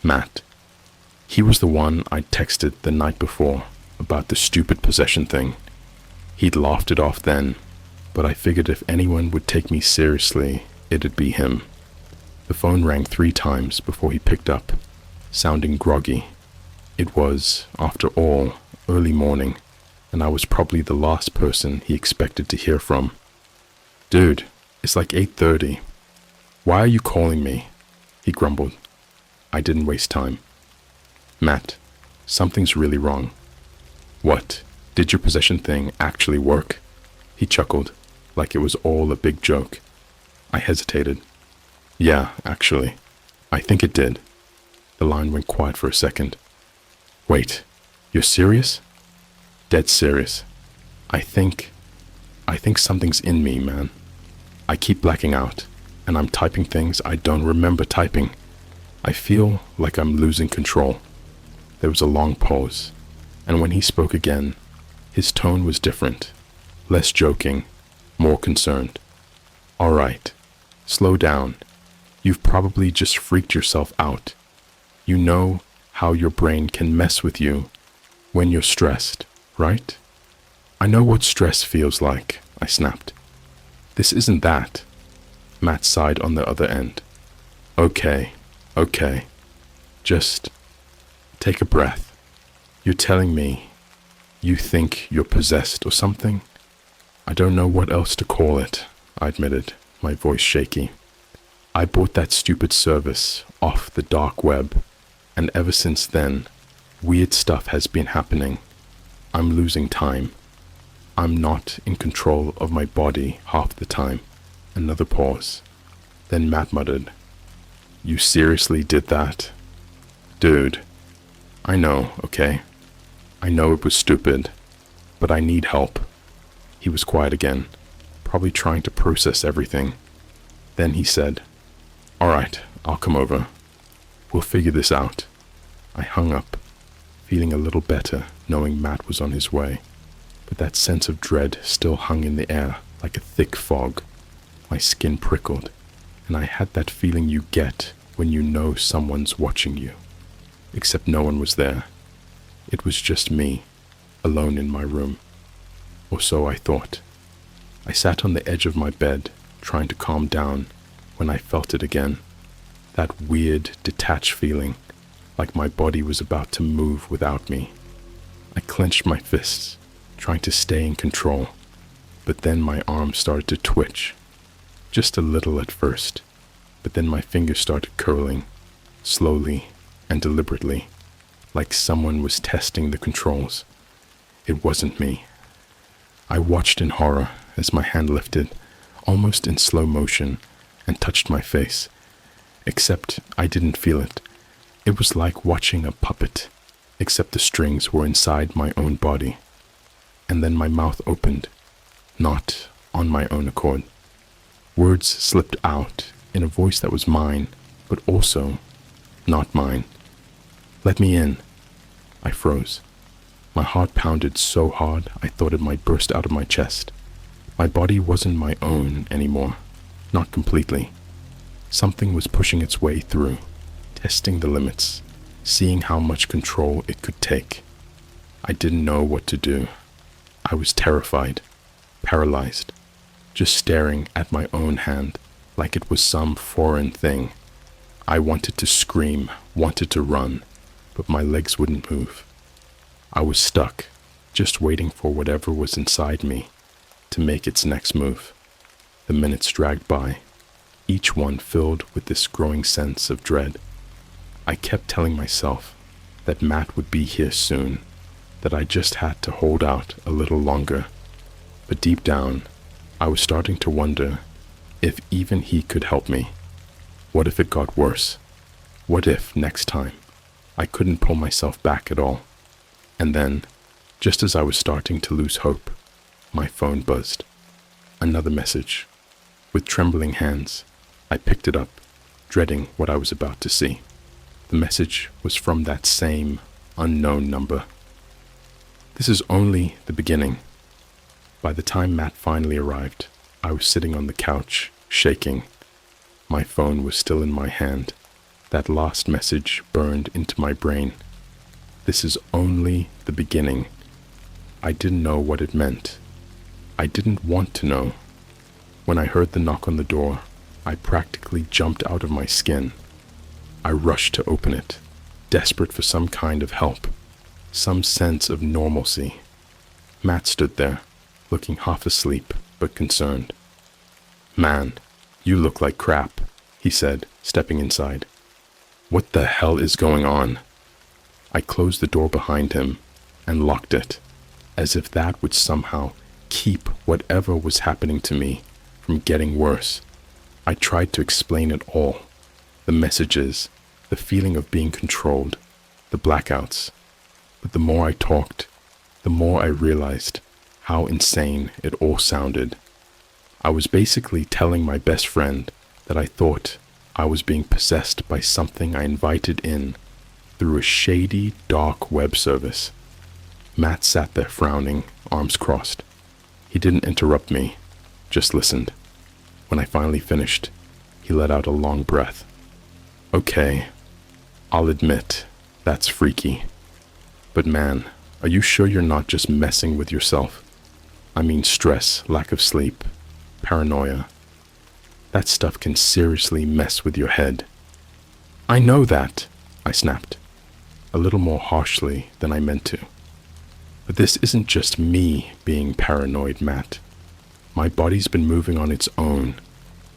Matt. He was the one I'd texted the night before about the stupid possession thing. He'd laughed it off then, but I figured if anyone would take me seriously, it'd be him. The phone rang 3 times before he picked up, sounding groggy. It was, after all, early morning, and I was probably the last person he expected to hear from. "Dude, it's like 8:30. Why are you calling me?" he grumbled. I didn't waste time. "Matt, something's really wrong." "What? Did your possession thing actually work?" He chuckled, like it was all a big joke. I hesitated. "Yeah, actually, I think it did." The line went quiet for a second. "Wait, you're serious?" "Dead serious. I think something's in me, man. I keep blacking out, and I'm typing things I don't remember typing. I feel like I'm losing control." There was a long pause, and when he spoke again, his tone was different, less joking, more concerned. "All right, slow down. You've probably just freaked yourself out. You know how your brain can mess with you when you're stressed, right?" "I know what stress feels like," I snapped. "This isn't that." Matt sighed on the other end. Okay. Just take a breath. You're telling me you think you're possessed or something? I don't know what else to call it, I admitted, my voice shaky. I bought that stupid service off the dark web, and ever since then, weird stuff has been happening. I'm losing time. I'm not in control of my body half the time. Another pause. Then Matt muttered, "You seriously did that?" "Dude, I know, okay? I know it was stupid, but I need help." He was quiet again, probably trying to process everything. Then he said, "All right, I'll come over. We'll figure this out." I hung up, feeling a little better knowing Matt was on his way, but that sense of dread still hung in the air like a thick fog. My skin prickled, and I had that feeling you get when you know someone's watching you. Except no one was there. It was just me, alone in my room. Or so I thought. I sat on the edge of my bed, trying to calm down, when I felt it again. That weird, detached feeling, like my body was about to move without me. I clenched my fists, trying to stay in control, but then my arm started to twitch. Just a little at first, but then my fingers started curling, slowly and deliberately, like someone was testing the controls. It wasn't me. I watched in horror as my hand lifted, almost in slow motion, and touched my face. Except I didn't feel it. It was like watching a puppet, except the strings were inside my own body. And then my mouth opened, not on my own accord. Words slipped out in a voice that was mine, but also not mine. "Let me in." I froze. My heart pounded so hard I thought it might burst out of my chest. My body wasn't my own anymore, not completely. Something was pushing its way through, testing the limits, seeing how much control it could take. I didn't know what to do. I was terrified, paralyzed, just staring at my own hand like it was some foreign thing. I wanted to scream, wanted to run, but my legs wouldn't move. I was stuck, just waiting for whatever was inside me to make its next move. The minutes dragged by. each one filled with this growing sense of dread. I kept telling myself that Matt would be here soon, that I just had to hold out a little longer. But deep down, I was starting to wonder if even he could help me. What if it got worse? What if next time I couldn't pull myself back at all? And then, just as I was starting to lose hope, my phone buzzed. Another message. With trembling hands, I picked it up, dreading what I was about to see. The message was from that same unknown number. This is only the beginning. By the time Matt finally arrived, I was sitting on the couch, shaking. My phone was still in my hand. That last message burned into my brain. This is only the beginning. I didn't know what it meant. I didn't want to know. When I heard the knock on the door, I practically jumped out of my skin. I rushed to open it, desperate for some kind of help, some sense of normalcy. Matt stood there, looking half asleep but concerned. "Man, you look like crap," he said, stepping inside. "What the hell is going on?" I closed the door behind him and locked it, as if that would somehow keep whatever was happening to me from getting worse. I tried to explain it all. The messages, the feeling of being controlled, the blackouts. But the more I talked, the more I realized how insane it all sounded. I was basically telling my best friend that I thought I was being possessed by something I invited in through a shady, dark web service. Matt sat there frowning, arms crossed. He didn't interrupt me, just listened. When I finally finished, he let out a long breath. "Okay, I'll admit, that's freaky. But man, are you sure you're not just messing with yourself? I mean stress, lack of sleep, paranoia. That stuff can seriously mess with your head." "I know that," I snapped, a little more harshly than I meant to. "But this isn't just me being paranoid, Matt. My body's been moving on its own.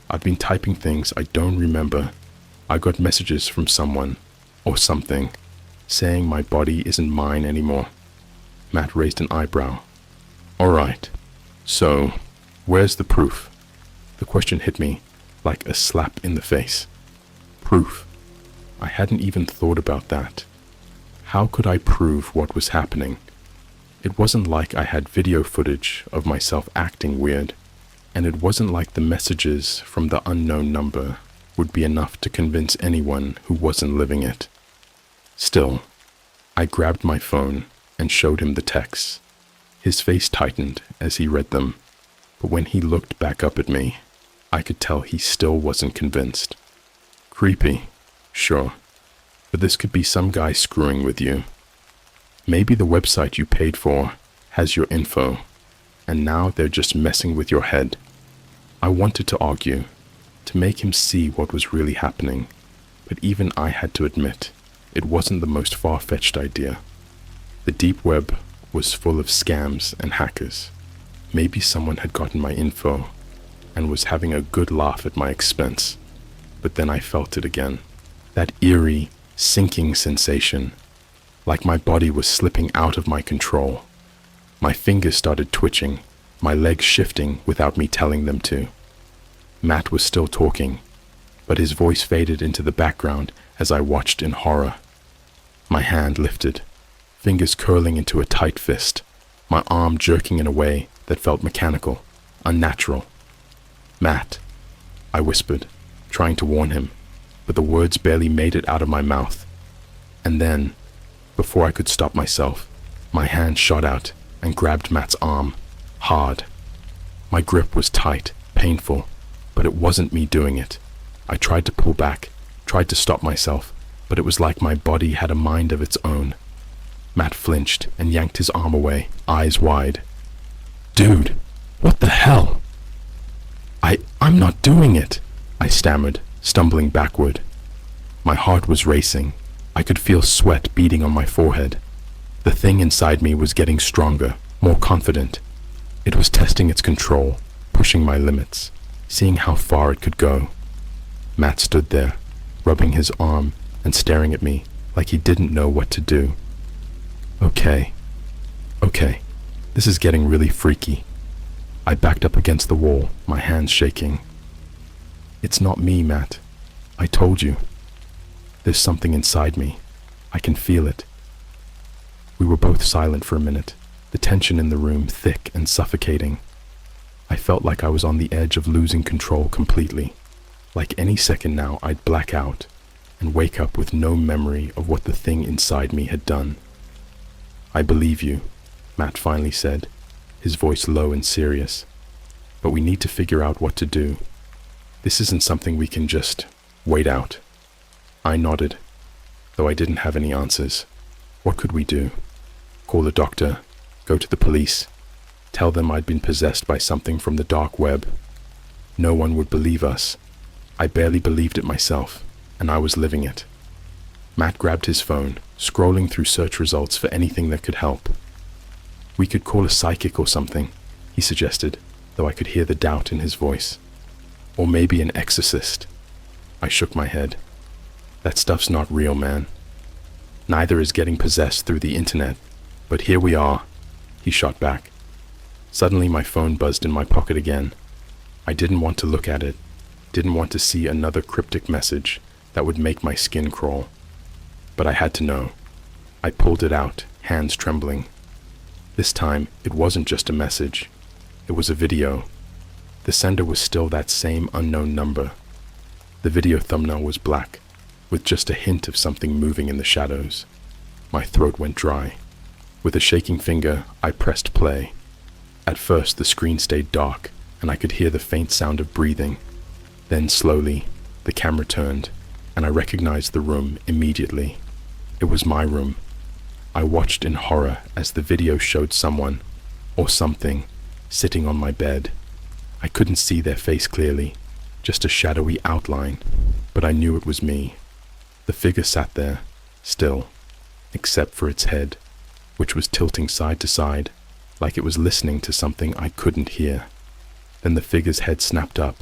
I've been typing things I don't remember. I got messages from someone, or something, saying my body isn't mine anymore." Matt raised an eyebrow. "All right, so where's the proof?" The question hit me like a slap in the face. Proof. I hadn't even thought about that. How could I prove what was happening? It wasn't like I had video footage of myself acting weird, and it wasn't like the messages from the unknown number would be enough to convince anyone who wasn't living it. Still, I grabbed my phone and showed him the texts. His face tightened as he read them, but when he looked back up at me, I could tell he still wasn't convinced. "Creepy, sure, but this could be some guy screwing with you. Maybe the website you paid for has your info, and now they're just messing with your head." I wanted to argue, to make him see what was really happening, but even I had to admit it wasn't the most far-fetched idea. The deep web was full of scams and hackers. Maybe someone had gotten my info and was having a good laugh at my expense. But then I felt it again, that eerie, sinking sensation, like my body was slipping out of my control. My fingers started twitching, my legs shifting without me telling them to. Matt was still talking, but his voice faded into the background as I watched in horror. My hand lifted, fingers curling into a tight fist, my arm jerking in a way that felt mechanical, unnatural. "Matt," I whispered, trying to warn him, but the words barely made it out of my mouth. And then, before I could stop myself, my hand shot out and grabbed Matt's arm, hard. My grip was tight, painful, but it wasn't me doing it. I tried to pull back, tried to stop myself, but it was like my body had a mind of its own. Matt flinched and yanked his arm away, eyes wide. "Dude, what the hell?" I'm not doing it," I stammered, stumbling backward. My heart was racing. I could feel sweat beading on my forehead. The thing inside me was getting stronger, more confident. It was testing its control, pushing my limits, seeing how far it could go. Matt stood there, rubbing his arm and staring at me like he didn't know what to do. Okay, this is getting really freaky. I backed up against the wall, my hands shaking. It's not me, Matt. I told you. There's something inside me. I can feel it. We were both silent for a minute, the tension in the room thick and suffocating. I felt like I was on the edge of losing control completely. Like any second now I'd black out and wake up with no memory of what the thing inside me had done. I believe you, Matt finally said, his voice low and serious. But we need to figure out what to do. This isn't something we can just wait out. I nodded, though I didn't have any answers. What could we do? Call the doctor, go to the police, tell them I'd been possessed by something from the dark web. No one would believe us. I barely believed it myself, and I was living it. Matt grabbed his phone, scrolling through search results for anything that could help. We could call a psychic or something, he suggested, though I could hear the doubt in his voice. Or maybe an exorcist. I shook my head. That stuff's not real, man. Neither is getting possessed through the internet. But here we are, he shot back. Suddenly my phone buzzed in my pocket again. I didn't want to look at it, didn't want to see another cryptic message that would make my skin crawl. But I had to know. I pulled it out, hands trembling. This time, it wasn't just a message. It was a video. The sender was still that same unknown number. The video thumbnail was black, with just a hint of something moving in the shadows. My throat went dry. With a shaking finger, I pressed play. At first, the screen stayed dark, and I could hear the faint sound of breathing. Then slowly, the camera turned, and I recognized the room immediately. It was my room. I watched in horror as the video showed someone, or something, sitting on my bed. I couldn't see their face clearly, just a shadowy outline, but I knew it was me. The figure sat there, still, except for its head, which was tilting side to side, like it was listening to something I couldn't hear. Then the figure's head snapped up,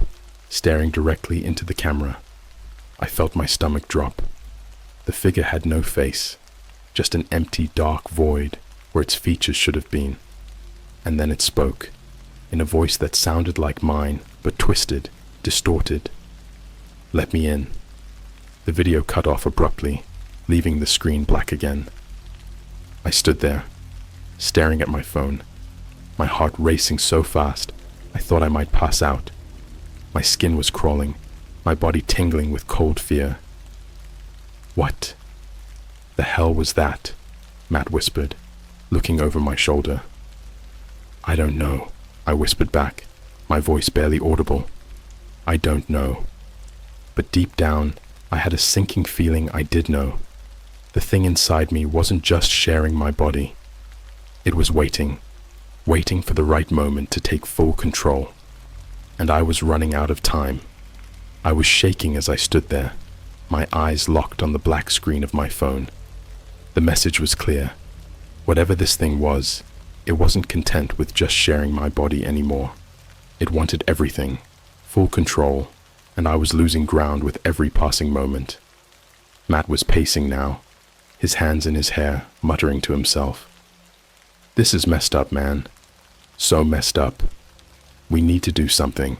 staring directly into the camera. I felt my stomach drop. The figure had no face, just an empty, dark void where its features should have been. And then it spoke, in a voice that sounded like mine, but twisted, distorted. Let me in. The video cut off abruptly, leaving the screen black again. I stood there, staring at my phone, my heart racing so fast I thought I might pass out. My skin was crawling, my body tingling with cold fear. What the hell was that? Matt whispered, looking over my shoulder. I don't know, I whispered back, my voice barely audible. I don't know. But deep down, I had a sinking feeling I did know. The thing inside me wasn't just sharing my body. It was waiting for the right moment to take full control. And I was running out of time. I was shaking as I stood there, my eyes locked on the black screen of my phone. The message was clear. Whatever this thing was, it wasn't content with just sharing my body anymore. It wanted everything, full control, and I was losing ground with every passing moment. Matt was pacing now, his hands in his hair, muttering to himself. This is messed up, man. So messed up. We need to do something.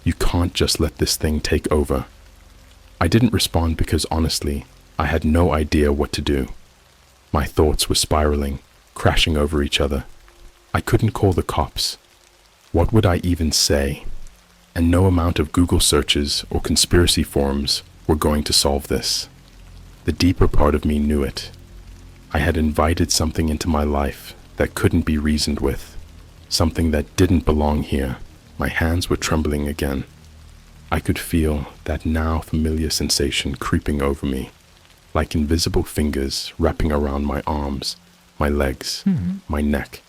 You can't just let this thing take over. I didn't respond because honestly, I had no idea what to do. My thoughts were spiraling, crashing over each other. I couldn't call the cops. What would I even say? And no amount of Google searches or conspiracy forums were going to solve this. The deeper part of me knew it. I had invited something into my life that couldn't be reasoned with, something that didn't belong here. My hands were trembling again. I could feel that now familiar sensation creeping over me, like invisible fingers wrapping around my arms, my legs, my neck.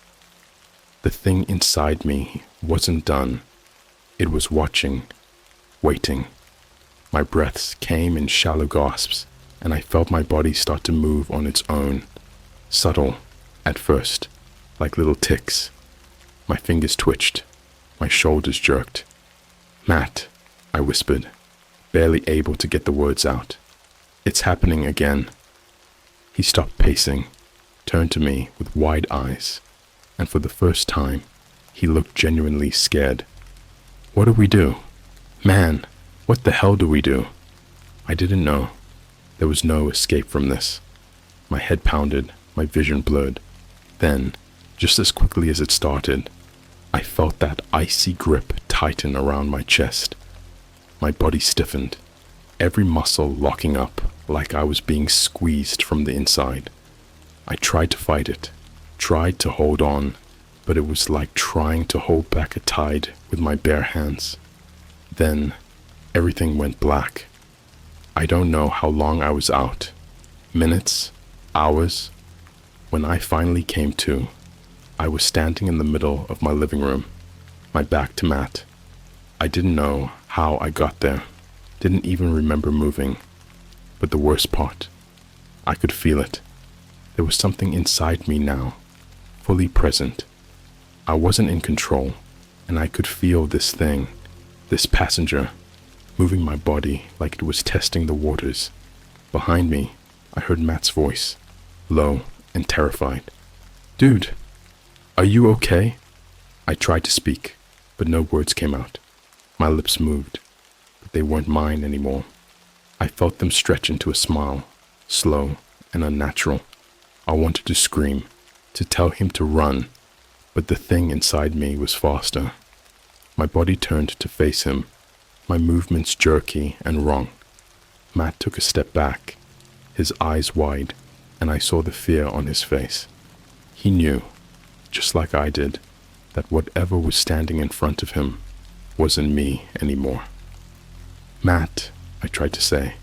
The thing inside me wasn't done. It was watching, waiting. My breaths came in shallow gasps, and I felt my body start to move on its own, subtle at first, like little ticks. My fingers twitched, my shoulders jerked. Matt, I whispered, barely able to get the words out. It's happening again. He stopped pacing, turned to me with wide eyes, and for the first time, he looked genuinely scared. What do we do? Man, what the hell do we do? I didn't know. There was no escape from this. My head pounded, my vision blurred. Then, just as quickly as it started, I felt that icy grip tighten around my chest. My body stiffened, every muscle locking up like I was being squeezed from the inside. I tried to fight it, tried to hold on, but it was like trying to hold back a tide with my bare hands. Then, everything went black. I don't know how long I was out. Minutes, hours. When I finally came to, I was standing in the middle of my living room, my back to Matt. I didn't know how I got there, didn't even remember moving. But the worst part, I could feel it. There was something inside me now, fully present. I wasn't in control, and I could feel this thing, this passenger, moving my body like it was testing the waters. Behind me, I heard Matt's voice, low and terrified. Dude, are you okay? I tried to speak, but no words came out. My lips moved, but they weren't mine anymore. I felt them stretch into a smile, slow and unnatural. I wanted to scream, to tell him to run, but the thing inside me was faster. My body turned to face him, my movements jerky and wrong. Matt took a step back, his eyes wide, and I saw the fear on his face. He knew, just like I did, that whatever was standing in front of him wasn't me anymore. Matt, I tried to say,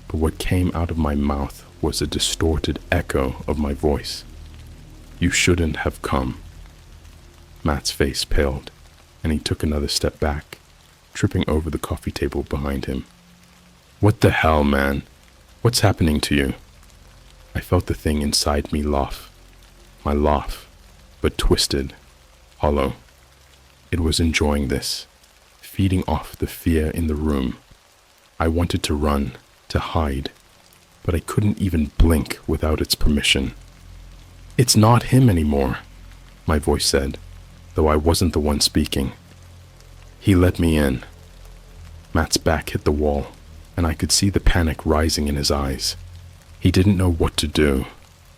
but what came out of my mouth was a distorted echo of my voice. You shouldn't have come. Matt's face paled, and he took another step back, tripping over the coffee table behind him. What the hell, man? What's happening to you? I felt the thing inside me laugh. My laugh, but twisted, hollow. It was enjoying this, feeding off the fear in the room. I wanted to run, to hide, but I couldn't even blink without its permission. It's not him anymore, my voice said, though I wasn't the one speaking. He let me in. Matt's back hit the wall, and I could see the panic rising in his eyes. He didn't know what to do.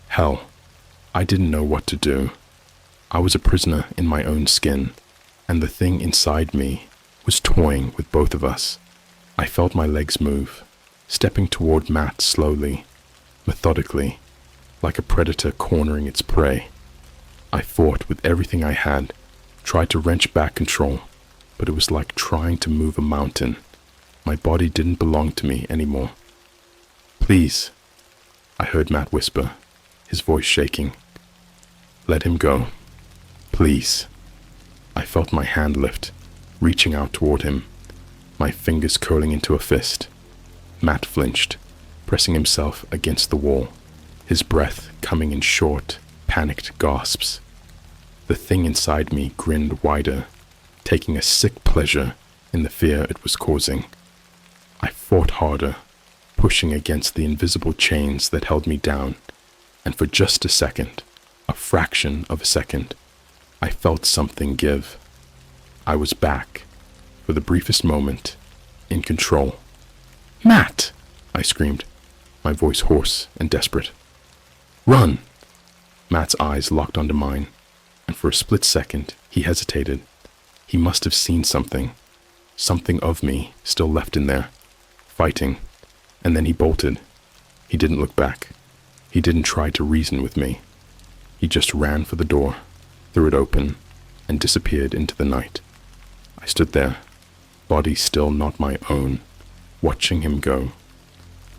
Hell, I didn't know what to do. I was a prisoner in my own skin, and the thing inside me was toying with both of us. I felt my legs move, stepping toward Matt slowly, methodically, like a predator cornering its prey. I fought with everything I had, tried to wrench back control, but it was like trying to move a mountain. My body didn't belong to me anymore. Please, I heard Matt whisper, his voice shaking. Let him go. Please. I felt my hand lift, reaching out toward him, my fingers curling into a fist. Matt flinched, pressing himself against the wall, his breath coming in short, panicked gasps. The thing inside me grinned wider, taking a sick pleasure in the fear it was causing. I fought harder, pushing against the invisible chains that held me down, and for just a second, a fraction of a second, I felt something give. I was back, for the briefest moment, in control. Matt! I screamed, my voice hoarse and desperate. Run! Matt's eyes locked onto mine, and for a split second, he hesitated. He must have seen something of me still left in there, fighting, and then he bolted. He didn't look back. He didn't try to reason with me. He just ran for the door, threw it open, and disappeared into the night. I stood there, body still not my own, watching him go.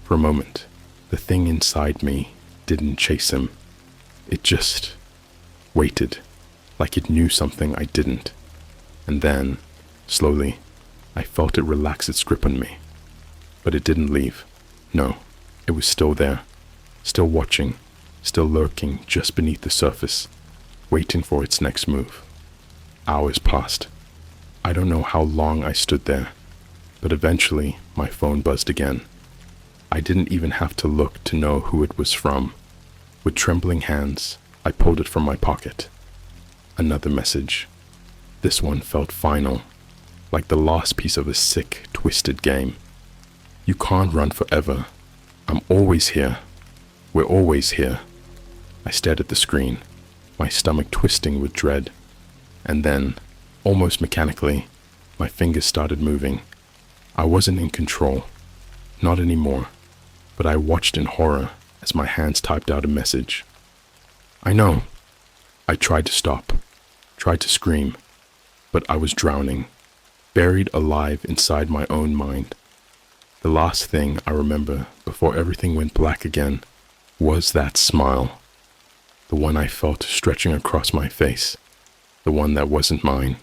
For a moment, the thing inside me didn't chase him. It just waited, like it knew something I didn't. And then, slowly, I felt it relax its grip on me. But it didn't leave. No, it was still there, still watching, still lurking just beneath the surface, waiting for its next move. Hours passed. I don't know how long I stood there. But eventually, my phone buzzed again. I didn't even have to look to know who it was from. With trembling hands, I pulled it from my pocket. Another message. This one felt final, like the last piece of a sick, twisted game. You can't run forever. I'm always here. We're always here. I stared at the screen, my stomach twisting with dread. And then, almost mechanically, my fingers started moving. I wasn't in control. Not anymore. But I watched in horror as my hands typed out a message. I know. I tried to stop, tried to scream, but I was drowning, buried alive inside my own mind. The last thing I remember before everything went black again was that smile. The one I felt stretching across my face, the one that wasn't mine.